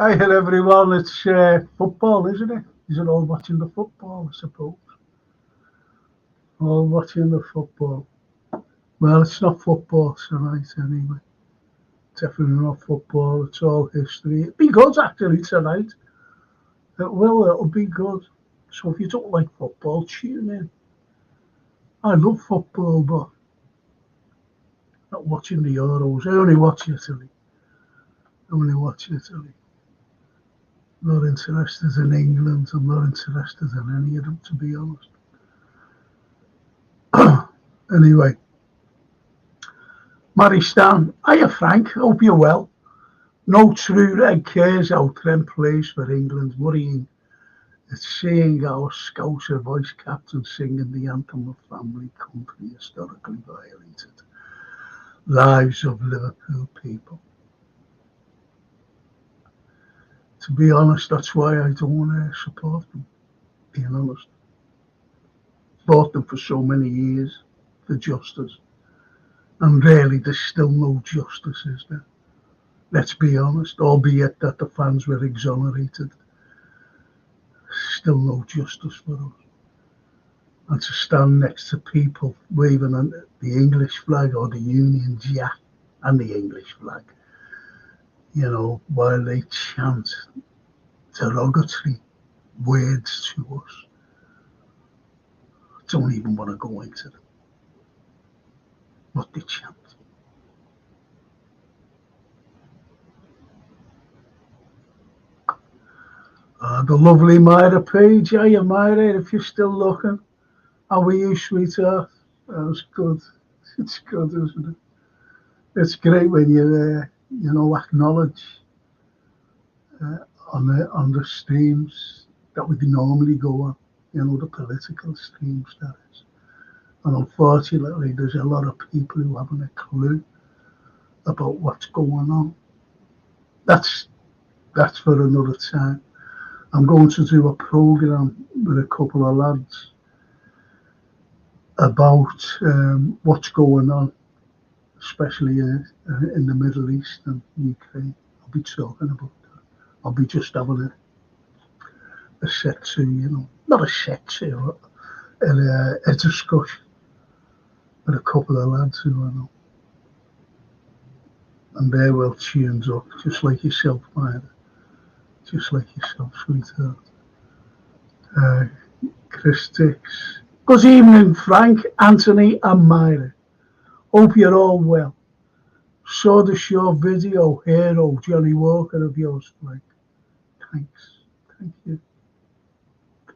I hear everyone, it's football, isn't it? Is it all watching the football, I suppose? All watching the football. Well, it's not football tonight anyway. Definitely not football, it's all history. It'll be good actually tonight. It'll be good. So if you don't like football, tune in. I love football, but not watching the Euros. I only watch Italy. I only watch Italy. Not interested in England. I'm not interested in any of them, to be honest. Anyway, Mary Stan, hiya Frank, hope you're well. No true red cares out there in place for England, worrying at seeing our Scouser voice captain singing the anthem of family, country, historically violated lives of Liverpool people. To be honest, that's why I don't support them, being honest. Fought them for so many years for justice, and really there's still no justice, is there? Let's be honest, albeit that the fans were exonerated, still no justice for us. And to stand next to people waving the English flag or the Union Jack and the English flag, while they chant derogatory words to us, I don't even want to go into them. What they chant. The lovely Myra Page. Hiya, Myra, if you're still looking. How are you, sweetheart? That's good. It's good, isn't it? It's great when you, acknowledge on the streams that we normally go on, the political streams, that is. And unfortunately, there's a lot of people who haven't a clue about what's going on. That's for another time. I'm going to do a program with a couple of lads about what's going on, especially in the Middle East and Ukraine. I'll be talking about that. I'll be just having a set to, not a set to, a discussion with a couple of lads who I know. And they're well tuned up, just like yourself, Myra. Just like yourself, sweetheart. Chris Dix. Good evening, Frank, Anthony, and Myra. Hope you're all well. Saw the short video, Hero, Johnny Walker of yours, Frank. Thanks. Thank you.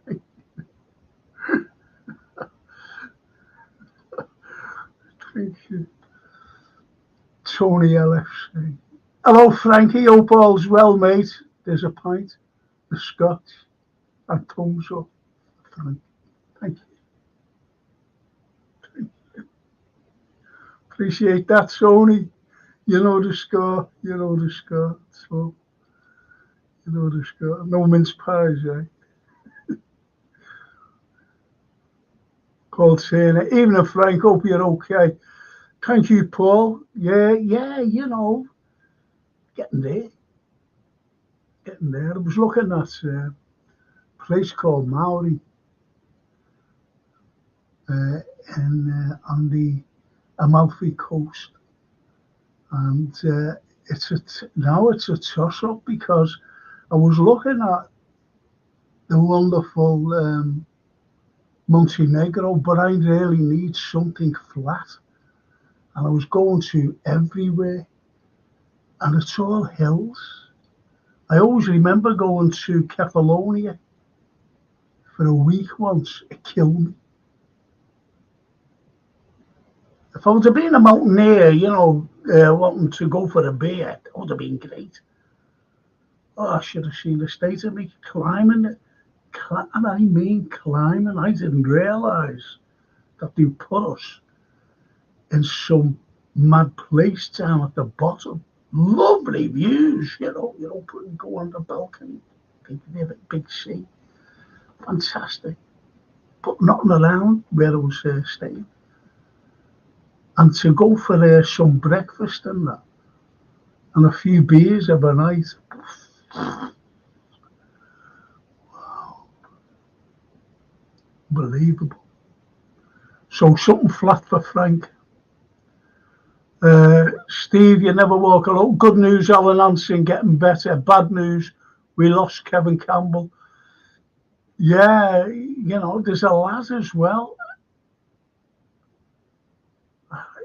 Thank you. Thank you. Tony LFC. Hello, Frankie. Hope all's well, mate. There's a pint, the scotch, and thumbs up. Frank. Thank you. Thank you. Appreciate that, Sony. You know the score. You know the score. So, you know the score. No mince pies, eh? Called saying it. Even if Frank, hope you're okay. Thank you, Paul. Yeah, getting there. Getting there. I was looking at a place called Maori on the Amalfi Coast, and now it's a toss-up because I was looking at the wonderful Montenegro, but I really need something flat, and I was going to everywhere, and it's all hills. I always remember going to Kefalonia for a week once. It killed me. If I would have been a mountaineer, wanting to go for a beer, it would have been great. Oh, I should have seen the state of me climbing it. And I mean climbing. I didn't realise that they put us in some mad place down at the bottom. Lovely views, go on the balcony, big sea, fantastic, but nothing around where I was staying. And to go for some breakfast and that, and a few beers of a night, Unbelievable. So something flat for Frank. Steve, you never walk alone. Good news, Alan Hansen getting better. Bad news, we lost Kevin Campbell. Yeah, there's a lad as well.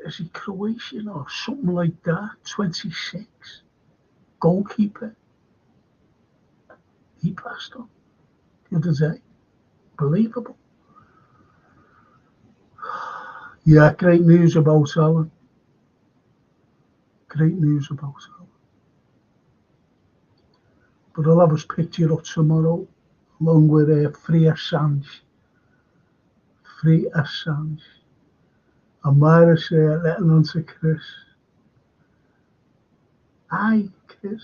Is he Croatian or something like that? 26, goalkeeper. He passed on the other day. Believable. Yeah, great news about Alan. Great news about Alan. But I'll have his picture up tomorrow, along with Free Assange. Free Assange. And Myra's letting on to Chris. Hi, Chris.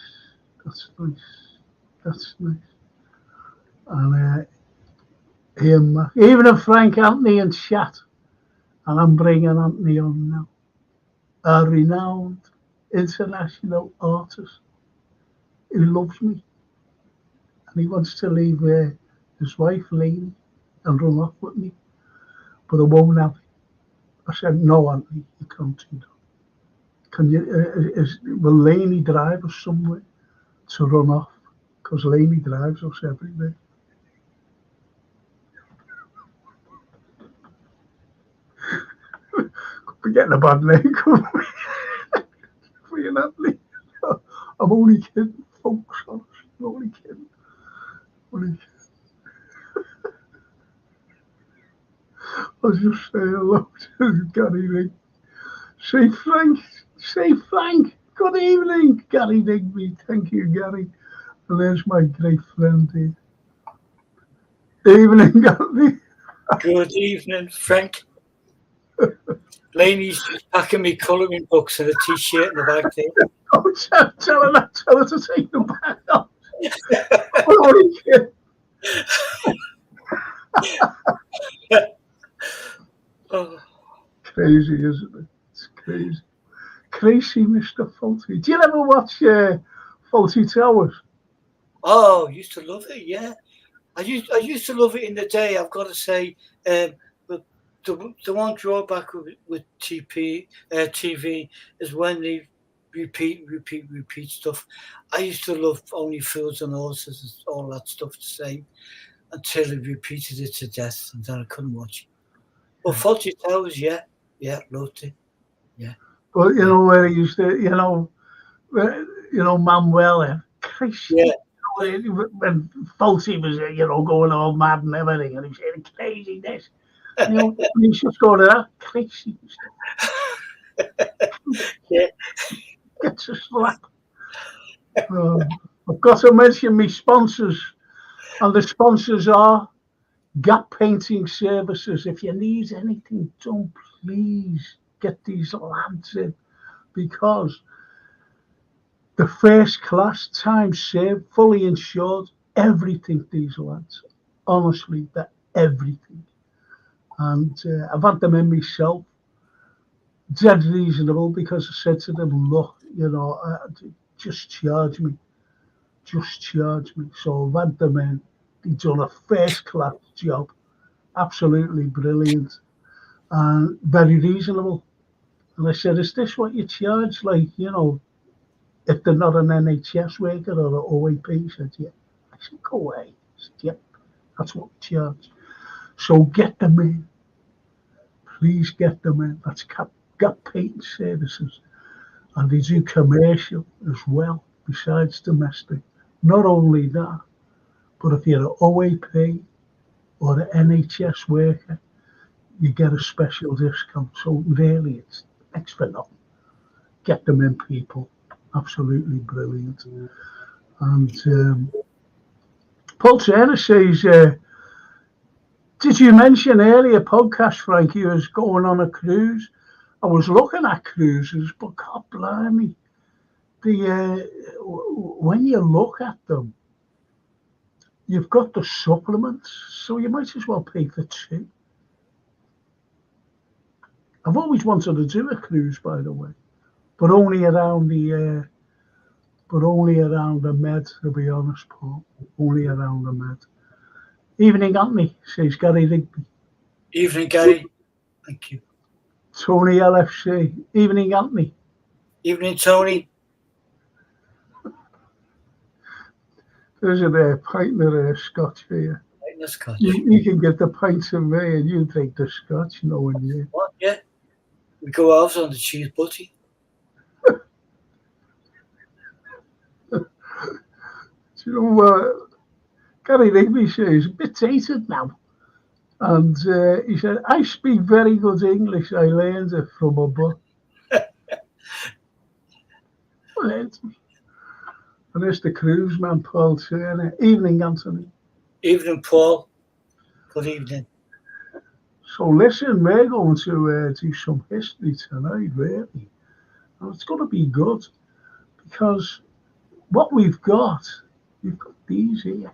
That's nice. That's nice. And him, even if Frank Anthony in chat, and I'm bringing Anthony on now, a renowned international artist who loves me, and he wants to leave his wife Lainey and run off with me, but I won't have it. I said, no, Anthony, you can't do that. Can you? Will Lainey drive us somewhere to run off? Because Lainey drives us everywhere. Could be getting a bad name, couldn't we? For you, Anthony. I'm only kidding, folks. I'm only kidding. Only kidding. I'll just say hello to Gary Ring. Say Frank. Good evening, Gary Digby. Thank you, Gary. And there's my great friend here. Evening, Gary. Good evening, Frank. Lainey's just packing me colouring books and a t-shirt in the back there. Oh, tell her to take them back off. Only kidding. Oh. Crazy, isn't it? It's crazy. Crazy, Mr. Fawlty. Do you ever watch Fawlty Towers? Oh, I used to love it, yeah. I used to love it in the day, I've got to say. But the one drawback with TV is when they repeat stuff. I used to love Only Fools and Horses and all that stuff the same until they repeated it to death, and then I couldn't watch it. But Fawlty Towers, yeah, loved it, yeah. But you know where he used to, Manuel and Christ. Yeah. When Fawlty was, going all mad and everything, and he was saying crazy this. He's just going to that crazy stuff. Yeah. Gets a slap. I've got to mention my sponsors, and the sponsors are Gap Painting Services. If you need anything done, please get these lads in, because the first class, time saved, fully insured, everything, these lads. Honestly, they're everything. And I've had them in myself. Dead reasonable, because I said to them, look, just charge me. Just charge me. So I've had them in. They've done a first class job. Absolutely brilliant. And very reasonable. And I said, is this what you charge? Like, if they're not an NHS worker or an OAP? He said, yeah. I said, go away. He said, yeah, that's what we charge. So get them in. Please get them in. That's Gap Painting Services. And they do commercial as well, besides domestic. Not only that, but if you're an OAP or an NHS worker, you get a special discount. So really, it's next for nothing. Get them in, people. Absolutely brilliant. And Paul Turner says, did you mention earlier podcast, Frank, you was going on a cruise? I was looking at cruises, but God blimey, when you look at them, you've got the supplements, so you might as well pay for two. I've always wanted to do a cruise, by the way, but only around the but only around the Med, to be honest, Paul. Only around the Med. Evening, Anthony, says Gary Rigby. Evening, Gary. Thank you. Tony LFC. Evening, Anthony. Evening, Tony. There's a pint of scotch for you. The scotch. You can get the pints of me and you take the scotch, knowing you. What? Yeah. We go out on the cheese butty. Do you know what? Gary Rigby says he's a bit dated now. And he said, I speak very good English. I learned it from a book. And there's the cruise man, Paul Turner. Evening, Anthony. Evening, Paul. Good evening. So listen, we're going to do some history tonight, really. And it's going to be good because what we've got these here.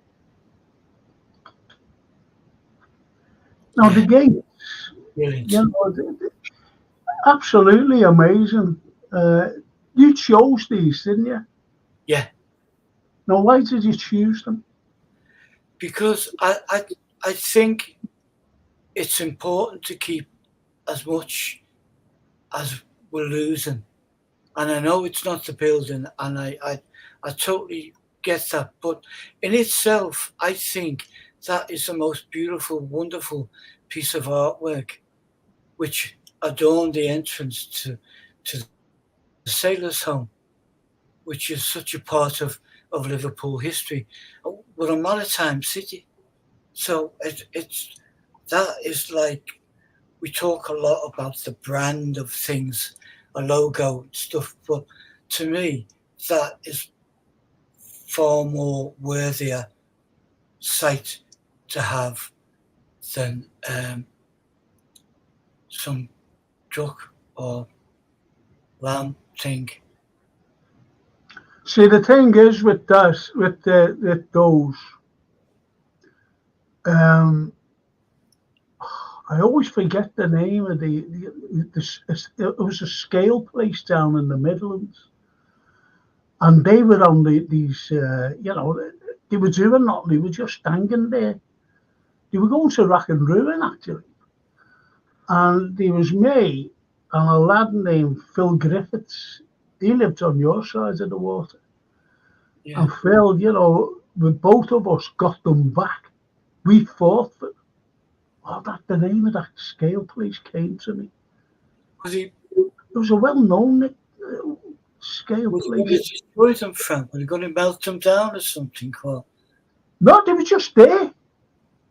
Now, the gates, Brilliant. you know, absolutely amazing. You chose these, didn't you? Yeah. Now, why did you choose them? Because I think it's important to keep as much as we're losing. And I know it's not the building, and I totally get that. But in itself, I think that is the most beautiful, wonderful piece of artwork which adorned the entrance to the Sailors' Home, which is such a part of Liverpool history. We're a maritime city. So it's that is like, we talk a lot about the brand of things, a logo and stuff, but to me, that is far more worthier sight to have than some duck or lamb thing. See, the thing is with this, with those, I always forget the name of it was a scale place down in the Midlands. And they were on these, they were doing nothing. They were just hanging there. They were going to rack and ruin, actually. And there was me and a lad named Phil Griffiths. He lived on your side of the water. Yeah. And Phil, both of us got them back. We fought for the name of that scale place came to me. It was a well-known scale place. Was he going to destroy them, Frank? Were they going to melt them down or something? No, they were just there.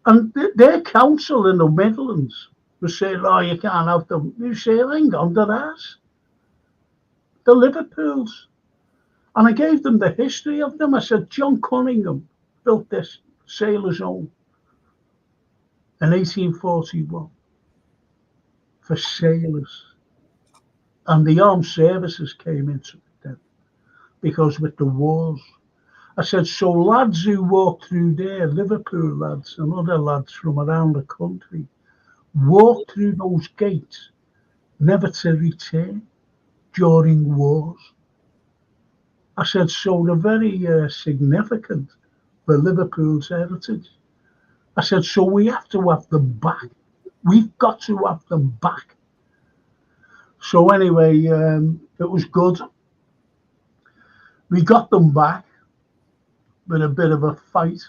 And their council in the Midlands was saying, oh, you can't have them. You say, hang on, they're ours. The Liverpools. And I gave them the history of them. I said, John Cunningham built this Sailors' Home in 1841 for sailors. And the armed services came into it then, because with the wars. I said, so lads who walk through there, Liverpool lads and other lads from around the country, walk through those gates, never to return during wars. I said, so they're very significant for Liverpool's heritage. I said, so we have to have them back. We've got to have them back. So anyway, it was good. We got them back with a bit of a fight.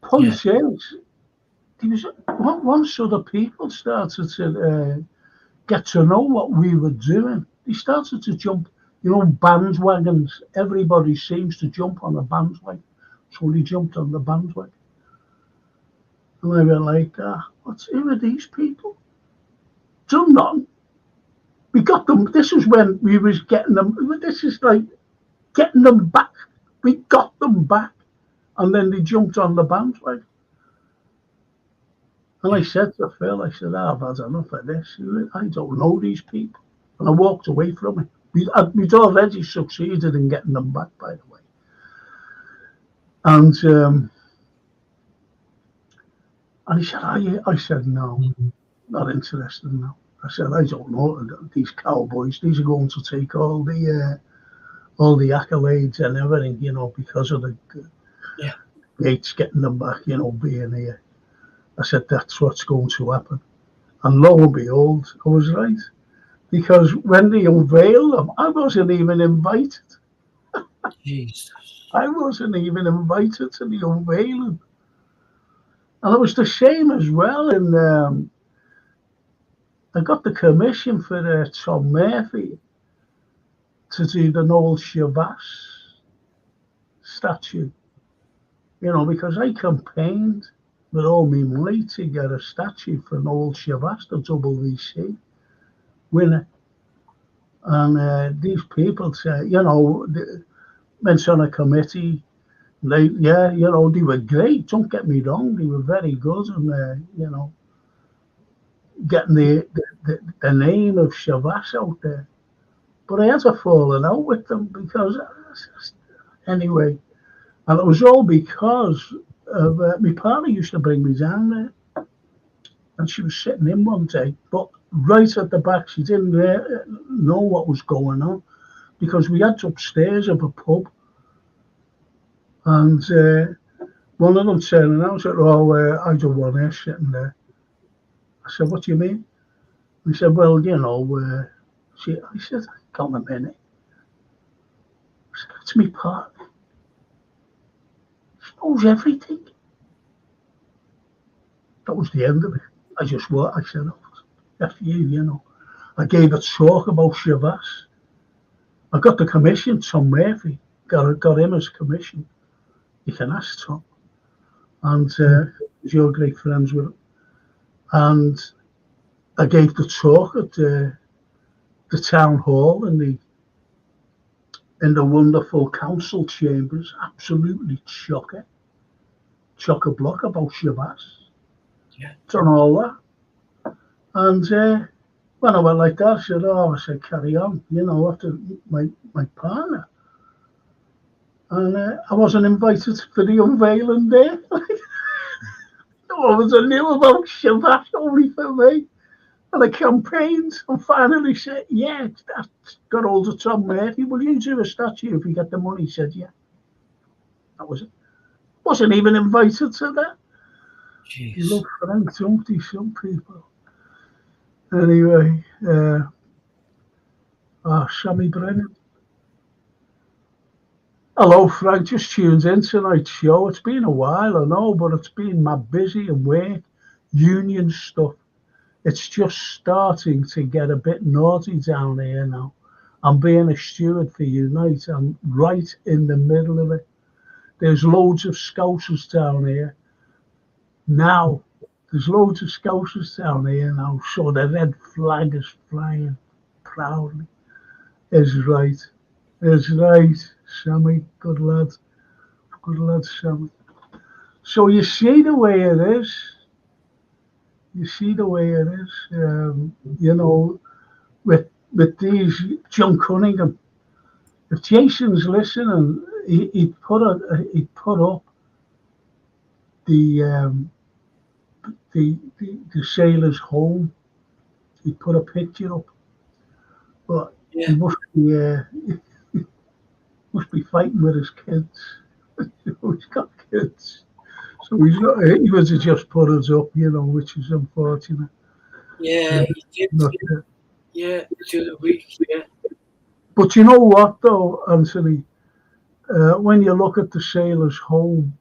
Point is, there was, once other people started to get to know what we were doing, they started to jump, bandwagons. Everybody seems to jump on a bandwagon. So they jumped on the bandwagon. And they were like, who are these people? Done none. We got them. This is when we was getting them. This is like getting them back. We got them back. And then they jumped on the bandwagon. And I said to Phil, I've had enough of this. I don't know these people. And I walked away from it. We'd already succeeded in getting them back, by the way. And he said, I said, no, not interested now. I said, I don't know these cowboys. These are going to take all all the accolades and everything, because of the Yeah. Gates getting them back, being here. I said, that's what's going to happen. And lo and behold, I was right. Because when they unveiled them, I wasn't even invited. Jesus. I wasn't even invited to the unveiling. And it was the same as well. And I got the commission for Tom Murphy to do the Noel Shabazz statue, because I campaigned with all my money to get a statue for Noel Shabazz, the WVC winner. And these people say, went on a committee. They were great. Don't get me wrong, they were very good, and getting the name of Shabazz out there. But I had a falling out with them because, anyway, and it was all because of my partner used to bring me down there, and she was sitting in one day, but right at the back, she didn't know what was going on because we had upstairs of a pub, and one of them turned around and said, "Oh, I don't want her sitting there." I said, "What do you mean?" He said, "Well, I said, "Come a minute." I said, "It's me partner. She knows everything." That was the end of it. I just what I said, "Oh, that's you." I gave a talk about Shabazz. I got the commission, Tom Murphy. Got him as commission. You can ask Tom. And you're great friends with him. And I gave the talk at the town hall in the wonderful council chambers. Absolutely chock a block about Shabazz. Yeah. Done all that. And when I went like that, I said, carry on, after my partner. And I wasn't invited for the unveiling day. No one knew about Shabazz, only for me. And I campaigned and finally said, yeah, that's got hold of Tom Murphy. Will you do a statue if you get the money? He said, yeah. That was it. Wasn't even invited to that. Jeez. You love Frank, don't you, some people? Anyway, Sammy Brennan. Hello, Frank. Just tuned in tonight's show. It's been a while, I know, but it's been my busy and work, union stuff. It's just starting to get a bit naughty down here now. I'm being a steward for Unite. I'm right in the middle of it. There's loads of Scousers down here. Now, there's loads of Scousers down here now, so the red flag is flying proudly. Is right. Is right, Sammy. Good lad. Good lad, Sammy. So you see the way it is. You see the way it is. With these John Cunningham. If Jason's listening, he'd put up the sailor's home. He'd put a picture up, but Yeah. he must be fighting with his kids. He's got kids, so he was just put us up, which is unfortunate. Yeah, he did. Not, Yeah, to the week. Yeah. But you know what, though, Anthony? When you look at the sailor's home,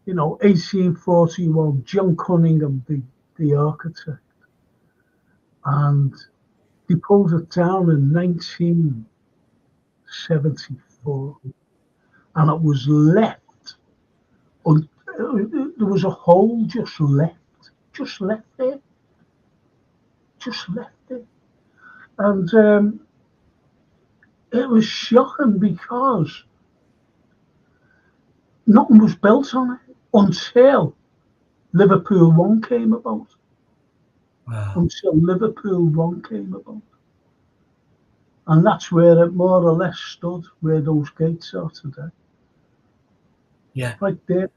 1841, John Cunningham, the architect, and he pulled it down in 1974, and it was left. There was a hole just left there, and it was shocking because nothing was built on it until Liverpool 1 came about. Wow. Until Liverpool 1 came about. And that's where it more or less stood, where those gates are today. Yeah. Right there.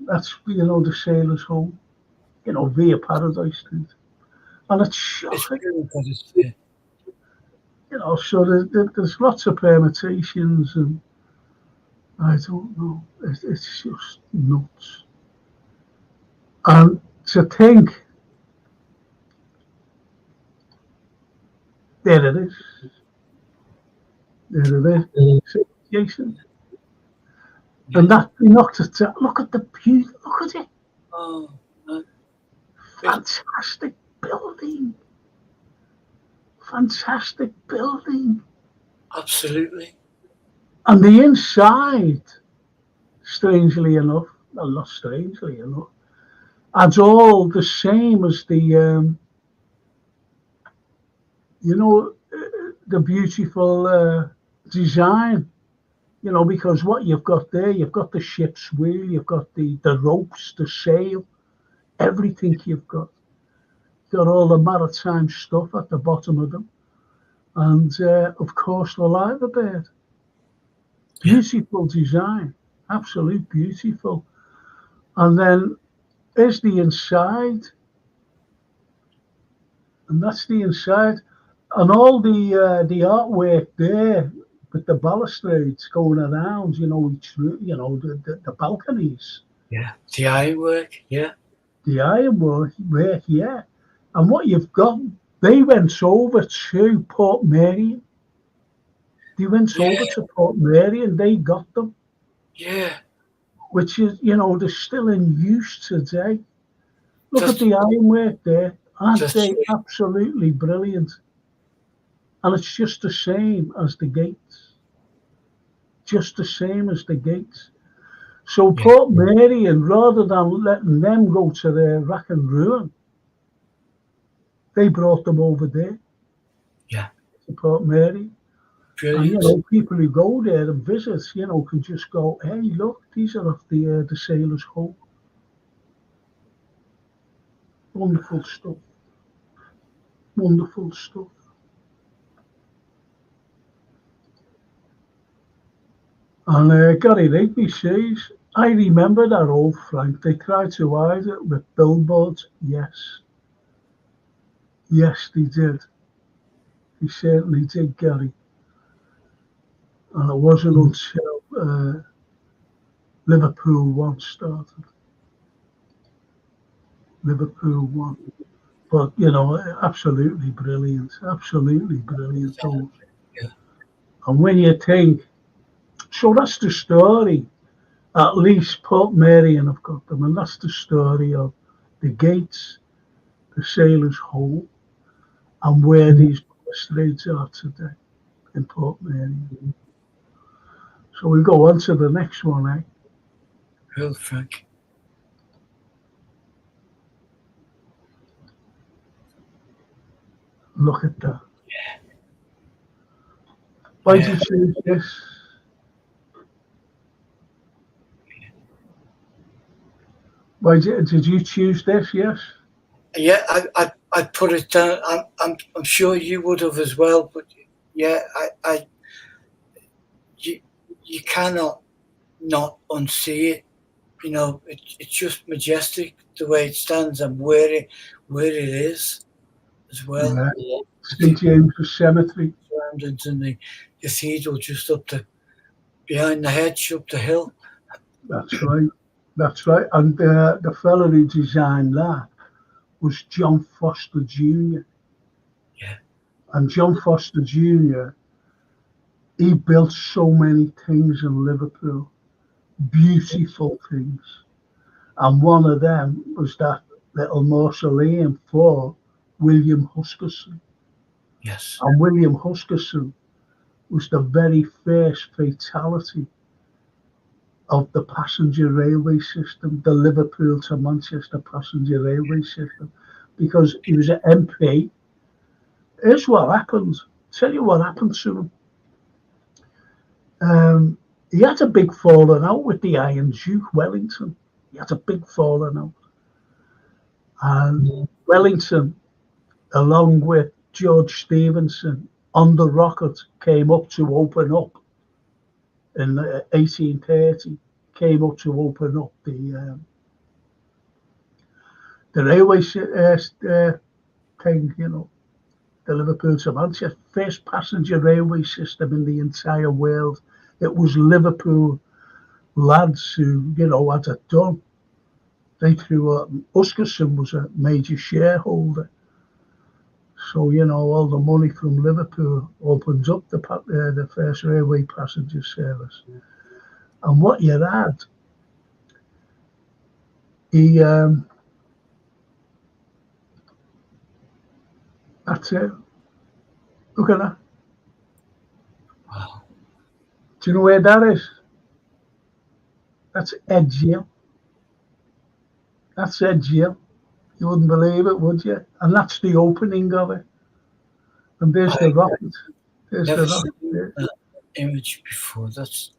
That's, the sailor's home, via Paradise Street. And it's shocking. It's So there's lots of permutations, and I don't know. It's just nuts. And to think, there it is. There it is. Jason. And that we knocked it out. Look at the beauty. Look at it. Oh, no. Fantastic building. Fantastic building. Absolutely. And the inside, strangely enough, well, not strangely enough, it's all the same as the beautiful design. Because what you've got there, you've got the ship's wheel, you've got the ropes, the sail, everything you've got. Got all the maritime stuff at the bottom of them. And, of course, the liver bird. Beautiful design. Absolute beautiful. And then there's the inside. And that's the inside. And all the artwork there with the balustrades going around, the balconies. Yeah. The ironwork, yeah. The ironwork, yeah. And what you've got, they went over to Port Mary. They went over to Port Mary and they got them. Yeah. Which is, they're still in use today. Look at the ironwork there. Aren't they absolutely brilliant? And it's just the same as the gates. Just the same as the gates. So Port Mary, and rather than letting them go to their rack and ruin, they brought them over there. Yeah. To Port Mary. Brilliant. And people who go there and visit, can just go, hey, look, these are off the Sailor's Hole. Wonderful stuff. Wonderful stuff. And Gary Rigby says, I remember that old Frank. They tried to hide it with billboards. Yes. Yes, they did. They certainly did, Gary. And it wasn't until Liverpool 1 started. Liverpool 1. But, absolutely brilliant. Absolutely brilliant. Yeah. And when you think, so that's the story. At least Port Marion have got them. And that's the story of the gates, the Sailor's Hole, and where these balustrades are today in Port Marion. So we go on to the next one, eh? Well, Frank. Look at that. Yeah. Why did you choose this? Why did you choose this? Yes. Yeah, I put it down. I'm sure you would have as well. But yeah, you cannot not unsee it. It's just majestic the way it stands and where it is as well. Yeah. St. James's Cemetery. Surroundings and the cathedral just behind the hedge up the hill. That's right. That's right. And the fellow who designed that was John Foster Jr. Yeah. And John Foster Jr., he built so many things in Liverpool, beautiful things. And one of them was that little mausoleum for William Huskisson. Yes. And William Huskisson was the very first fatality of the passenger railway system, the Liverpool to Manchester passenger railway system, because he was an MP. Here's what happened. Tell you what happened to him. He had a big falling out with the Iron Duke, Wellington. He had a big falling out. And Wellington, along with George Stephenson, on the rocket, came up to open up in 1830, came up to open up the railway thing, the Liverpool to Manchester, first passenger railway system in the entire world. It was Liverpool lads who, had it done. They threw up. Uskerson was a major shareholder. So, all the money from Liverpool opens up the first railway passenger service. And what you had, that's it. Look at that. Wow. Do you know where that is? That's Edgehill. That's Edgehill. You wouldn't believe it, would you? And that's the opening of it. And there's the rocket. There's the rocket. That image before. That's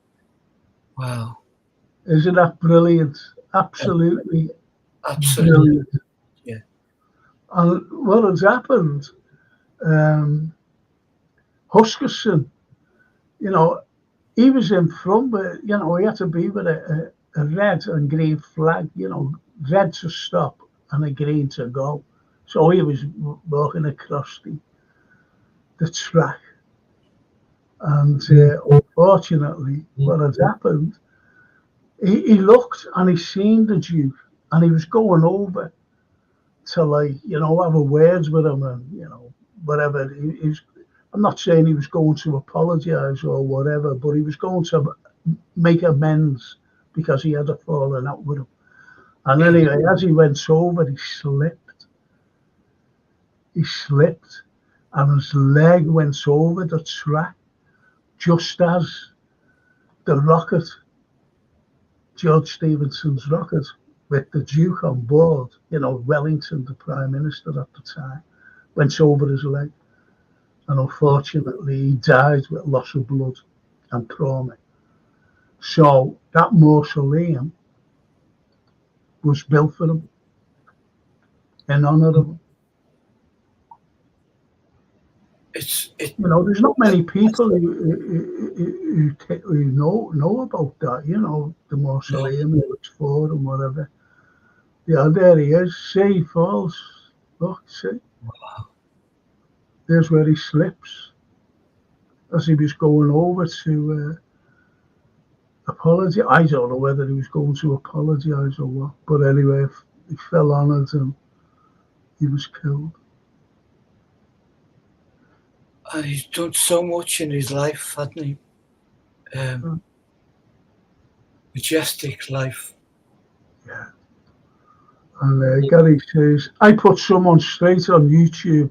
wow. Isn't that brilliant? Absolutely brilliant. Yeah. And what has happened, Huskerson, he was in front, but, he had to be with a red and green flag, red to stop and a green to go. So he was walking across the track. And unfortunately, what had happened, he looked and he seen the Duke and he was going over to have a words with him and, whatever. I'm not saying he was going to apologise or whatever, but he was going to make amends because he had a falling out with him. And anyway, as he went over, he slipped. He slipped and his leg went over the track just as the rocket, George Stephenson's rocket, with the Duke on board, Wellington, the Prime Minister at the time, went over his leg. And unfortunately, he died with loss of blood and trauma. So that mausoleum was built for him in honour of him. There's not many people who know about that. The mausoleum, who it's for and whatever. Yeah, there he is. See, he falls. Look, see. Wow. There's where he slips as he was going over to apologise. I don't know whether he was going to apologise or what, but anyway, he fell on it and he was killed. And he's done so much in his life, hasn't he? Majestic life. Yeah. And Gary says, I put someone straight on YouTube.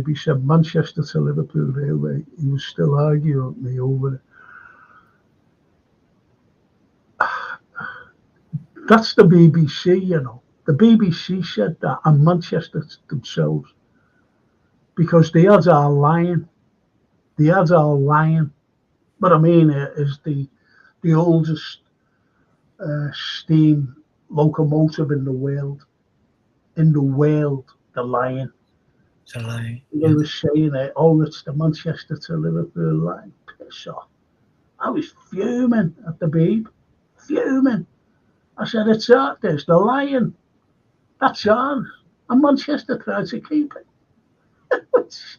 He said Manchester to Liverpool Railway. He was still arguing with me over it. That's the BBC, The BBC said that, and Manchester themselves. Because the odds are lying. What I mean is the oldest steam locomotive in the world. The Lion. They were saying it, it's the Manchester to Liverpool line. Piss off. I was fuming at the Beeb. Fuming. I said, it's out, there's the Lion. That's ours. And Manchester tried to keep it.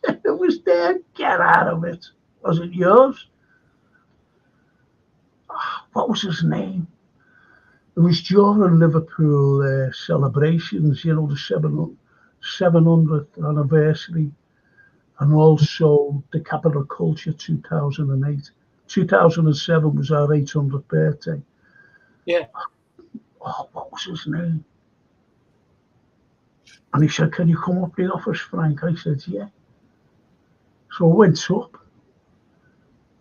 It was there. Get out of it. Was it yours? What was his name? It was during Liverpool celebrations, the 700th anniversary, and also the Capital Culture 2008. 2007 was our 800th birthday. Yeah. What was his name? And he said, can you come up to the office, Frank? I said, yeah. So I went up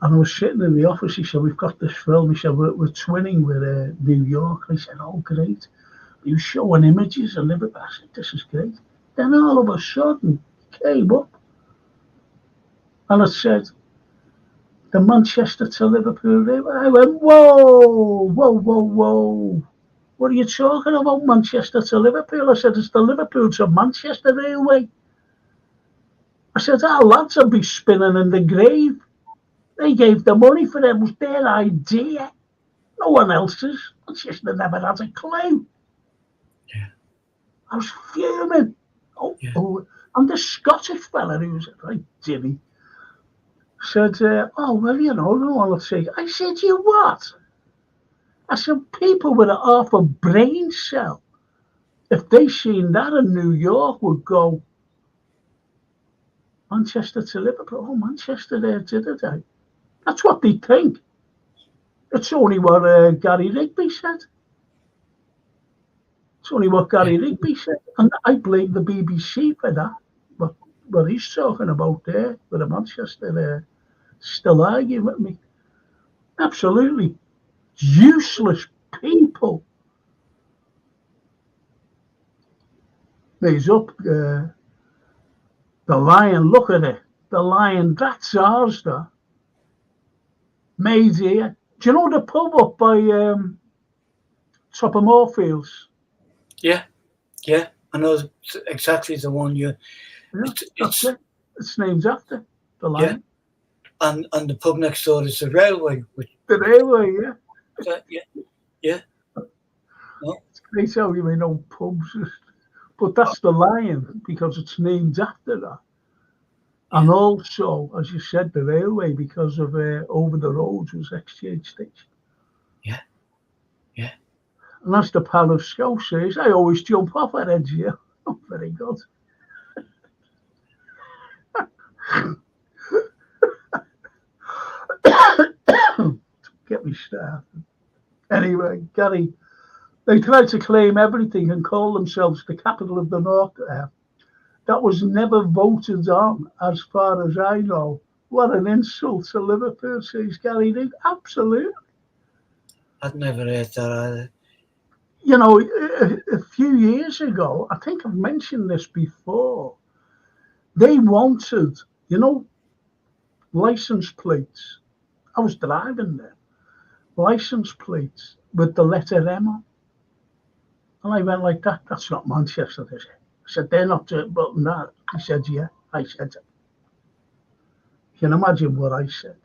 and I was sitting in the office. He said, we've got this film. He said, we're twinning with New York. I said, oh, great. He was showing images of Liverpool. I said, this is great. Then all of a sudden, he came up and it said, the Manchester to Liverpool Railway. I went, whoa. What are you talking about, Manchester to Liverpool? I said, it's the Liverpool to Manchester Railway. I said, our lads will be spinning in the grave. They gave the money for them. It was their idea. No one else's. Manchester never had a clue. Yeah. I was fuming. Yeah. And the Scottish fella who was right Jimmy said, "Oh well, no one will say." I said, "You what?" I said, "People with a half a brain cell, if they seen that in New York, would go Manchester to Liverpool. Oh, Manchester there today." That's what they think. It's only what Gary Rigby said. It's only what Gary Rigby said. And I blame the BBC for that. What he's talking about there with the Manchester still arguing with me. Absolutely useless people. He's up the Lion. Look at it. The Lion. That's ours, though. Made here. Do you know the pub up by Top of Moorfields? Yeah. I know exactly the one you. Yeah, that's it. It's named after the Lion. And the pub next door is the railway. The railway, yeah. Yeah. No. It's great how you may know pubs, but that's the Lion because it's named after that. And also, as you said, the railway because of over the roads was Exchange Station. Yeah. And as the pal of Scout says, I always jump off at edge here. Oh, very good. Get me started. Anyway, Gary, they try to claim everything and call themselves the capital of the North there. That was never voted on, as far as I know. What an insult to Liverpool, says Gary Rigby. Absolutely. I'd never heard that either. You know, a few years ago, I think I've mentioned this before, they wanted, license plates. I was driving there. License plates with the letter M on. And I went like that. That's not Manchester, is it? I said, they're not button that. He said, yeah. I said, you can imagine what I said.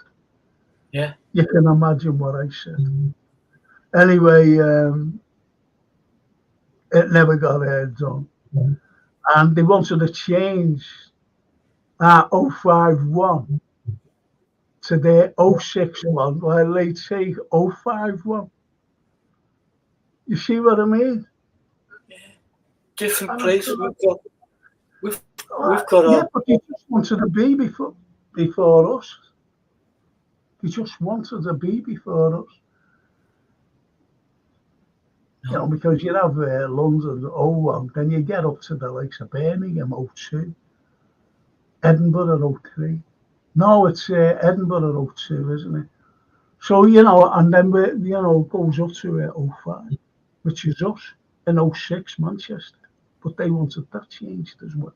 Yeah. You can imagine what I said. Anyway, it never got done. And they wanted to change our 051 to their 061, while they take 051. You see what I mean? Yeah. Different places we've got. Yeah, but they just wanted to be before us. They just wanted to be before us. No. Because you have London 01, then you get up to the likes of Birmingham 02, Edinburgh 03. No, it's Edinburgh 02, isn't it? So, and then goes up to 05, which is us, in 06, Manchester. But they wanted that changed as well.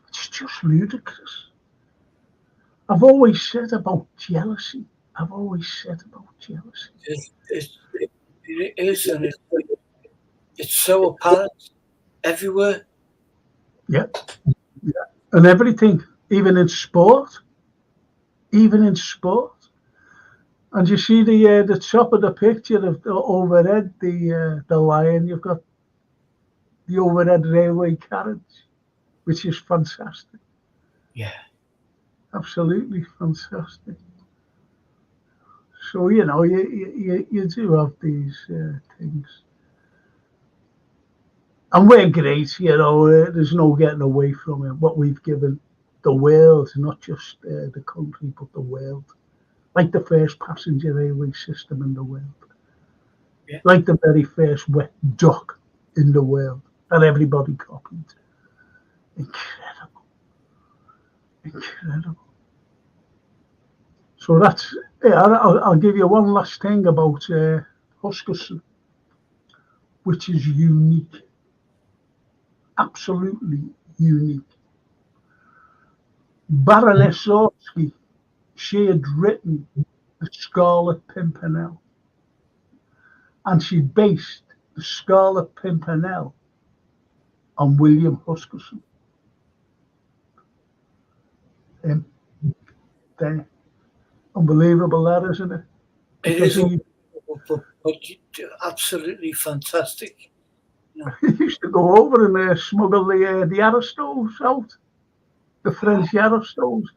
It's just ludicrous. I've always said about jealousy. It is, and it's so apparent everywhere. Yeah. And everything, even in sport. And you see the top of the picture of the overhead, the Lion. You've got the overhead railway carriage, which is fantastic. Yeah. Absolutely fantastic. So you do have these things, and we're great. There's no getting away from it. What we've given the world, not just the country, but the world, like the first passenger railway system in the world, like the very first wet dock in the world that everybody copied. Incredible. So that's. I'll give you one last thing about Huskisson, which is unique, absolutely unique. Baroness Orski, she had written The Scarlet Pimpernel, and she based The Scarlet Pimpernel on William Huskisson. There. Unbelievable, that, isn't it? It is but absolutely fantastic. He used to go over and smuggle the Aristots out, the French Aristots.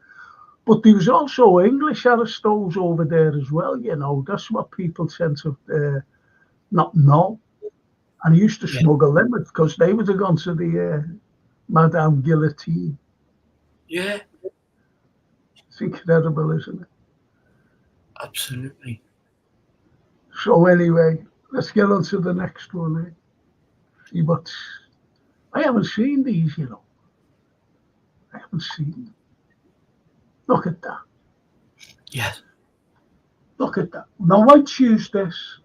But there was also English Aristots over there as well, you know. That's what people tend to not know. And he used to smuggle them because they would have gone to the Madame Guillotine. Yeah. It's incredible, isn't it? Absolutely. So anyway, let's get on to the next one. See what I haven't seen these, you know. I haven't seen them. Look at that. Yes. Look at that. Now I choose this.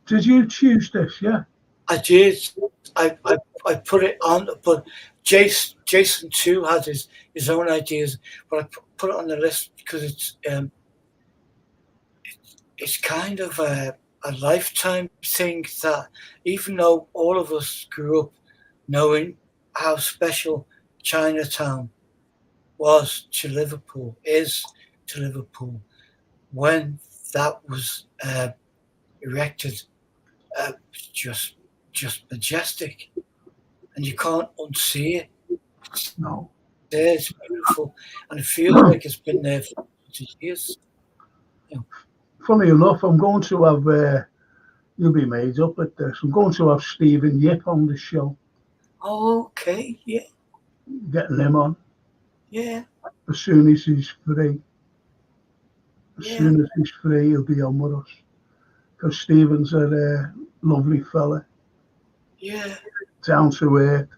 Did you choose this? Yeah. I did. I put it on, but Jason too had his own ideas, but I put it on the list because it's kind of a lifetime thing that even though all of us grew up knowing how special Chinatown was to Liverpool, is to Liverpool, when that was erected, just majestic, and you can't unsee it. No. It's beautiful, and it feels like it's been there for years. Funny enough, I'm going to have. You'll be made up at this. I'm going to have Stephen Yip on the show. Oh, okay, yeah, Getting him on yeah, as soon as he's free. As yeah, soon as he's free, he'll be on with us. Because Stephen's a lovely fella, yeah. down to earth.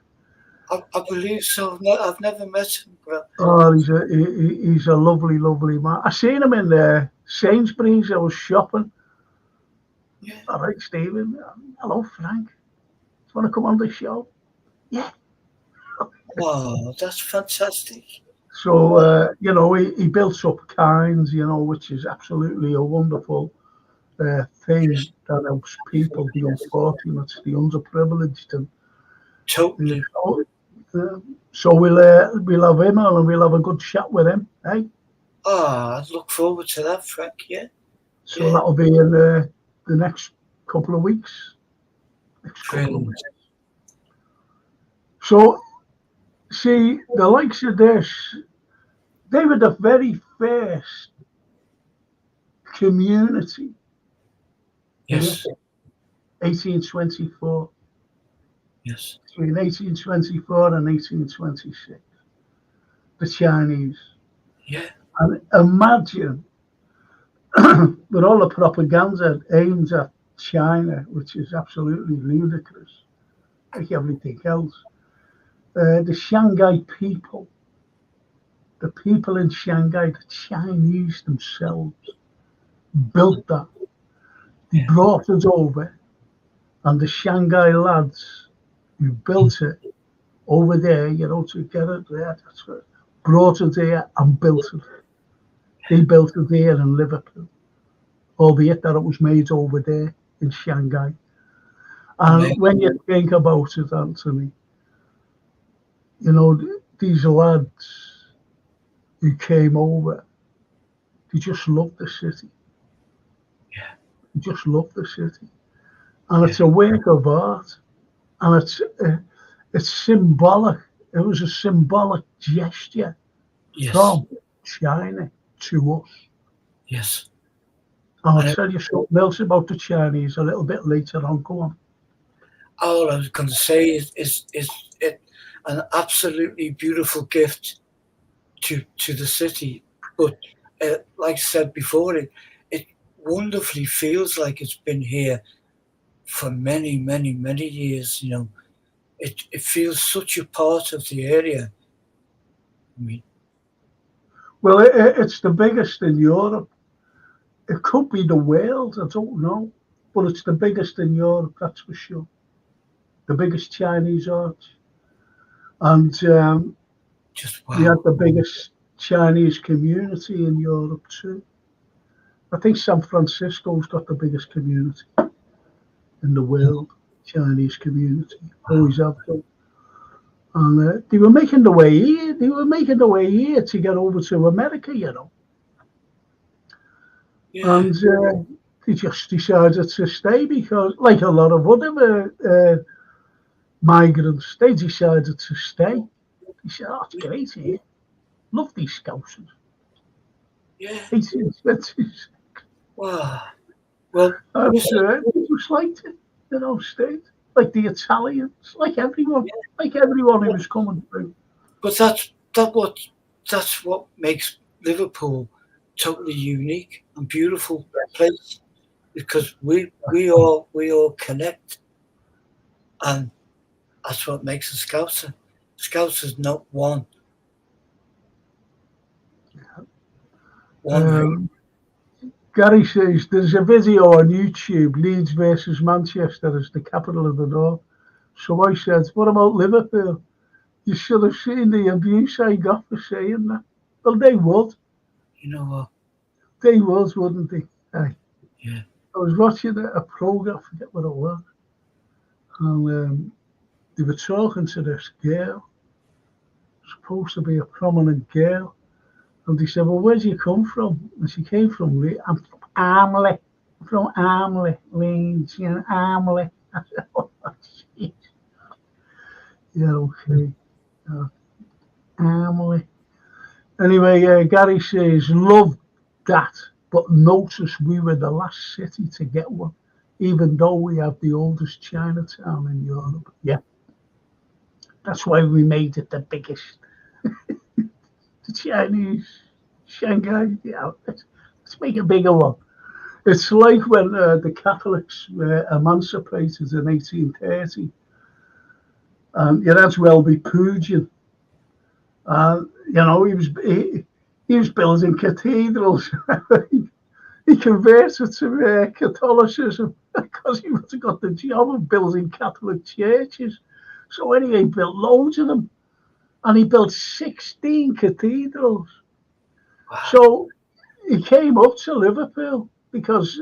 I believe so. No, I've never met him, but Oh, he's a lovely, lovely man. I seen him in Sainsbury's. I was shopping. yeah. All right, Stephen. Hello, Frank. Do you want to come on the show? Yeah. Oh, that's fantastic. So, Oh, you know, he built up kinds, you know, which is absolutely a wonderful thing yes, that helps people, the unfortunate, the underprivileged. And totally. so we'll have him on and we'll have a good chat with him, eh? Oh, I look forward to that, Frank. Yeah, So yeah. that'll be in the next couple of weeks. Next couple of Brilliant. weeks. So, see, the likes of this, they were the very first community here, Yes, 1824, yes, between 1824 and 1826, the Chinese. yeah, And imagine with all the propaganda aimed at China, which is absolutely ludicrous, like everything else. The Shanghai people, the people in Shanghai, the Chinese themselves, built that. They yeah. brought it over, and the Shanghai lads who built it over there, you know, to get it there, that's what, brought it there and built it. They built it there in Liverpool, albeit that it was made over there in Shanghai. And Amazing. when you think about it, Anthony, you know, these lads who came over, they just love the city. Yeah, They just love the city. And yeah. it's a work of art. And it's symbolic. It was a symbolic gesture Yes, from China to us. yes. And I'll And tell you something else about the Chinese a little bit later on. Go on. all I was going to say is it an absolutely beautiful gift to the city. But like I said before, it wonderfully feels like it's been here for many, many, many years. You know, it feels such a part of the area. I mean, Well, it's the biggest in Europe. It could be the world. I don't know. But it's the biggest in Europe, that's for sure. The biggest Chinese arch. And just we had wow. the biggest Chinese community in Europe too. I think San Francisco's got the biggest community in the world, Chinese community. Wow. Always have done. And they were making the way here. They were making the way here to get over to America, you know. And they just decided to stay because, like a lot of other migrants, they decided to stay. They said, "Oh, it's great here. Love these Scousers." Yeah. 1826. Wow. Well, And they just liked it, stayed. Like the Italians, like everyone who was coming through. but that's what makes Liverpool totally unique and beautiful place, because we all connect, and that's what makes a Scouser. Scouser's not one race. Um, Gary says there's a video on YouTube, Leeds versus Manchester as the capital of the North. So I said, what about Liverpool? You should have seen the abuse I got for saying that. Well, they would. You know what? They would, wouldn't they? Aye. Yeah. I was watching a program, I forget what it was, and they were talking to this girl, supposed to be a prominent girl, and they said, well, where do you come from? And she came from, I'm from Armley. I'm from Armley, Leeds, Armley. I said, oh, jeez. Yeah, okay. Armley. Anyway, Gary says, love that, but notice we were the last city to get one, even though we have the oldest Chinatown in Europe. Yeah, that's why we made it the biggest. The Chinese, Shanghai, yeah, let's make a bigger one. It's like when the Catholics were emancipated in 1830, and you had Welby Pugin. He was building cathedrals. He converted to Catholicism because he would have got the job of building Catholic churches. So anyway, he built loads of them, and he built 16 cathedrals. Wow. So he came up to Liverpool because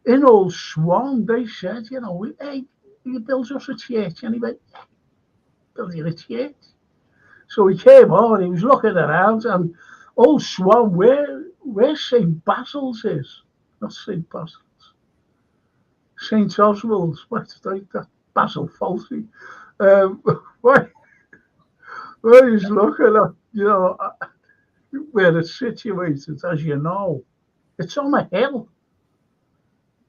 in Old Swan they said, hey, you build us a church, and he went, build you a church. So he came on, he was looking around, and Old Swan, where St. Basil's is, not St. Basil's, St. Oswald's, what's that Basil Fawlty, where he's looking at, where it's situated, as you know, it's on a hill.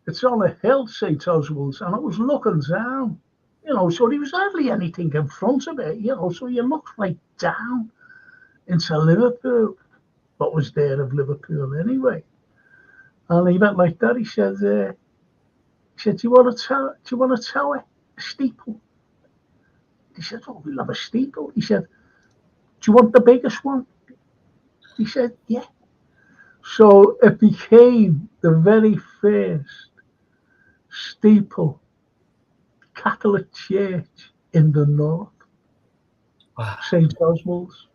It's on a hill, St. Oswald's, and it was looking down, so there was hardly anything in front of it, so you looked like down into Liverpool, what was there of Liverpool anyway. And he went like that. He said, "Do you want a tower? Do you want a tower? A steeple?" He said, "Oh, we'll have a steeple." He said, "Do you want the biggest one?" He said, "Yeah." So it became the very first steeple Catholic church in the north, Wow. St. Oswald's.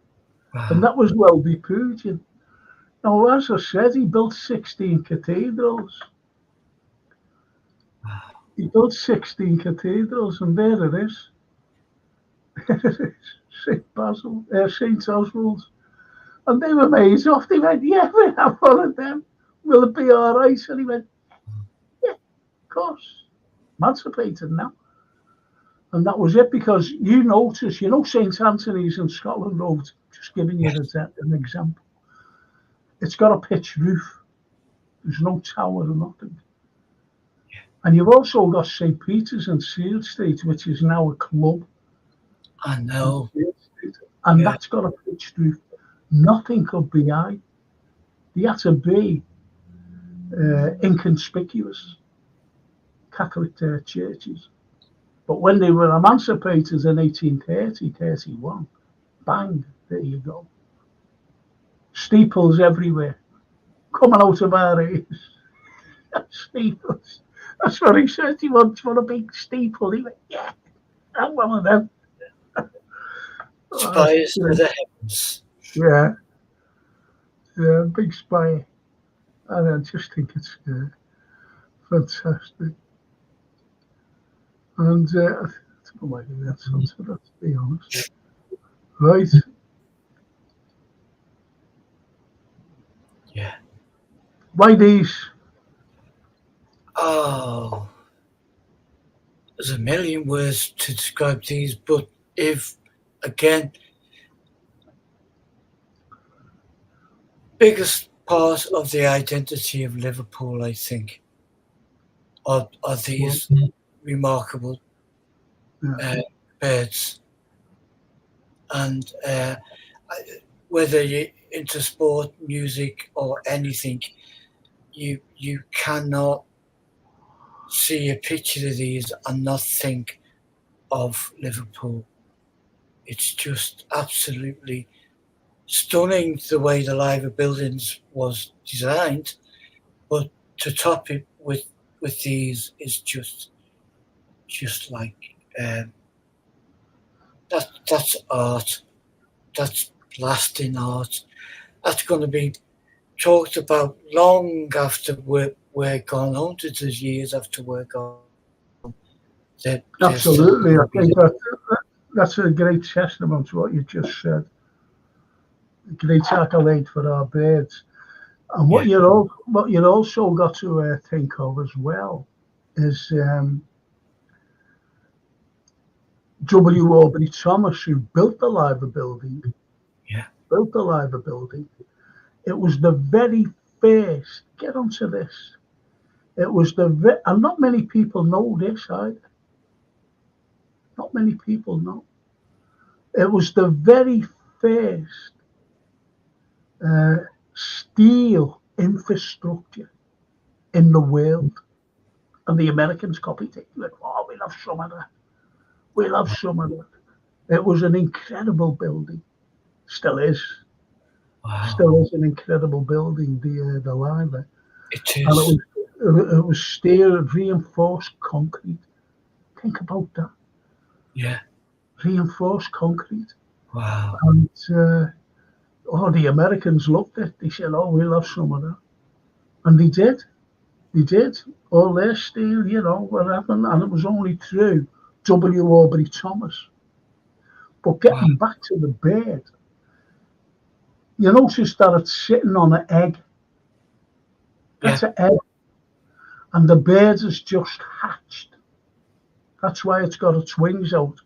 Wow. And that was Welby Pugin. Now, as I said, he built 16 cathedrals. Wow. He built 16 cathedrals, and there it is. St. Oswald's. And they were amazed off. They went, "Yeah, we'll have one of them. Will it be all right?" And he went, "Yeah, of course. Emancipated now." And that was it, because you notice, St. Anthony's in Scotland Road, just giving you an example. It's got a pitched roof. There's no tower or nothing. Yeah. And you've also got St. Peter's in Seal Street, which is now a club. I know. And that's got a pitched roof. Nothing could be high. They had to be inconspicuous, Catholic churches. But when they were emancipated in 1831, bang, there you go. Steeples everywhere, coming out of our ears. Steeples. That's what he said. He wants a big steeple. He went, "Yeah, I'm one of them." Spires to the heavens. Yeah, big spire. And I just think it's fantastic. And I think I might have that answer that, to be honest. Right. Yeah. Why these? Oh, there's a million words to describe these, but if, again, biggest part of the identity of Liverpool, I think, are Well, these remarkable yeah, birds. And whether you're into sport, music, or anything, you cannot see a picture of these and not think of Liverpool. It's just absolutely stunning the way the Liver Buildings was designed, but to top it with these is just like that's art. That's lasting art. That's going to be talked about long after we're gone, hundreds of years after we're gone. They're still going absolutely. to I be think there. that's a great testament to what you just said. A great accolade for our birds. And Yeah, what you also got to think of as well is W. Aubrey Thomas, who built the Liver Building. yeah, Built the Liver Building. It was the very first. Get onto this. It was and not many people know this either. Not many people know. It was the very first uh, steel infrastructure in the world, and the Americans copied it. Like, oh, we'll have some of that. We'll have some of that. It was an incredible building. Still is. wow, Still is an incredible building. The Liver, it and is. it was steel reinforced concrete. Think about that. Yeah, Reinforced concrete, wow, and the Americans loved it. They said, "Oh, we'll have some of that," and they did. They did. All their steel, what happened, and it was only through W. Aubrey Thomas. But wow, getting back to the bird, you notice that it's sitting on an egg. yeah, That's an egg, and the bird is just hatched. That's why it's got its wings out,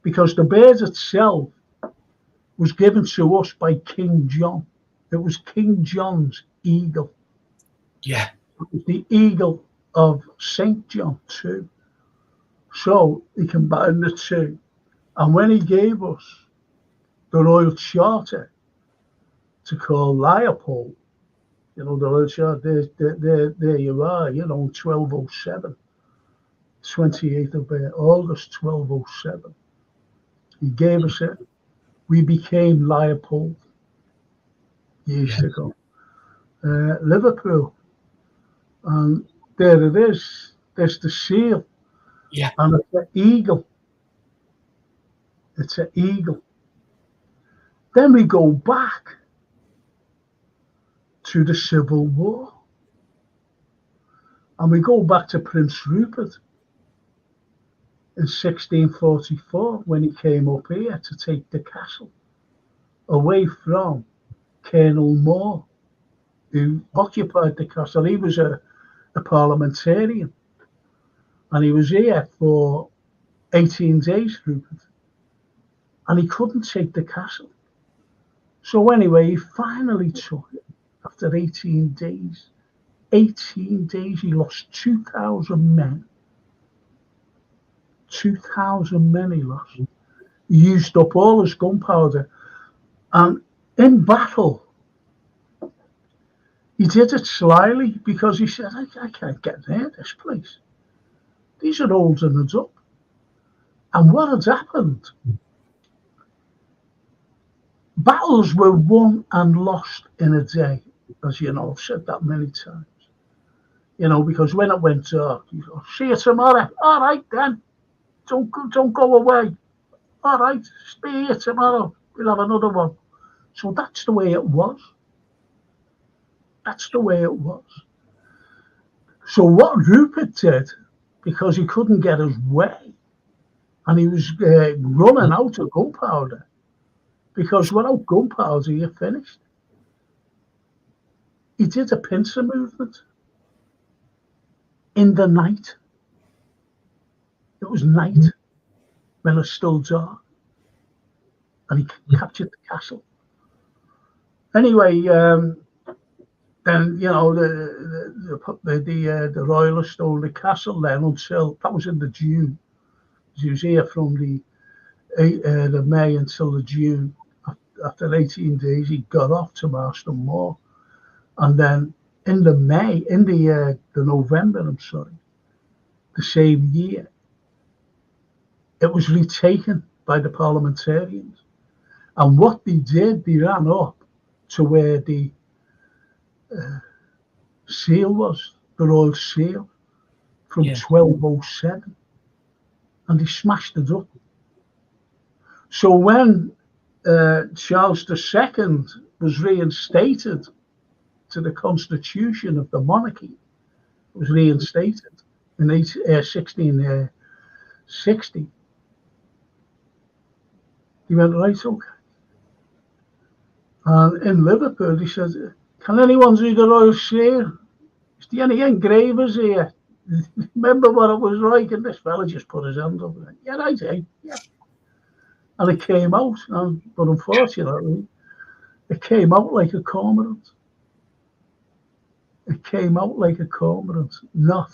because the bird itself was given to us by King John. It was King John's eagle. yeah, It was the eagle of St. John too. So he combined the two. And when he gave us the Royal Charter to call Leopold, the Royal Charter, there you are, 1207, 28th of August 1207. He gave us it. We became Leopold years yeah, ago. Liverpool. And there it is. There's the seal. yeah, And it's an eagle. It's an eagle. Then we go back to the Civil War. And we go back to Prince Rupert in 1644 when he came up here to take the castle away from Colonel Moore, who occupied the castle. He was a parliamentarian, and he was here for 18 days, Rupert, and he couldn't take the castle. So anyway, he finally took it after 18 days. 18 days, he lost 2,000 men. 2,000 men he lost. He used up all his gunpowder. And in battle, he did it slyly because he said, I can't get near this place. These are holding us up. And what had happened? Battles were won and lost in a day, as you know, I've said that many times. Because when it went dark, you go, see you tomorrow. All right then. Don't go away. All right, stay here tomorrow. We'll have another one. So that's the way it was. That's the way it was. So what Rupert did, because he couldn't get his way, and he was running out of gunpowder, because without gunpowder you're finished. he did a pincer movement in the night. It was night when it was still dark, and he captured the castle. Anyway, then the royalists stole the castle then until that was in the June. He was here from the May until the June. After 18 days, he got off to Marston Moor, and then in the November, the same year, it was retaken by the parliamentarians. And what they did, they ran up to where the seal was, the royal seal from 1207, and they smashed it up. So when Charles II was reinstated to the constitution of the monarchy, it was reinstated in 1660. He went, right, okay. And in Liverpool, he said, can anyone see the royal seal? Is there any engravers here? Remember what it was like? And this fella just put his hand up. Yeah, I do. Yeah. And it came out, but unfortunately, it came out like a cormorant. It came out like a cormorant, not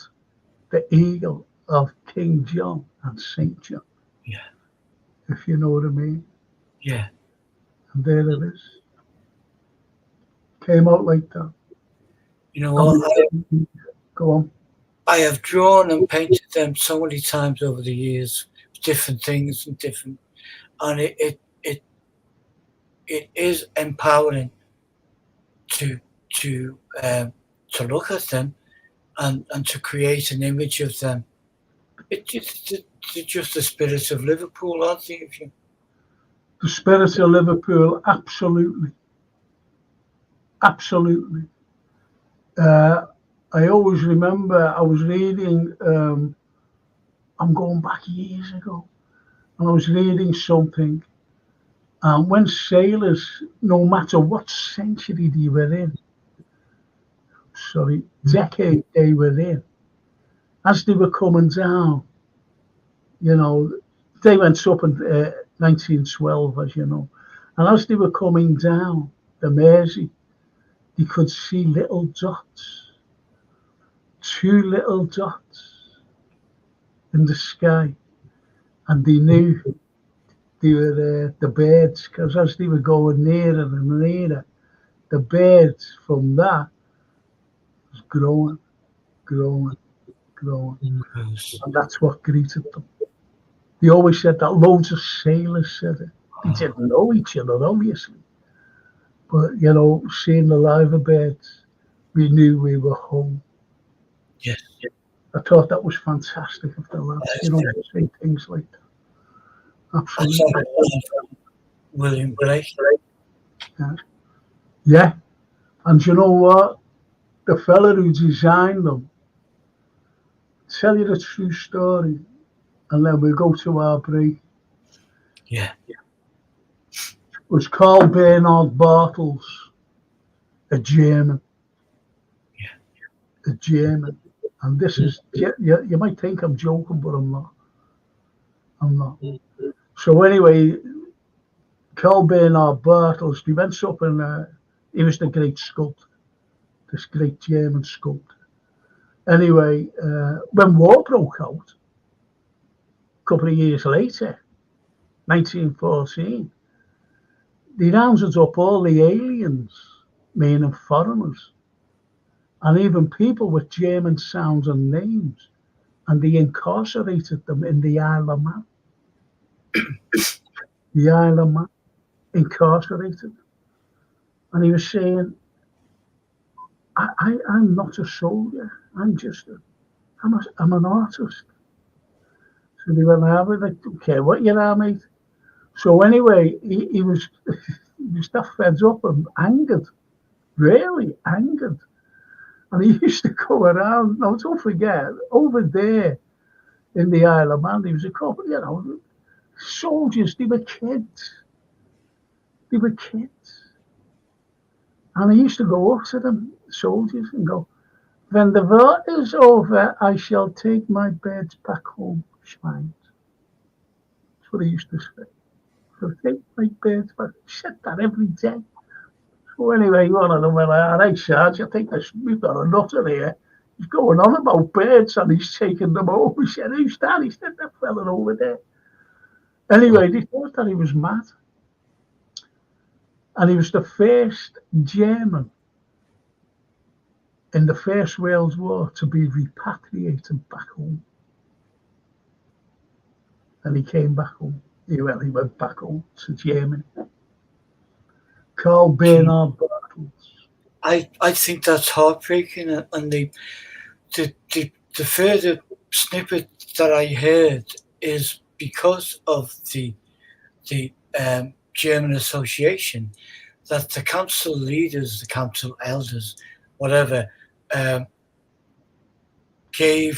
the eagle of King John and St. John. Yeah. If you know what I mean. Yeah. And there it is. Came out like that. You know what? Go on. I have drawn and painted them so many times over the years, different things and different, and it is empowering to look at them and to create an image of them. It's just the spirits of Liverpool, aren't they? The spirits of Liverpool, absolutely. Absolutely. I always remember I was reading, I'm going back years ago, and I was reading something, and when sailors, no matter what century they were in, decade they were in, as they were coming down, they went up in 1912, as you know, and as they were coming down the Mersey, you could see little dots, 2 little dots in the sky, and they knew they were the birds, because as they were going nearer and nearer, the birds from that was growing, and that's what greeted them. They always said that. Loads of sailors said it. They didn't know each other, obviously. But, seeing the liver birds, we knew we were home. Yes. I thought that was fantastic of the lads, to say things like that. Absolutely. William Blake. Yeah. And you know what? The fella who designed them, tell you the true story, and then we'll go to our break. Yeah. Was Carl Bernhard Bartels, a German. Yeah. A German. And this is, you might think I'm joking, but I'm not. I'm not. So anyway, Carl Bernhard Bartels, he went up and he was the great sculptor, this great German sculptor. Anyway, when war broke out, a couple of years later, 1914, they rounded up all the aliens, meaning foreigners, and even people with German sounds and names, and they incarcerated them in the Isle of Man. The Isle of Man, incarcerated. And he was saying, I'm not a soldier, I'm an artist. So they went, I don't care what you are, mate. So anyway, he was that fed up and angered, really angered. And he used to go around. Now, don't forget, over there in the Isle of Man, there was a couple, soldiers, they were kids. And he used to go up to them soldiers and go, "When the war is over, I shall take my birds back home, Schweins." That's what he used to say. "I'll take my birds back." He said that every day. So anyway, one of them went, "All right, Sarge, I think we've got a nutter here. He's going on about birds and he's taking them home." He said, "Who's that?" He said, "That fella over there." Anyway, they thought that he was mad. And he was the first German in the First World War to be repatriated back home. And he came back home. He went back home to Germany. Carl Bernhard Bartels. I think that's heartbreaking, and the further snippet that I heard is because of the German Association, that the council leaders, the council elders, whatever, they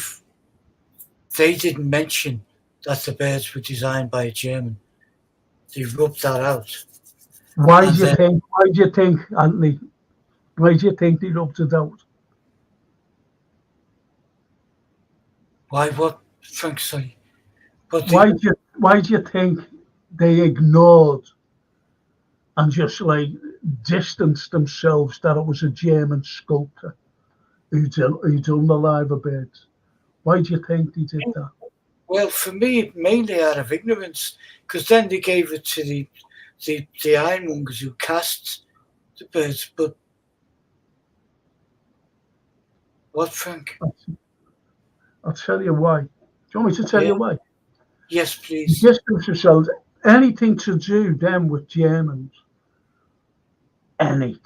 didn't mention that the birds were designed by a German. They rubbed that out. Why do you think, Anthony? Why do you think they rubbed it out? Why what, Frank? Sorry. Why do you think they ignored and just like distanced themselves that it was a German sculptor who done the liver birds? Why do you think they did that? Well, for me, mainly out of ignorance, because then they gave it to the ironmongers who cast the birds. But what, Frank? I'll tell you why. Do you want me to tell you why? Yes, please. Distance yourselves. Anything to do then with Germans. Anything.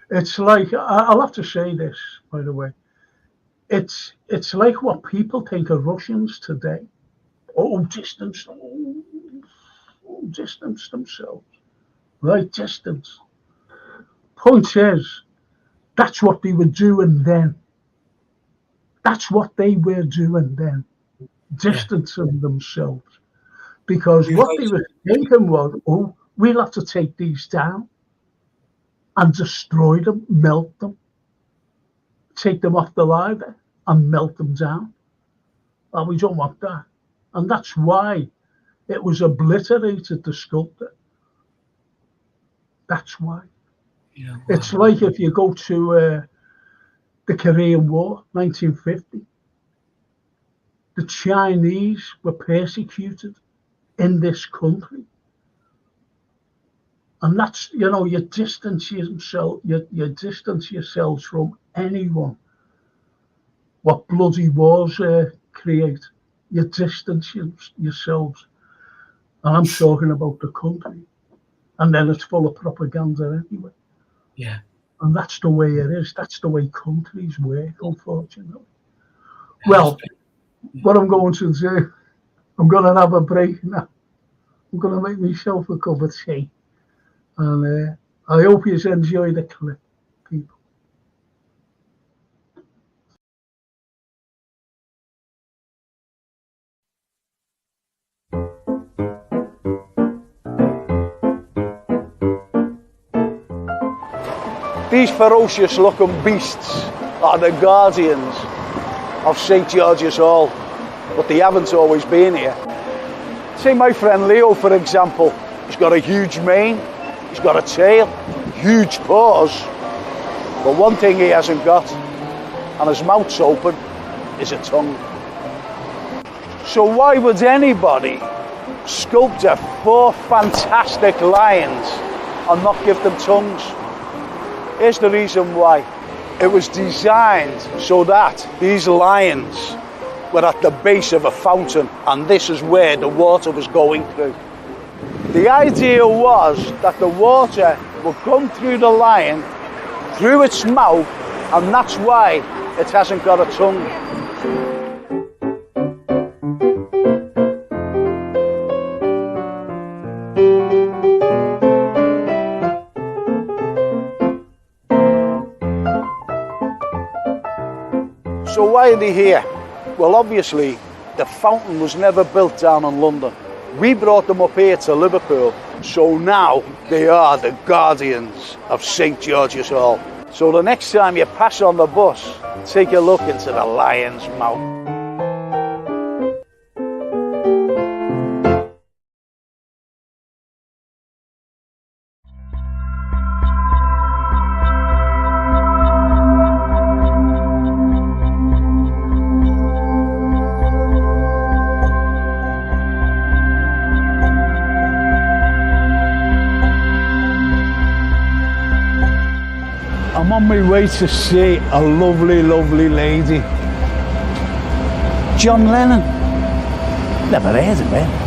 It's like, I'll have to say this, by the way. It's like what people think of Russians today. Distance themselves. Right, distance. Point is, that's what they were doing then. That's what they were doing then. Distancing themselves. Because what they were thinking was, we'll have to take these down and destroy them, melt them, take them off the liver and melt them down. Well, we don't want that. And that's why it was obliterated, the sculptor. That's why. Yeah, wow. It's like if you go to the Korean War, 1950, the Chinese were persecuted in this country. And that's, you distance yourselves from anyone. What bloody wars create. You distance yourselves. And I'm talking about the country. And then it's full of propaganda anyway. Yeah. And that's the way it is. That's the way countries work, unfortunately. Well, what I'm going to do, I'm going to have a break now. I'm going to make myself a cup of tea. And I hope you enjoy the clip, people. These ferocious looking beasts are the guardians of St. George's Hall, but they haven't always been here. Say my friend Leo, for example, he's got a huge mane, he's got a tail, huge paws, but one thing he hasn't got, and his mouth's open, is a tongue. So why would anybody sculpture 4 fantastic lions and not give them tongues? Here's the reason why. It was designed so that these lions were at the base of a fountain, and this is where the water was going through. The idea was that the water would come through the lion, through its mouth, and that's why it hasn't got a tongue. So why are they here? Well, obviously, the fountain was never built down in London. We brought them up here to Liverpool So now they are the guardians of St George's Hall. So the next time you pass on the bus, take a look into the Lion's Mouth. I'm on my way to see a lovely, lovely lady. John Lennon. Never heard of him.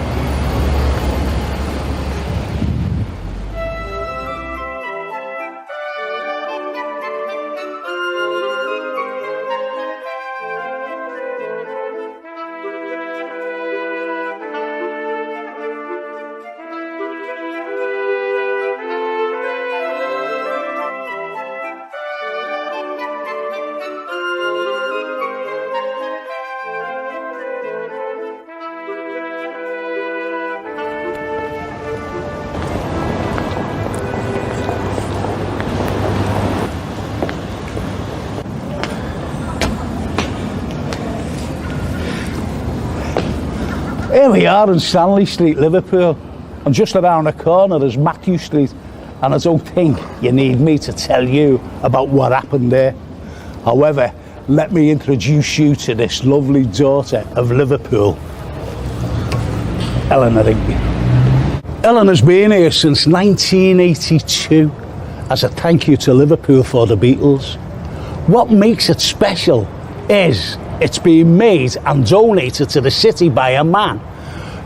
Here we are in Stanley Street, Liverpool, and just around the corner is Matthew Street, and I don't think you need me to tell you about what happened there. However, let me introduce you to this lovely daughter of Liverpool, Eleanor Rigby. Eleanor's been here since 1982 as a thank you to Liverpool for the Beatles. What makes it special is it's been made and donated to the city by a man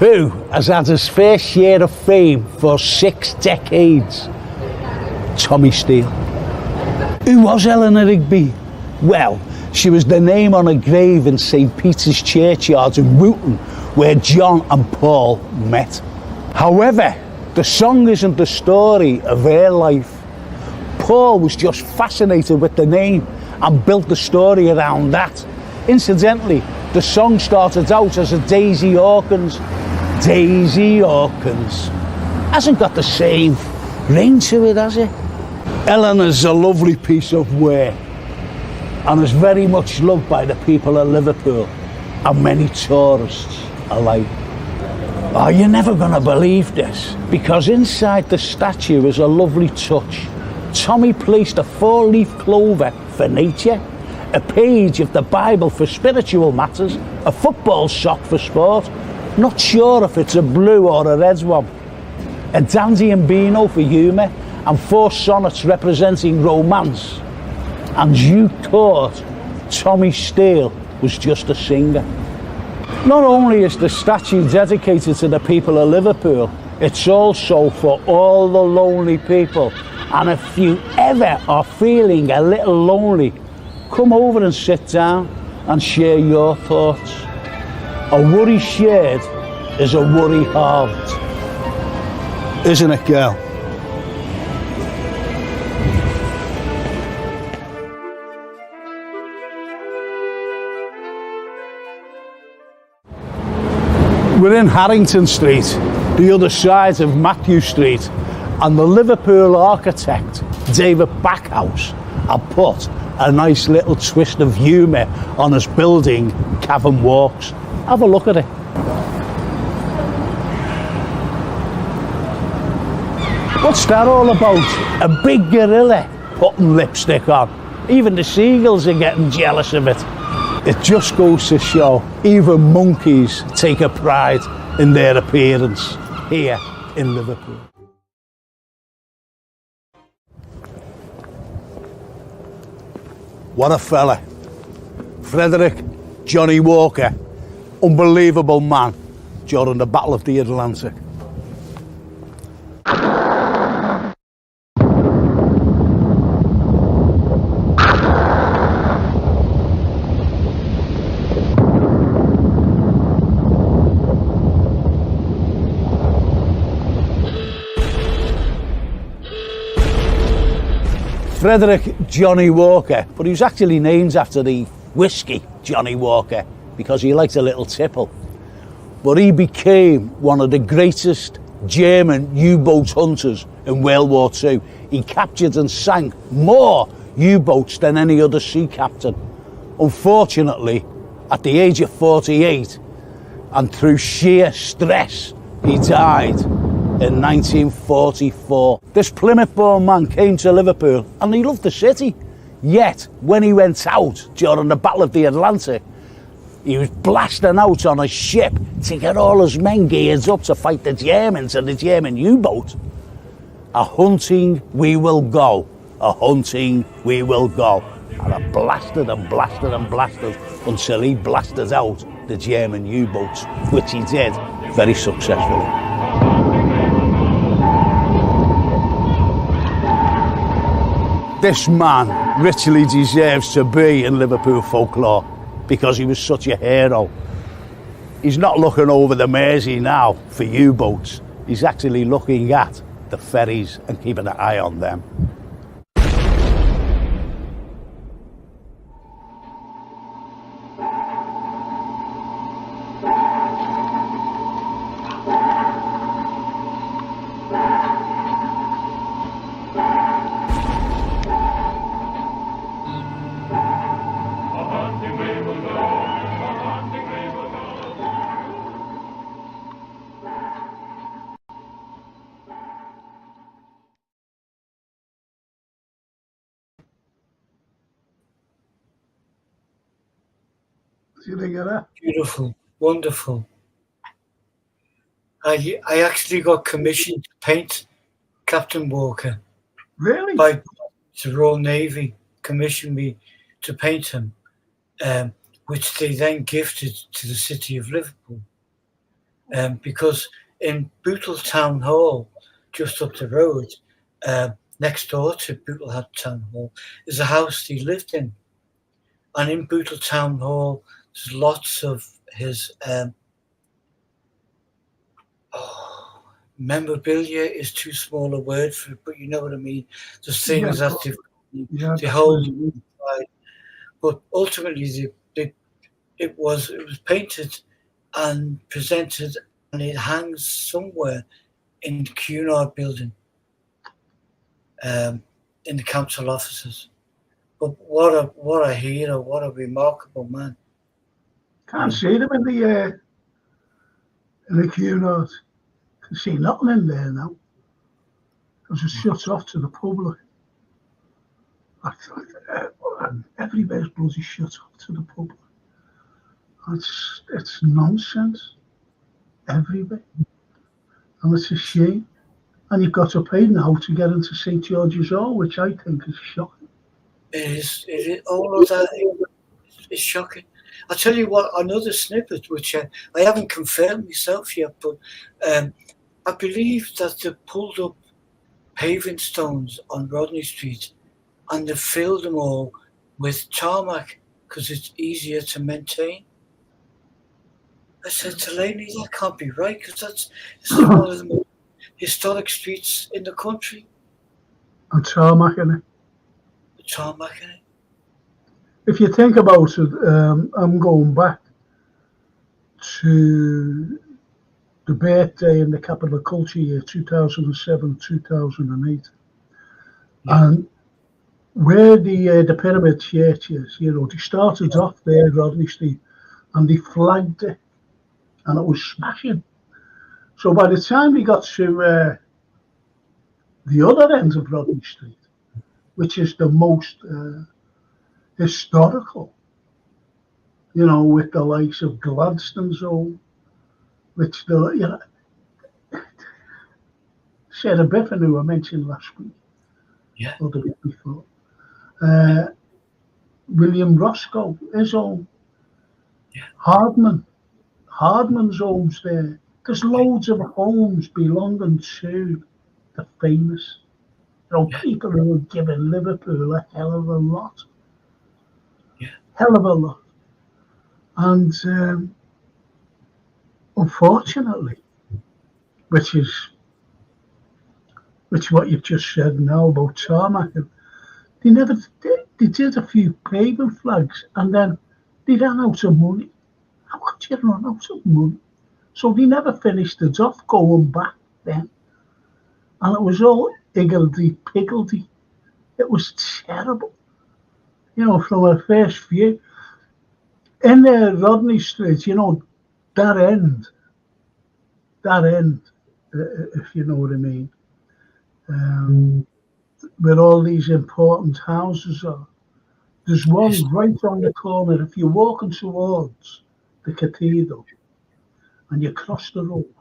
who has had his fair share of fame for 6 decades, Tommy Steele. Who was Eleanor Rigby? Well, she was the name on a grave in St Peter's Churchyard in Wooton, where John and Paul met. However, the song isn't the story of her life. Paul was just fascinated with the name and built the story around that. Incidentally, the song started out as a Daisy Hawkins. Daisy Hawkins. Hasn't got the same ring to it, has it? Eleanor's a lovely piece of work and is very much loved by the people of Liverpool and many tourists alike. Oh, you're never going to believe this, because inside the statue is a lovely touch. Tommy placed a 4-leaf clover for nature, a page of the Bible for spiritual matters, a football sock for sport, not sure if it's a blue or a red one, a dandy and beano for humour, and 4 sonnets representing romance. And you thought Tommy Steele was just a singer. Not only is the statue dedicated to the people of Liverpool, it's also for all the lonely people. And if you ever are feeling a little lonely, come over and sit down and share your thoughts. A worry shared is a worry halved. Isn't it, girl? We're in Harrington Street, the other side of Matthew Street, and the Liverpool architect, David Backhouse, had put a nice little twist of humour on his building, Cavern Walks. Have a look at it. What's that all about? A big gorilla putting lipstick on. Even the seagulls are getting jealous of it. It just goes to show, even monkeys take a pride in their appearance here in Liverpool. What a fella. Frederick Johnny Walker, unbelievable man during the Battle of the Atlantic. Frederick Johnny Walker, but he was actually named after the whiskey Johnny Walker because he liked a little tipple. But he became one of the greatest German U-boat hunters in World War II. He captured and sank more U-boats than any other sea captain. Unfortunately, at the age of 48, and through sheer stress, he died in 1944. This Plymouth-born man came to Liverpool and he loved the city. Yet, when he went out during the Battle of the Atlantic, he was blasting out on a ship to get all his men geared up to fight the Germans and the German U-boat. A hunting we will go, a hunting we will go. And I blasted and blasted and blasted until he blasted out the German U-boats, which he did very successfully. This man richly deserves to be in Liverpool folklore because he was such a hero. He's not looking over the Mersey now for U-boats. He's actually looking at the ferries and keeping an eye on them. Do you think of that? Beautiful, wonderful. I actually got commissioned to paint Captain Walker. Really? By the Royal Navy commissioned me to paint him, which they then gifted to the city of Liverpool. Because in Bootle Town Hall, just up the road, next door to Bootle Town Hall, is a house he lived in. And in Bootle Town Hall, there's lots of his memorabilia is too small a word for it, but you know what I mean. There's things that they hold inside. But ultimately, it was painted and presented, and it hangs somewhere in the Cunard building, in the council offices. But what a hero! What a remarkable man! Can't see them in the Cunard. Can see nothing in there now because it's shut off to the public. Everywhere's bloody shut off to the public. It's nonsense everywhere, and it's a shame. And you've got to pay now to get into St George's Hall, which I think is shocking. It is all of that is shocking. I'll tell you what, another snippet, which I haven't confirmed myself yet, but I believe that they pulled up paving stones on Rodney Street and they filled them all with tarmac because it's easier to maintain. I said to Laney, that can't be right because it's one of the most historic streets in the country. And tarmac in it. Tarmac in it. If you think about it, I'm going back to the birthday in the capital culture year, 2007, 2008. Yeah. And where the Pyramid Church is, they started off there at Rodney Street and they flagged it and it was smashing. So by the time we got to the other end of Rodney Street, which is the most historical, with the likes of Gladstone's Home, which Sarah Biffin, who I mentioned last week, or the week before, William Roscoe, his home, Hardman's homes there. There's loads of homes belonging to the famous, people who have given Liverpool a hell of a lot. Hell of a lot. And unfortunately, which what you've just said now about tarmac, they did a few paving flags and then they ran out of money. How could you run out of money? So they never finished it off going back then. And it was all higgledy-piggledy. It was terrible. From our first view. In Rodney Street, that end, if you know what I mean, where all these important houses are. There's one right on the corner. If you're walking towards the cathedral and you cross the road,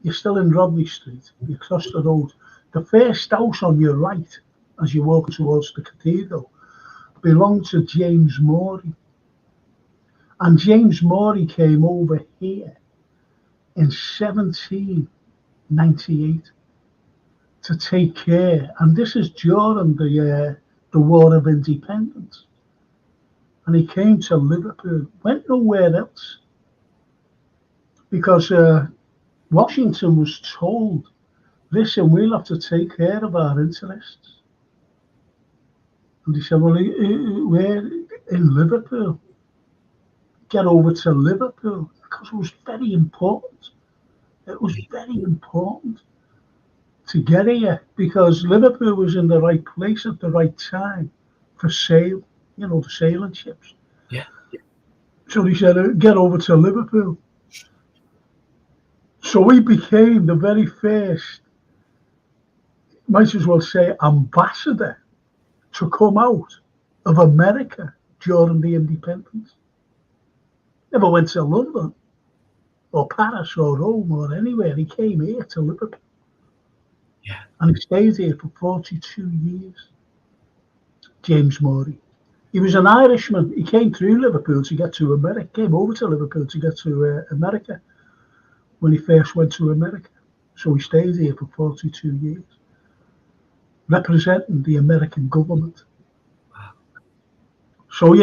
you're still in Rodney Street. You cross the road. The first house on your right, as you walk towards the cathedral, belonged to James Morey. And James Morey came over here in 1798 to take care. And this is during the War of Independence. And he came to Liverpool, went nowhere else, because Washington was told, listen, we'll have to take care of our interests. And he said, well, we're in Liverpool. Get over to Liverpool, because it was very important. It was very important to get here, because Liverpool was in the right place at the right time for sail, the sailing ships. Yeah. So he said, get over to Liverpool. So we became the very first, might as well say, ambassador to come out of America during the independence. Never went to London or Paris or Rome or anywhere. He came here to Liverpool. Yeah. And he stayed here for 42 years. James Morey. He was an Irishman. He came through Liverpool to get to America, came over to Liverpool to get to America when he first went to America. So he stayed here for 42 years, representing the American government. Wow. So,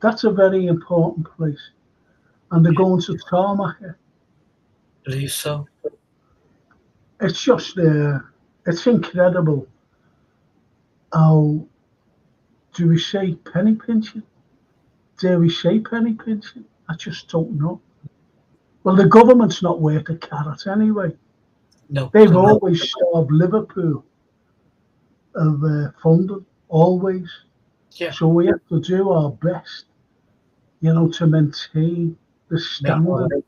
that's a very important place. And they're going to tarmac it. Believe so. It's just, it's incredible how, do we say penny pinching? Dare we say penny pinching? I just don't know. Well, the government's not worth a carrot anyway. No. They've always starved Liverpool of funding, always. Yeah. So we have to do our best, to maintain the standard.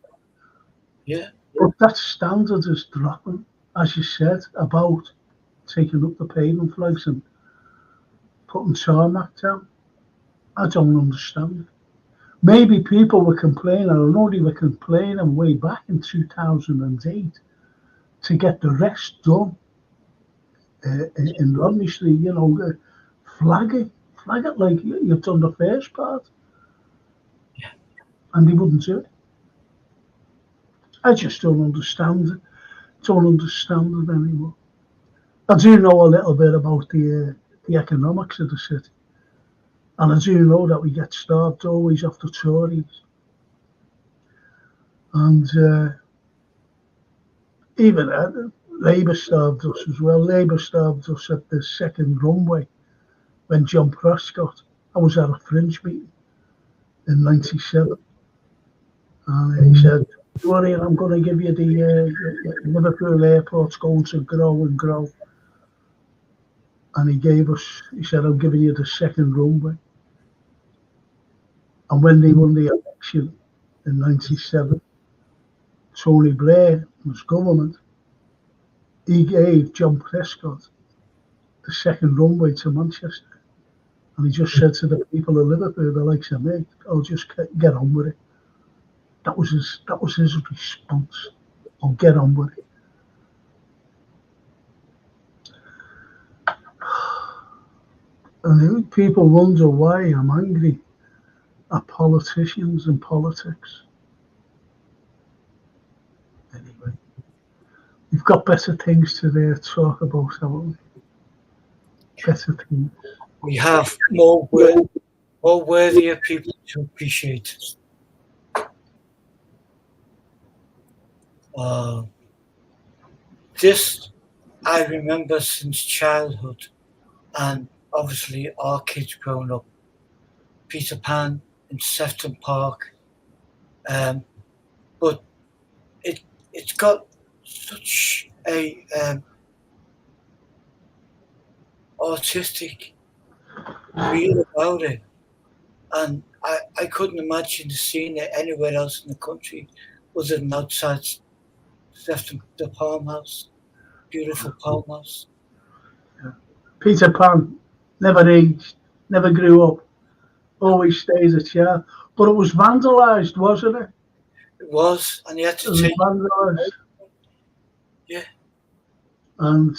Yeah. But that standard is dropping, as you said, about taking up the pavement flags and putting tarmac down. I don't understand. Maybe people were complaining, I know they were complaining way back in 2008 to get the rest done in Rodney Street, flag it like you've done the first part. Yeah. And they wouldn't do it. I just don't understand it. Don't understand it anymore. I do know a little bit about the economics of the city. And I do know that we get starved always after Tories. And even Labour starved us as well. Labour starved us at the second runway when John Prescott, I was at a fringe meeting in 97. And he said, don't worry, I'm going to give you the Liverpool airport's going to grow and grow. And he said, I'm giving you the second runway. And when they won the election in 97, Tony Blair was government, he gave John Prescott the second runway to Manchester. And he just said to the people of Liverpool, the likes of me, I'll just get on with it. That was his response. I'll get on with it. And people wonder why I'm angry at politicians and politics. Anyway, we've got better things to talk about, haven't we? Better things. We have more worthier people to appreciate. This I remember since childhood, and obviously our kids growing up. Peter Pan in Sefton Park, but it's got such a artistic feel about it, and I couldn't imagine seeing it anywhere else in the country other than outside the Palm House, beautiful Palm House. Peter Pan, never aged, never grew up, always stays a child. But it was vandalised, wasn't it? It was, and you had It to was take. vandalised. Yeah. And,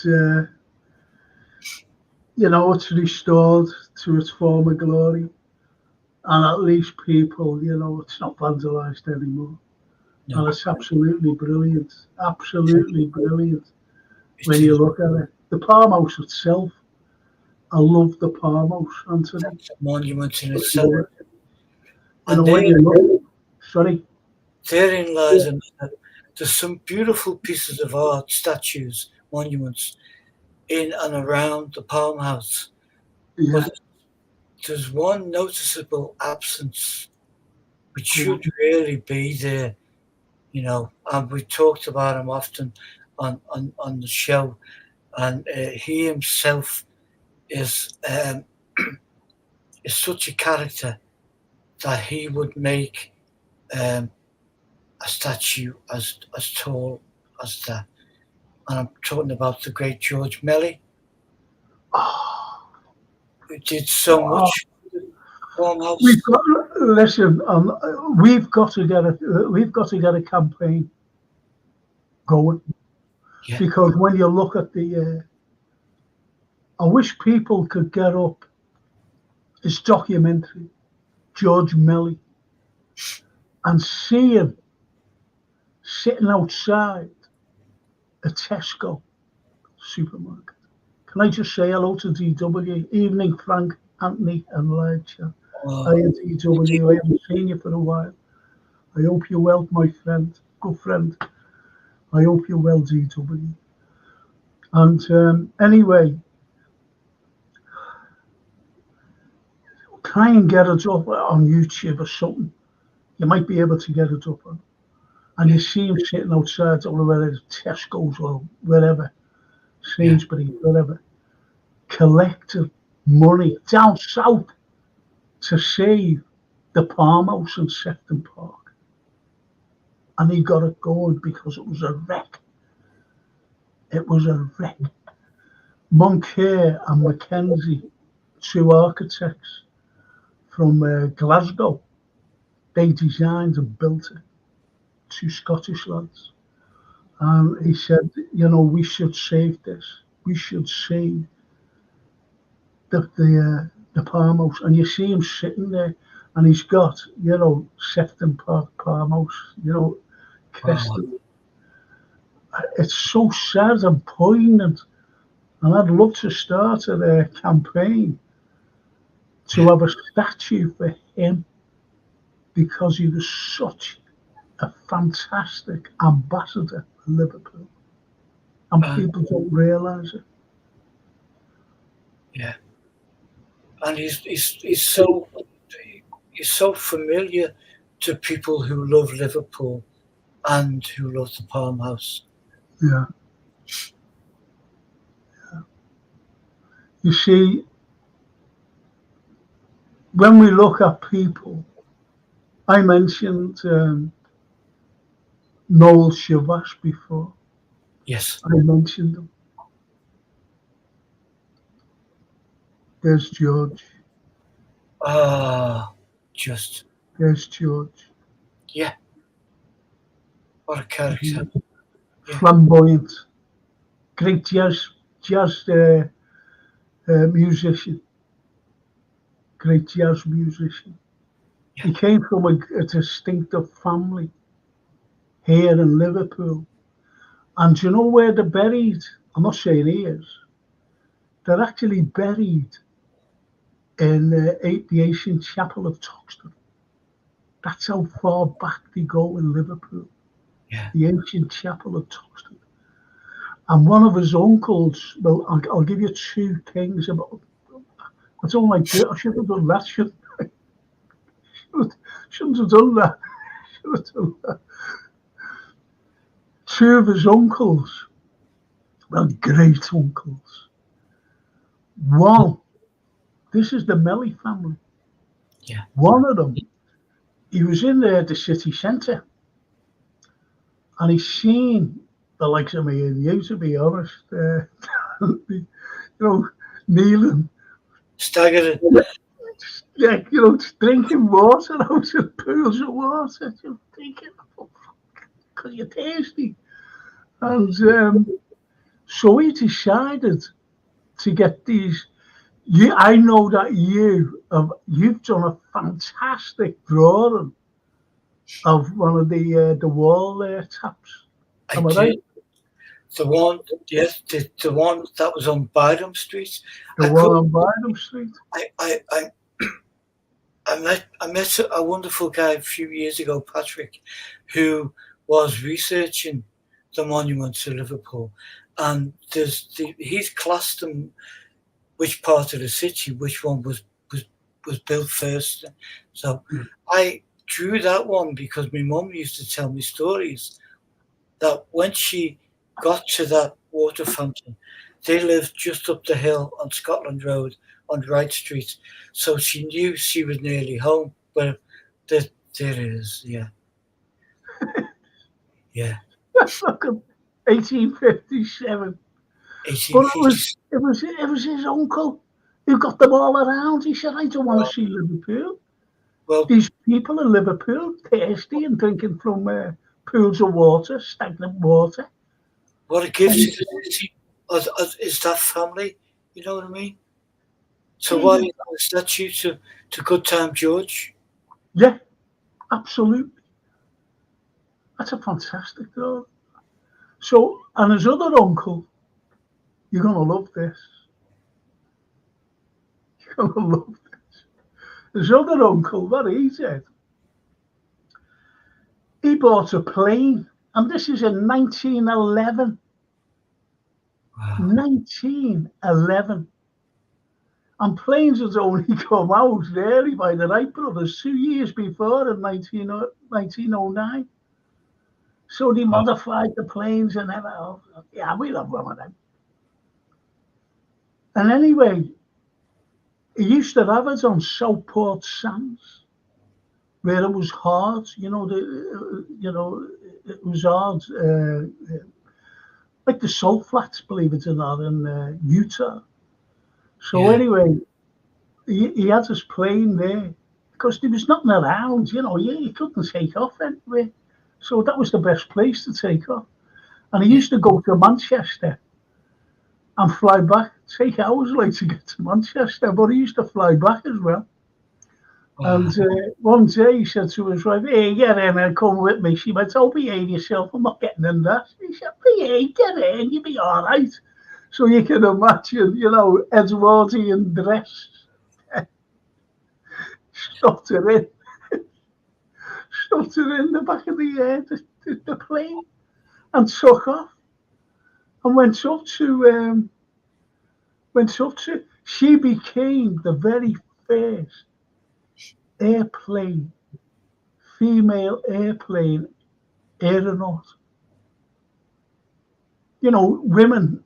it's restored to its former glory. And at least people, it's not vandalised anymore. No, And it's absolutely brilliant. Absolutely brilliant when it you is. look at it. The Palm House itself, I love the Palm House, Anthony. That's a monument in itself. And And when you look, sorry, therein lies another. There's some beautiful pieces of art, statues, monuments in and around the Palm House. yeah, But there's one noticeable absence which should really be there, and we talked about him often on the show, and he himself is is such a character that he would make a statue as tall as that. And I'm talking about the great George Melly, who did so much for the farmhouse. We've got to get a campaign going, Yeah. because when you look at I wish people could get up this documentary, George Melly, and see him sitting outside a Tesco supermarket. Can I just say hello to DW? Evening, Frank, Anthony, and Ledger. Hi, DW. I haven't seen you for a while. I hope you're well, my friend, good friend. I hope you're well, DW. And anyway, try and get it up on YouTube or something. You might be able to get it up on. And you see him sitting outside, or whether it's Tesco's or wherever, Sainsbury's, whatever, collecting money down south to save the Palm House in Sefton Park. And he got it going because it was a wreck. It was a wreck. Moncur and Mackenzie, two architects from Glasgow, they designed and built it. Two Scottish lads. And he said, we should save this. We should save the Palm House. And you see him sitting there, and he's got, Sefton Park Palm House, Keston. It's so sad and poignant. And I'd love to start a campaign to have a statue for him, because he was such a fantastic ambassador for Liverpool. And people don't realise it. Yeah. And he's so familiar to people who love Liverpool and who love the Palm House. Yeah. You see, when we look at people, I mentioned Noel Chavash before. Yes. I mentioned him. There's George. There's George. Yeah. What a character. Flamboyant. Great jazz musician. Great jazz musician. Yeah. He came from a distinctive family here in Liverpool. And do you know where they're buried? I'm not saying he is. They're actually buried in the ancient chapel of Toxteth. That's how far back they go in Liverpool. Yeah. The ancient chapel of Toxteth. And one of his uncles, well, I'll give you two things about. I don't like it. I should have done that. Shouldn't have done that. two of his uncles, well, great uncles. One, this is the Melly family. Yeah. One of them, he was in the city centre, and he seen the likes of me and you, to be honest, kneeling, Staggering. yeah, just drinking water out of pools of water, just thinking, because you're thirsty. And so he decided to get these. I know that you've done a fantastic drawing of one of the wall taps. I Am I did. right? The one, yes, the one that was on Byram Street. The I one could, on Bynum Street. I met a wonderful guy a few years ago, Patrick, who was researching the monuments to Liverpool, and he's classed them which part of the city, which one was built first. So I drew that one because my mum used to tell me stories that when she got to that water fountain, they lived just up the hill on Scotland Road on Wright Street. So she knew she was nearly home. But there it is, yeah. Yeah. Look at 1857. But it 1850s. was his uncle who got them all around. He said, I don't want to see Liverpool. Well, These people in Liverpool, thirsty and drinking from pools of water, stagnant water. what a gift to the city is that family, you know what I mean? So why is that a statue to Good Time George? Yeah, absolutely. That's a fantastic dog. So, and his other uncle, you're going to love this. You're going to love this. His other uncle, what he said, he bought a plane, and this is in 1911. Wow. 1911. And planes had only come out really by the Wright brothers 2 years before in 1909. So they modified the planes and everything. Yeah, we love one of them. And anyway, he used to have it on Southport Sands, where it was hard. It was hard, like the salt flats, believe it or not, in Utah. So anyway, he had his plane there because there was nothing around. You couldn't take off anywhere. So that was the best place to take off. And he used to go to Manchester and fly back. Take hours like to get to Manchester, but he used to fly back as well. Wow. And one day he said to his wife, "Hey, get in and come with me." She went, "Oh, behave yourself. I'm not getting in that." He said, "Behave, get in. You'll be all right." So you can imagine, Edwardian dress. Stuffed her in the back of the plane and took off and went up to she became the very first female airplane aeronaut. Women,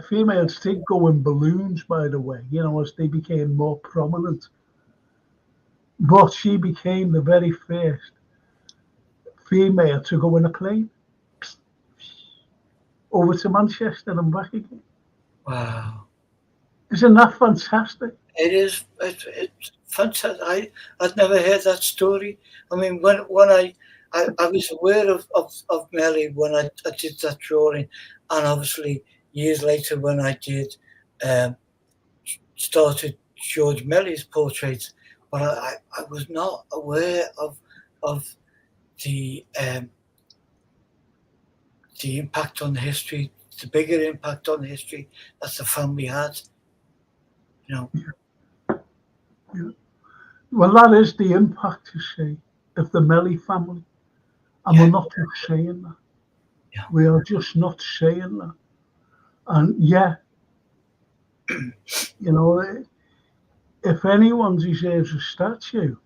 females did go in balloons, by the way, as they became more prominent. But she became the very first female to go in a plane over to Manchester and back again. Wow. Isn't that fantastic? It is. It's fantastic. I'd never heard that story. I mean, when I was aware of Melly when I did that drawing, and obviously years later when I did started George Melly's portraits, but I was not aware of the impact on the history, the bigger impact on the history that the family had. Yeah. Well, that is the impact, you see, of the Melly family. And we're not just saying that. Yeah. We are just not saying that. And if anyone deserves a statue,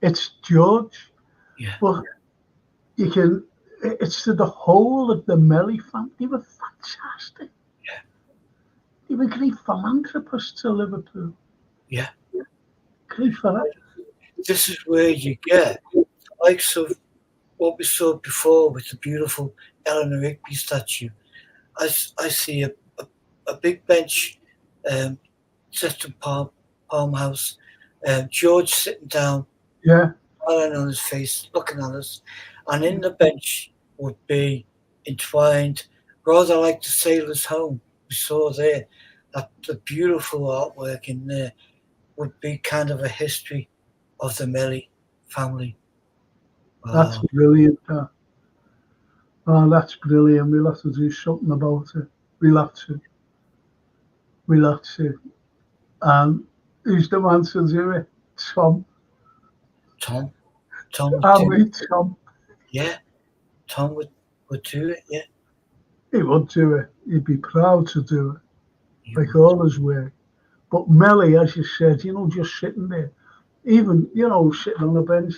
it's George. Yeah. But you can, it's to the whole of the Melly family. They were fantastic. Yeah. They were great philanthropists to Liverpool. Yeah. Great for that. This is where you get the likes of what we saw before with the beautiful Eleanor Rigby statue. I see a big bench set in Palm House, George sitting down, Yeah, smiling on his face, looking at us, and in the bench would be entwined, rather like the Sailor's Home we saw there, that the beautiful artwork in there would be kind of a history of the Melly family. that's brilliant. Oh, that's brilliant. We'll have to do something about it. We'll have to. We'll have to. Who's the man to do it? Tom. Tom would I'll do meet Tom. Yeah, Tom would do it, yeah. He would do it. He'd be proud to do it, He like would. all his work. But Melly, as you said, just sitting there, even, sitting on the bench,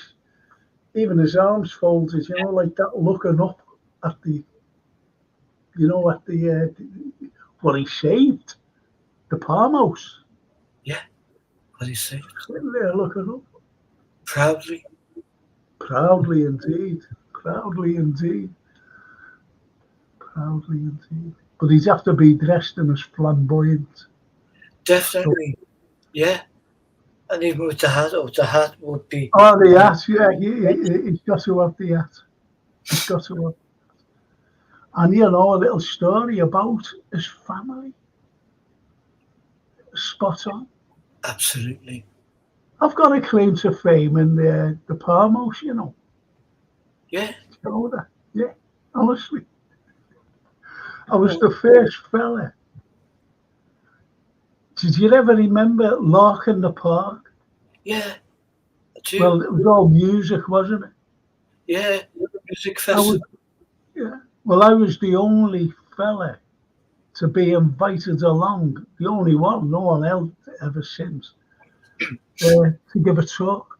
even his arms folded, like that, looking up at the, what he saved, the Palm House. Yeah, what he said. Sitting there looking up. Proudly. Proudly indeed. Proudly indeed. Proudly indeed. But he'd have to be dressed in as flamboyant. Definitely, yeah. And even with the hat would be. Oh, the hat, yeah, he's got to have the hat. He's got to have. And a little story about his family. Spot on. Absolutely. I've got a claim to fame in the Palm House, Yeah. You know that? Yeah, honestly. I was the first fella. Did you ever remember Lark in the Park? Yeah. I do. Well, it was all music, wasn't it? Yeah. Music festival. Well, I was the only fella to be invited along, the only one, no one else ever since, to give a talk.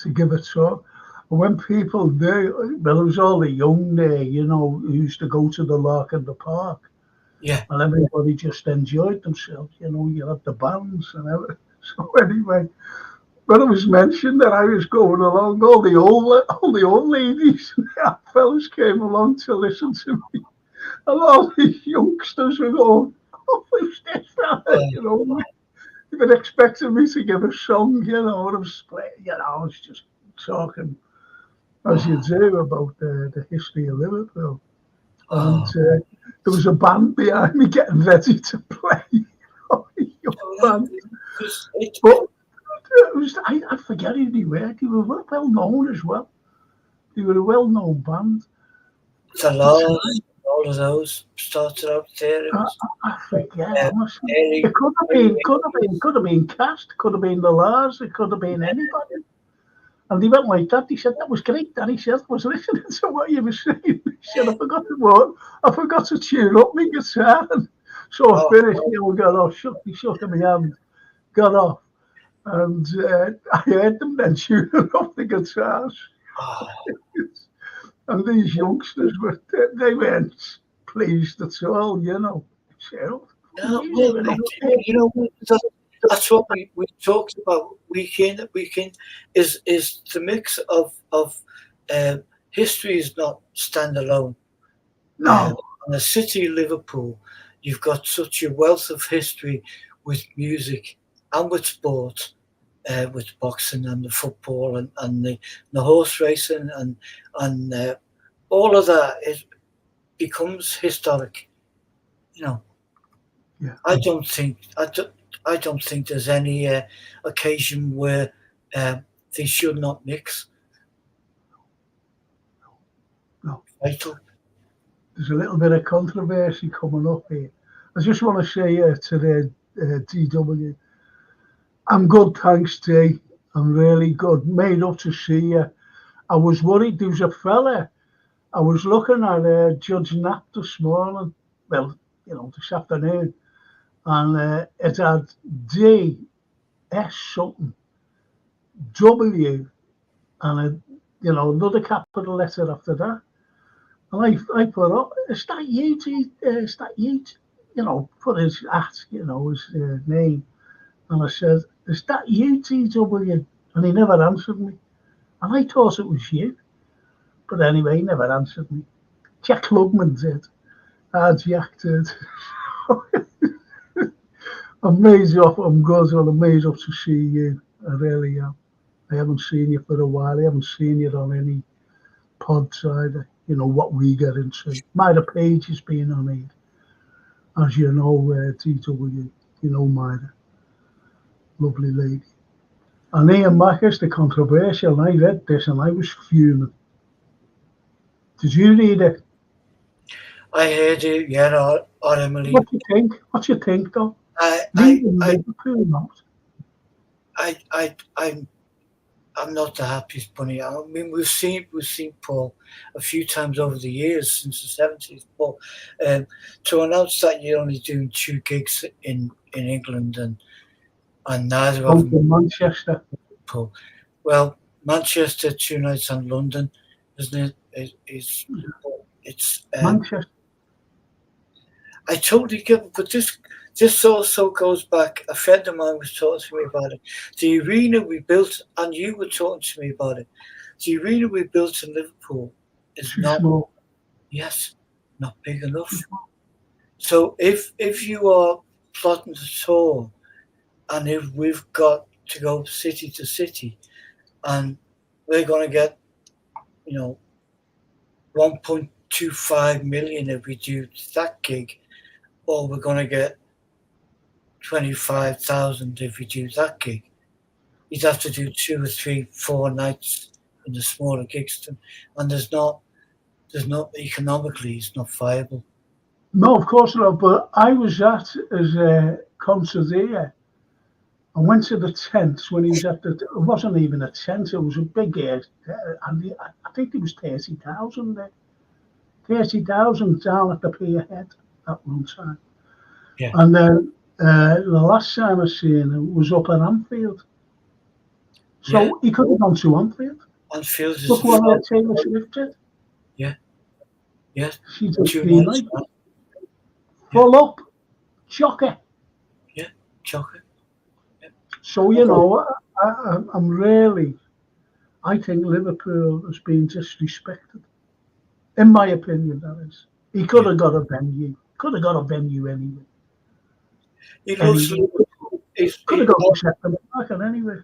And when people knew, well, it was all the young there, who used to go to the Lark in the Park. Yeah. And everybody just enjoyed themselves, you had the bands and everything. So anyway, when it was mentioned that I was going along, all the old ladies and the fellas came along to listen to me. And all these youngsters were going, "Oh, who's this fella?" They were expecting me to give a song, and I was playing, I was just talking, as you do, about the history of Liverpool. And there was a band behind me getting ready to play. Band. But I forget who they were. They were well known as well. They were a well-known band. The Lord, all of those started out there. I forget. Honestly. It could have been Cast, could have been the Lars, it could have been anybody. And they went like that. He said, "That was great, Danny." Said, "I was listening to what you were saying." He said, I forgot to tune up my guitar. And so I finished, got off, shook my hand, got off. And I heard them then tuning up the guitars. And these youngsters they weren't pleased at all, So, that's what we talked about week in, is the mix of history is not standalone. No. In the city of Liverpool, you've got such a wealth of history with music and with sport, with boxing and the football and the horse racing and all of that becomes historic. Yeah. I don't think there's any occasion where they should not mix. No. Vital. There's a little bit of controversy coming up here. I just want to say to the DW, I'm good, thanks, T. I'm really good. Made up to see you. I was worried. There was a fella. I was looking at Judge Knapp this morning. Well, this afternoon. And it had D, S something, W, and you know, another capital letter after that. And I put up, is that you, is that you? You know, put his his name. And I said, is that you, TW? And he never answered me. And I thought it was you. But anyway, he never answered me. Jack Klugman did. Jack did. I'm amazed up, I'm good, I'm amazed up to see you. I really am. I haven't seen you for a while. I haven't seen you on any pods either. You know, what we get into. Myra Page has been on it. As you know, TW, you know Myra. Lovely lady. And Ian Mackers, the controversial, I read this and I was fuming. Did you read it? I heard it, yeah, or Emily. What do you think? What do you think, though? I'm not the happiest bunny. I mean, we've seen Paul a few times over the years since the 70s. But to announce that you're only doing 2 gigs in England and neither of them in Manchester. Paul. Well, Manchester 2 nights and London, isn't it? It's Manchester. I totally get it, but this also goes back. A friend of mine was talking to me about it. The arena we built, and you were talking to me about it. The arena we built in Liverpool is not small. Yes, not big enough. So if you are plotting to tour, and if we've got to go city to city, and we're going to get, 1.25 million if we do that gig, or we're going to get 25,000 if we do that gig. You'd have to do 2 or 3, 4 nights in the smaller gigs, and there's not economically, it's not viable. No, of course not. But I was at his concert here. I went to the tent when he was at the. It wasn't even a tent; it was a big and I think there was 30,000 there. 30,000 down at the pier head at one time. Yeah. And then the last time I seen him was up at Anfield. So he could have gone to Anfield. Anfield is look what Taylor Swift did. Yeah. Yes. She did 3 nights. Full up. Chocker. Yeah, chocker. Yeah. So, you know, I'm really, I think Liverpool has been disrespected. In my opinion, that is. He could have got a venue. Could have got a venue anyway. He loves Liverpool. Could have got to September Park anyway.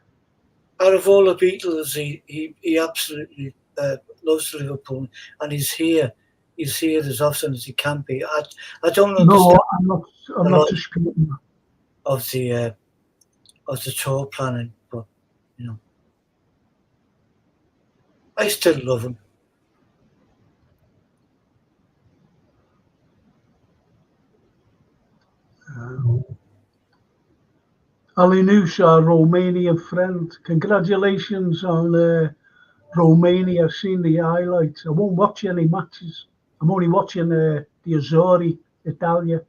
Out of all the Beatles, he absolutely loves Liverpool, and he's here as often as he can be. I don't understand. No, I'm not disputing that. Of the tour planning, but I still love him. Ali Nus, our Romanian friend. Congratulations on Romania. I've seen the highlights. I won't watch any matches. I'm only watching the Azzurri, Italia.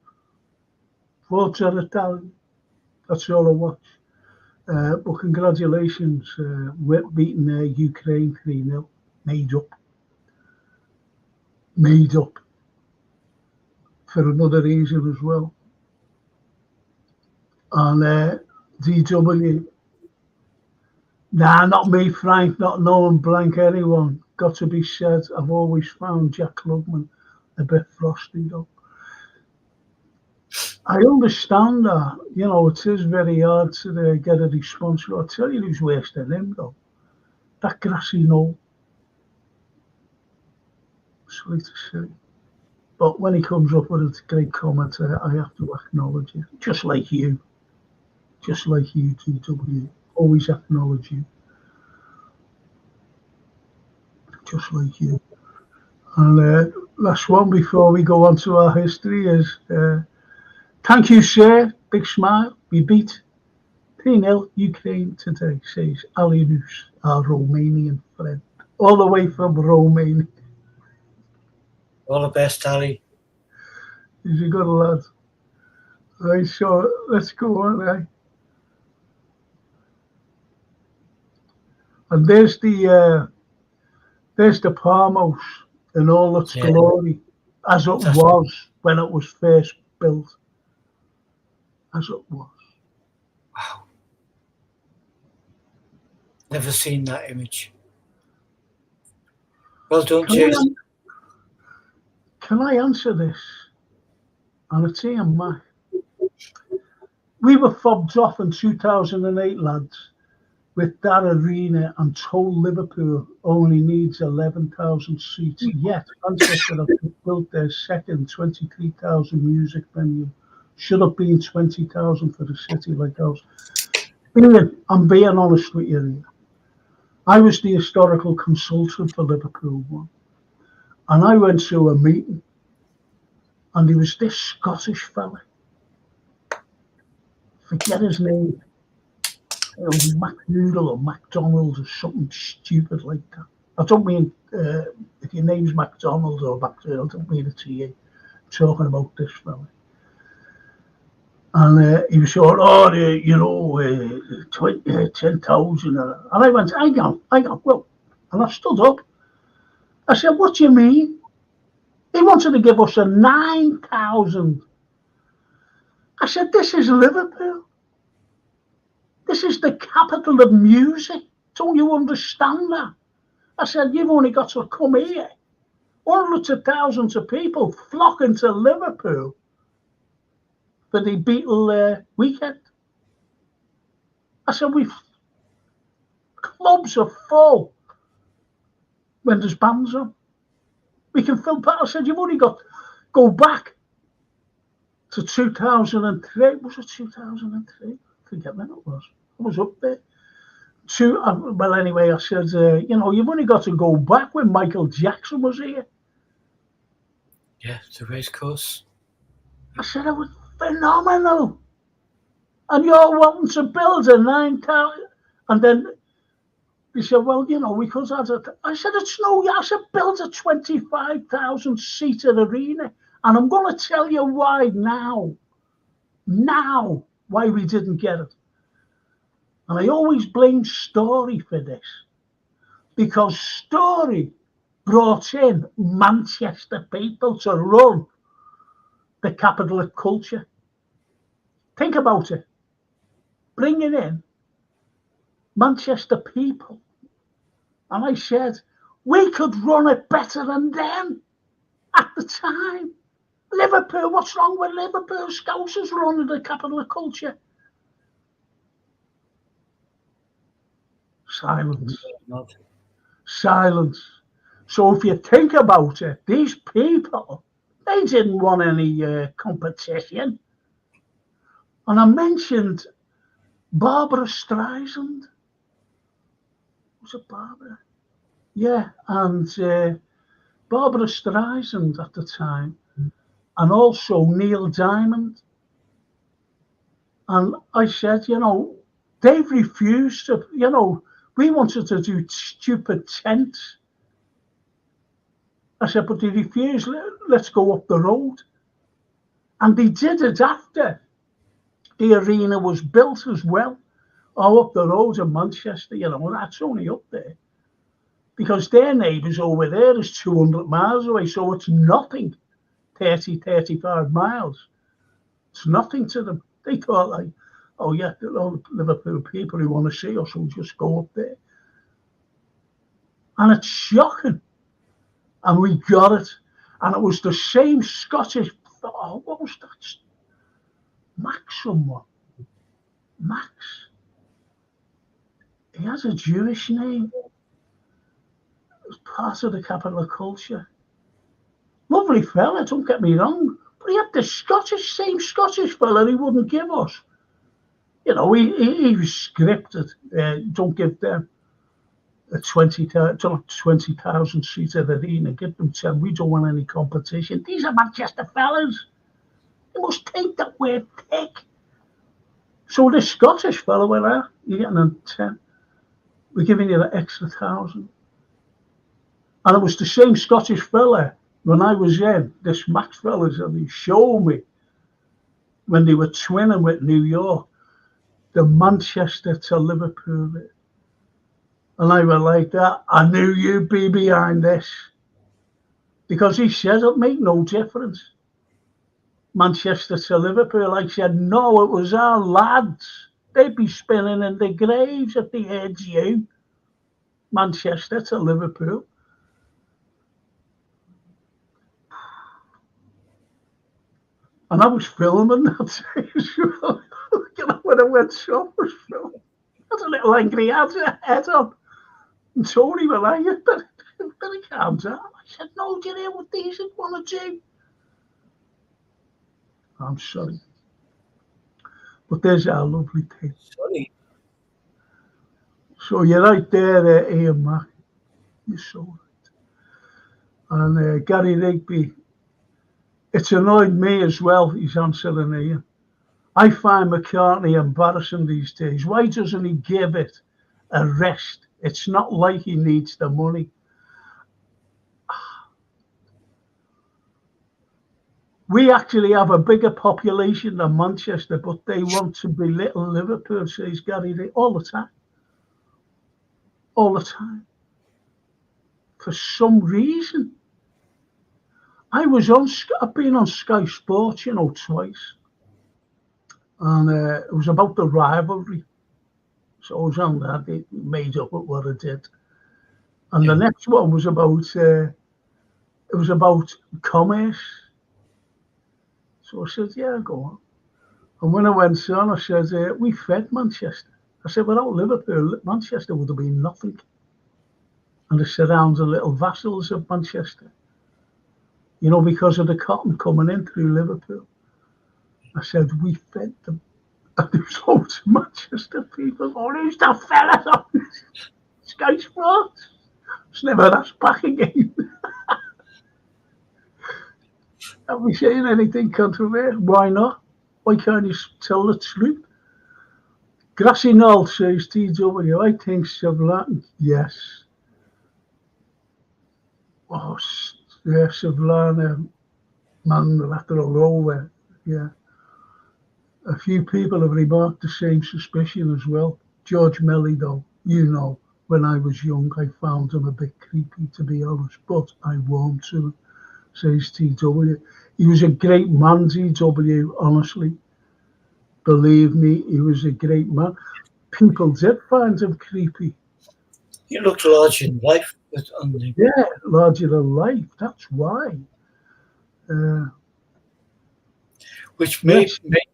Forza Italia. That's all I watch. But congratulations, we're beating Ukraine 3-0. Made up. For another reason as well. And DW. Nah, not me, Frank, not knowing blank anyone. Got to be said, I've always found Jack Klugman a bit frosty though. I understand that, it is very hard to get a response. I'll tell you who's worse than him though. That grassy knoll. Sorry to say. But when he comes up with a great comment, I have to acknowledge it. Just like you, TW. Always acknowledge you. Just like you. And last one before we go on to our history is thank you, sir. Big smile. We beat 3-0 Ukraine today, says Ali Nus, our Romanian friend. All the way from Romania. All the best, Ali. He's a good lad. Right, so let's go on, And there's the There's the farmhouse in all its glory, as it was when it was first built. As it was. Wow. Never seen that image. Well done, Jason. Can I answer this? And it's Ian Mack. We were fobbed off in 2008, lads, with that arena and told Liverpool only needs 11,000 seats. Yet Manchester have built their second 23,000 music venue. Should have been 20,000 for the city like ours. Ian, I'm being honest with you here. I was the historical consultant for Liverpool One. And I went to a meeting, and there was this Scottish fella. Forget his name. MacNoodle or McDonald or something stupid like that. I don't mean if your name's McDonald or McDonald, I don't mean it to you. I'm talking about this fella. And he was saying, 10,000. And I went, I got, well, and I stood up. I said, what do you mean? He wanted to give us a 9,000. I said, this is Liverpool. This is the capital of music. Don't you understand that? I said, you've only got to come here. Hundreds of thousands of people flocking to Liverpool for the Beatle weekend. I said, clubs are full when there's bands on. We can fill part. I said, you've only got go back to 2003. Was it 2003? I forget when it was. I was up there. Well, anyway, I said, you've only got to go back when Michael Jackson was here. Yeah, the race course. I said, it was phenomenal. And you're wanting to build a 9,000. And then he said, well, we could have it. I said, it's no, I said, build a 25,000 seater arena. And I'm going to tell you why now, why we didn't get it. And I always blame Story for this, because Story brought in Manchester people to run the capital of culture. Think about it. Bringing in Manchester people. And I said, we could run it better than them at the time. Liverpool, what's wrong with Liverpool? Scousers running the capital of culture. Silence. So if you think about it, these people, they didn't want any competition. And I mentioned Barbara Streisand. Was it Barbara? Yeah, and Barbara Streisand at the time, and also Neil Diamond. And I said, they've refused to, we wanted to do stupid tents. I said, but they refused, let's go up the road. And they did it after the arena was built as well. Up the road in Manchester, that's only up there. Because their neighbours over there is 200 miles away, so it's nothing, 30, 35 miles. It's nothing to them. They thought like, oh yeah, all the Liverpool people who want to see us will just go up there. And it's shocking. And we got it. And it was the same Scottish, what was that? Max. He has a Jewish name. It was part of the capital of culture. Lovely fella, don't get me wrong. But he had the same Scottish fella he wouldn't give us. He was scripted. Don't give them a 20,000 seater arena. Give them 10. We don't want any competition. These are Manchester fellas. You must think that we're thick. So this Scottish fella went out. You're getting a 10. We're giving you the extra 1,000. And it was the same Scottish fella when I was in. This Max fellas, and he showed me when they were twinning with New York, the Manchester to Liverpool. And I went like that. I knew you'd be behind this. Because he said it'll make no difference. Manchester to Liverpool. I said, no, it was our lads. They'd be spinning in their graves if they heard you. Manchester to Liverpool. And I was filming that day as well. When I went shop, I was filming. I had a little angry head on. And Tony were like, you better calm down. I said, no, do you hear what these want to do? I'm sorry. But there's our lovely thing. Sorry. So you're right there, Ian Mack. You're so right. And Gary Rigby, it's annoyed me as well, he's answering Ian. I find McCartney embarrassing these days. Why doesn't he give it a rest? It's not like he needs the money. We actually have a bigger population than Manchester, but they want to belittle Liverpool, says Gary Rigby, all the time. All the time. For some reason. I've been on Sky Sports, twice. And it was about the rivalry. So I was on that, it made up with what I did. And the next one was about commerce. So I said, yeah, go on. And when I went on, I said, we fed Manchester. I said, without Liverpool, Manchester would have been nothing. And the surrounding little vassals of Manchester. Because of the cotton coming in through Liverpool. I said, we fed them. And there was loads of Manchester people going, who's that fella on Sky Sports? It's never asked back again. Have we seen anything controversial? Why not? Why can't you tell the truth? Grassy Knoll says TW, I think Savlana, yes. Oh, yeah, Savlana, man, after all over, yeah. A few people have remarked the same suspicion as well. George Melly, though, when I was young, I found him a bit creepy, to be honest, but I warmed to him, says TW. He was a great man, TW, honestly. Believe me, he was a great man. People did find him creepy. He looked larger than life. Yeah, larger than life, that's why. Which may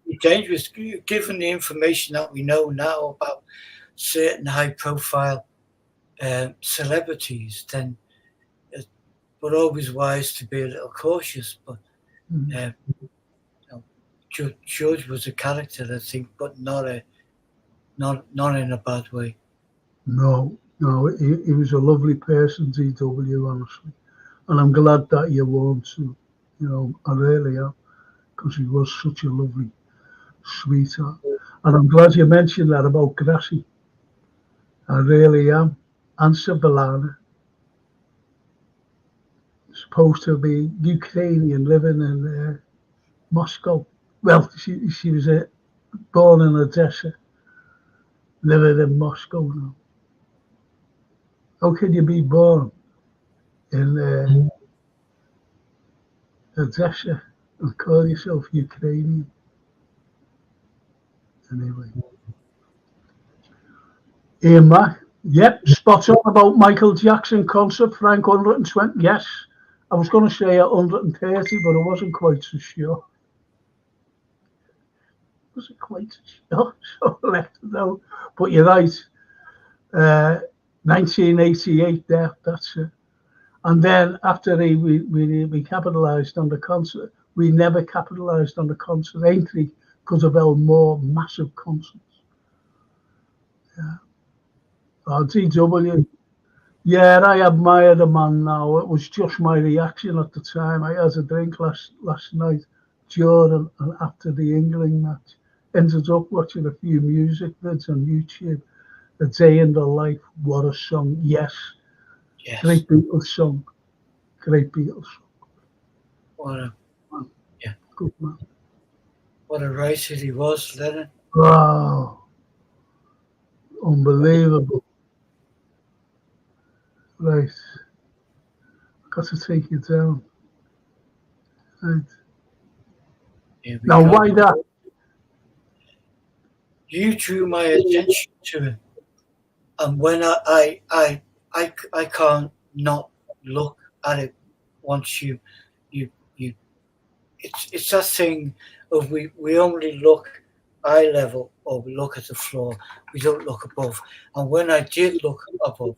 be dangerous, given the information that we know now about certain high-profile celebrities. Then we're always wise to be a little cautious. But George was a character, I think, but not in a bad way. No, he was a lovely person, DW, honestly, and I'm glad that you warmed to. I really am. Because he was such a lovely sweetheart. And I'm glad you mentioned that about Grassy. I really am. And Savlana. Supposed to be Ukrainian living in Moscow. Well, she was born in Odessa, living in Moscow now. How can you be born in Odessa and call yourself Ukrainian? Anyway. Ian Mack. Yep, spot on about Michael Jackson concert, Frank 120. Yes, I was going to say 130, but I wasn't quite so sure. Wasn't quite so sure, so I left it out. But you're right. 1988 there, that's it. And then after we capitalised on the concert, we never capitalised on the concert entry because of our more massive concerts. Yeah. DW. Yeah, I admire the man now. It was just my reaction at the time. I had a drink last night during and after the England match. Ended up watching a few music vids on YouTube. A Day in the Life, what a song. Yes. Great Beatles song. Great Beatles song. Good man. What a writer he was, Lennon. Wow. Unbelievable. Right. Got to take it down. Right. Here we Now, go. why that? You drew my attention to it, and when I can't not look at it once you it's that thing of we only look eye level, or we look at the floor, we don't look above. And when I did look above,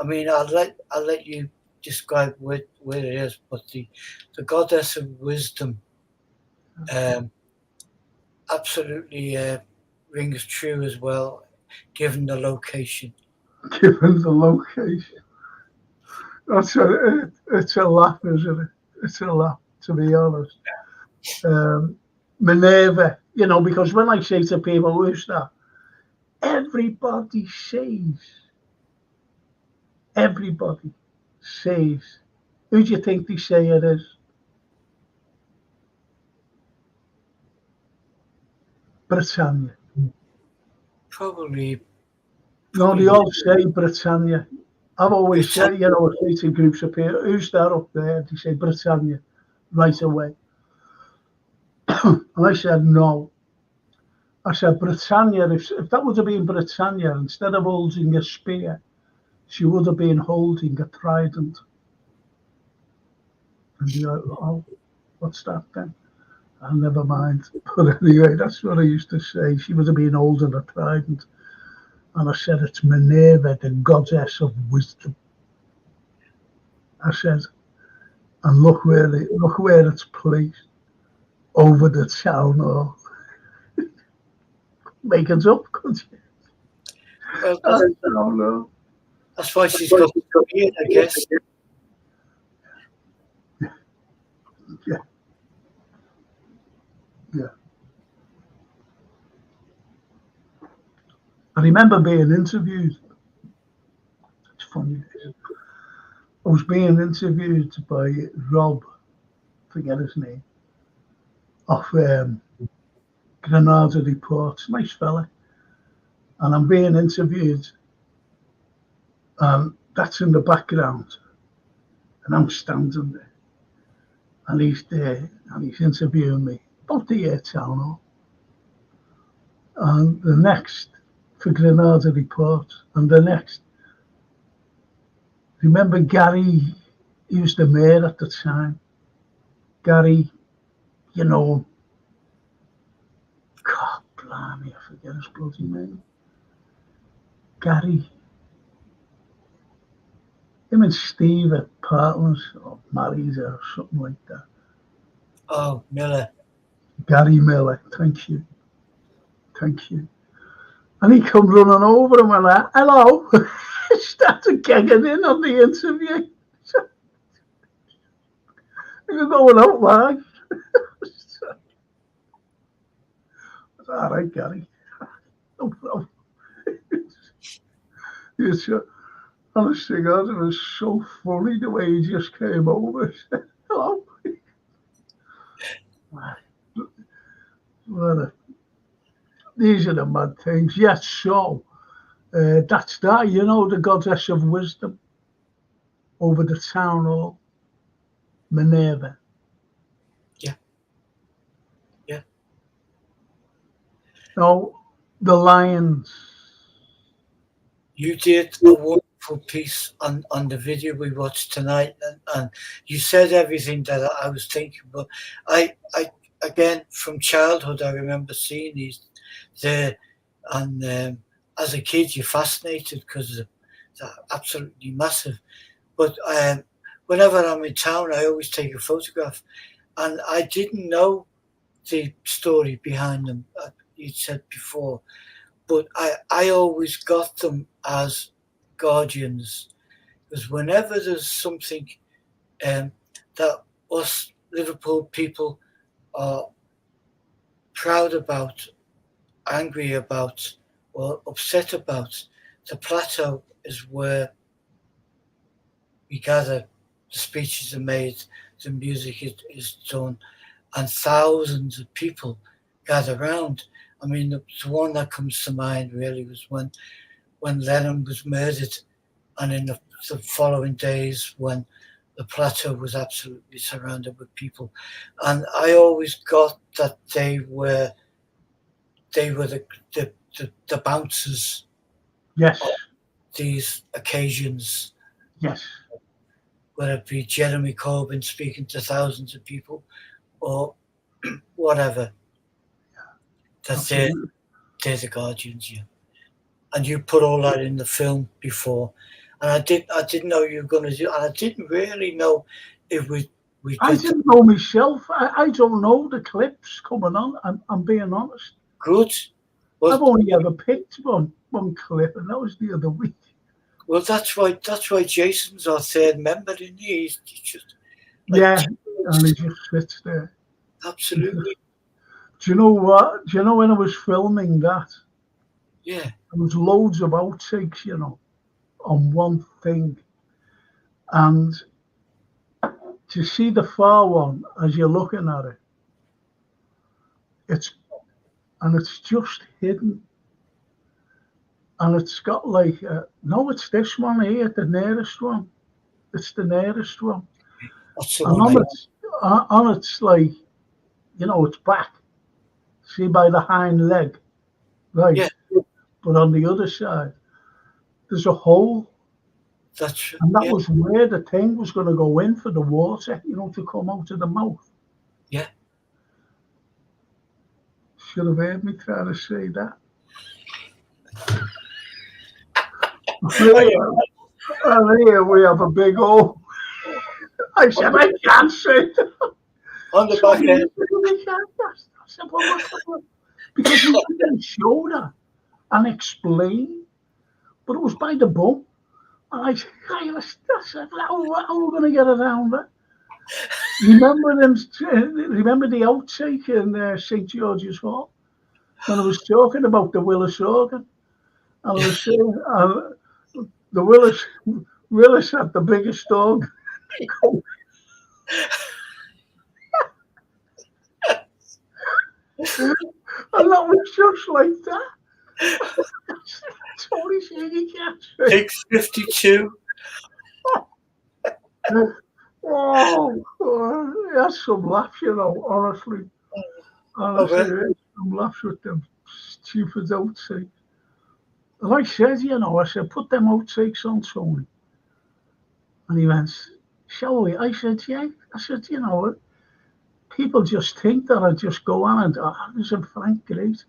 I mean, I'll let you describe where it is, but the goddess of wisdom um, absolutely rings true as well, given the location. Given the location. It's a laugh, isn't it? It's a laugh, to be honest. Minerva, because when I say to people, who's that? Everybody everybody says, who do you think they say it is? Britannia. Probably No, they all say Britannia. I've always said, I say to groups of people, who's that up there? They say Britannia right away. And I said, no. I said, Britannia, if that would have been Britannia, instead of holding a spear, she would have been holding a trident. And you're like, oh, what's that then? Oh, never mind. But anyway, that's what I used to say. She would have been holding a trident. And I said, it's Minerva, the goddess of wisdom. I said, and look where it's placed, over the town hall. Make it up, couldn't you? well, I don't know. that's why she's got to be in, I guess. Yeah. Yeah. I remember being interviewed. It's funny. I was being interviewed by Rob, forget his name, off Granada Reports, nice fella. And I'm being interviewed, and that's in the background, and I'm standing there, and he's there, and he's interviewing me about the town hall. And the next for Granada Reports, and the next, remember Gary, he was the mayor at the time. Gary, God blimey, I forget his bloody name. Gary. Him and Steve at Partners or married or something like that. Oh, Miller. Gary Miller, thank you. And he come running over and went, hello. Started kegging in on the interview. You're going out live. All right, Gary. No problem. Yes, honestly, God, it was so funny the way he just came over. Hello. These are the mad things. Yes, so that's that, the goddess of wisdom over the town hall, Minerva. Yeah. No, the lions. You did a wonderful piece on the video we watched tonight, and you said everything that I was thinking. But I again, from childhood, I remember seeing these there, and as a kid, you're fascinated because they're absolutely massive. But whenever I'm in town, I always take a photograph, and I didn't know the story behind them. You said before. But I always got them as guardians, because whenever there's something that us Liverpool people are proud about, angry about, or upset about, the plateau is where we gather, the speeches are made, the music is done, and thousands of people gather round. I mean, the one that comes to mind really was when Lennon was murdered, and in the following days when the plateau was absolutely surrounded with people. And I always got that they were the bouncers Yes. of these occasions, Yes. whether it be Jeremy Corbyn speaking to thousands of people or whatever. That they're the guardians, yeah. And you put all that in the film before, and I didn't know you were going to do, and I didn't really know if we. I didn't know myself. I don't know the clips coming on. I'm being honest. Good. Well, I've only ever picked one clip, and that was the other week. Well, that's why Jason's our third member, isn't he? He's just and he just sits there. Absolutely. Do you know what? Do you know when I was filming that? Yeah. There was loads of outtakes, on one thing. And to see the far one as you're looking at it, it's just hidden. And it's got like, no, it's this one here, the nearest one. It's the nearest one. And on it's like, it's back. See, by the hind leg, right? Yeah. But on the other side, there's a hole. And that was where the thing was going to go in for the water, to come out of the mouth. Yeah. Should have heard me try to say that. Here we have a big hole. I said, I can't say that. On the back end. Because we didn't show that and explain, but it was by the bum. And I said, how are we going to get around that? Remember the outtake in St. George's Hall? When I was talking about the Willis organ. And I was saying, the Willis had the biggest dog. And that was just like that. Tony Shaggy Cats. 652. That's some laughs, honestly. Some laughs with them stupid outtakes. And I said, put them outtakes on, Tony. And he went, shall we? I said, yeah. I said, people just think that I just go on and, isn't Frank great?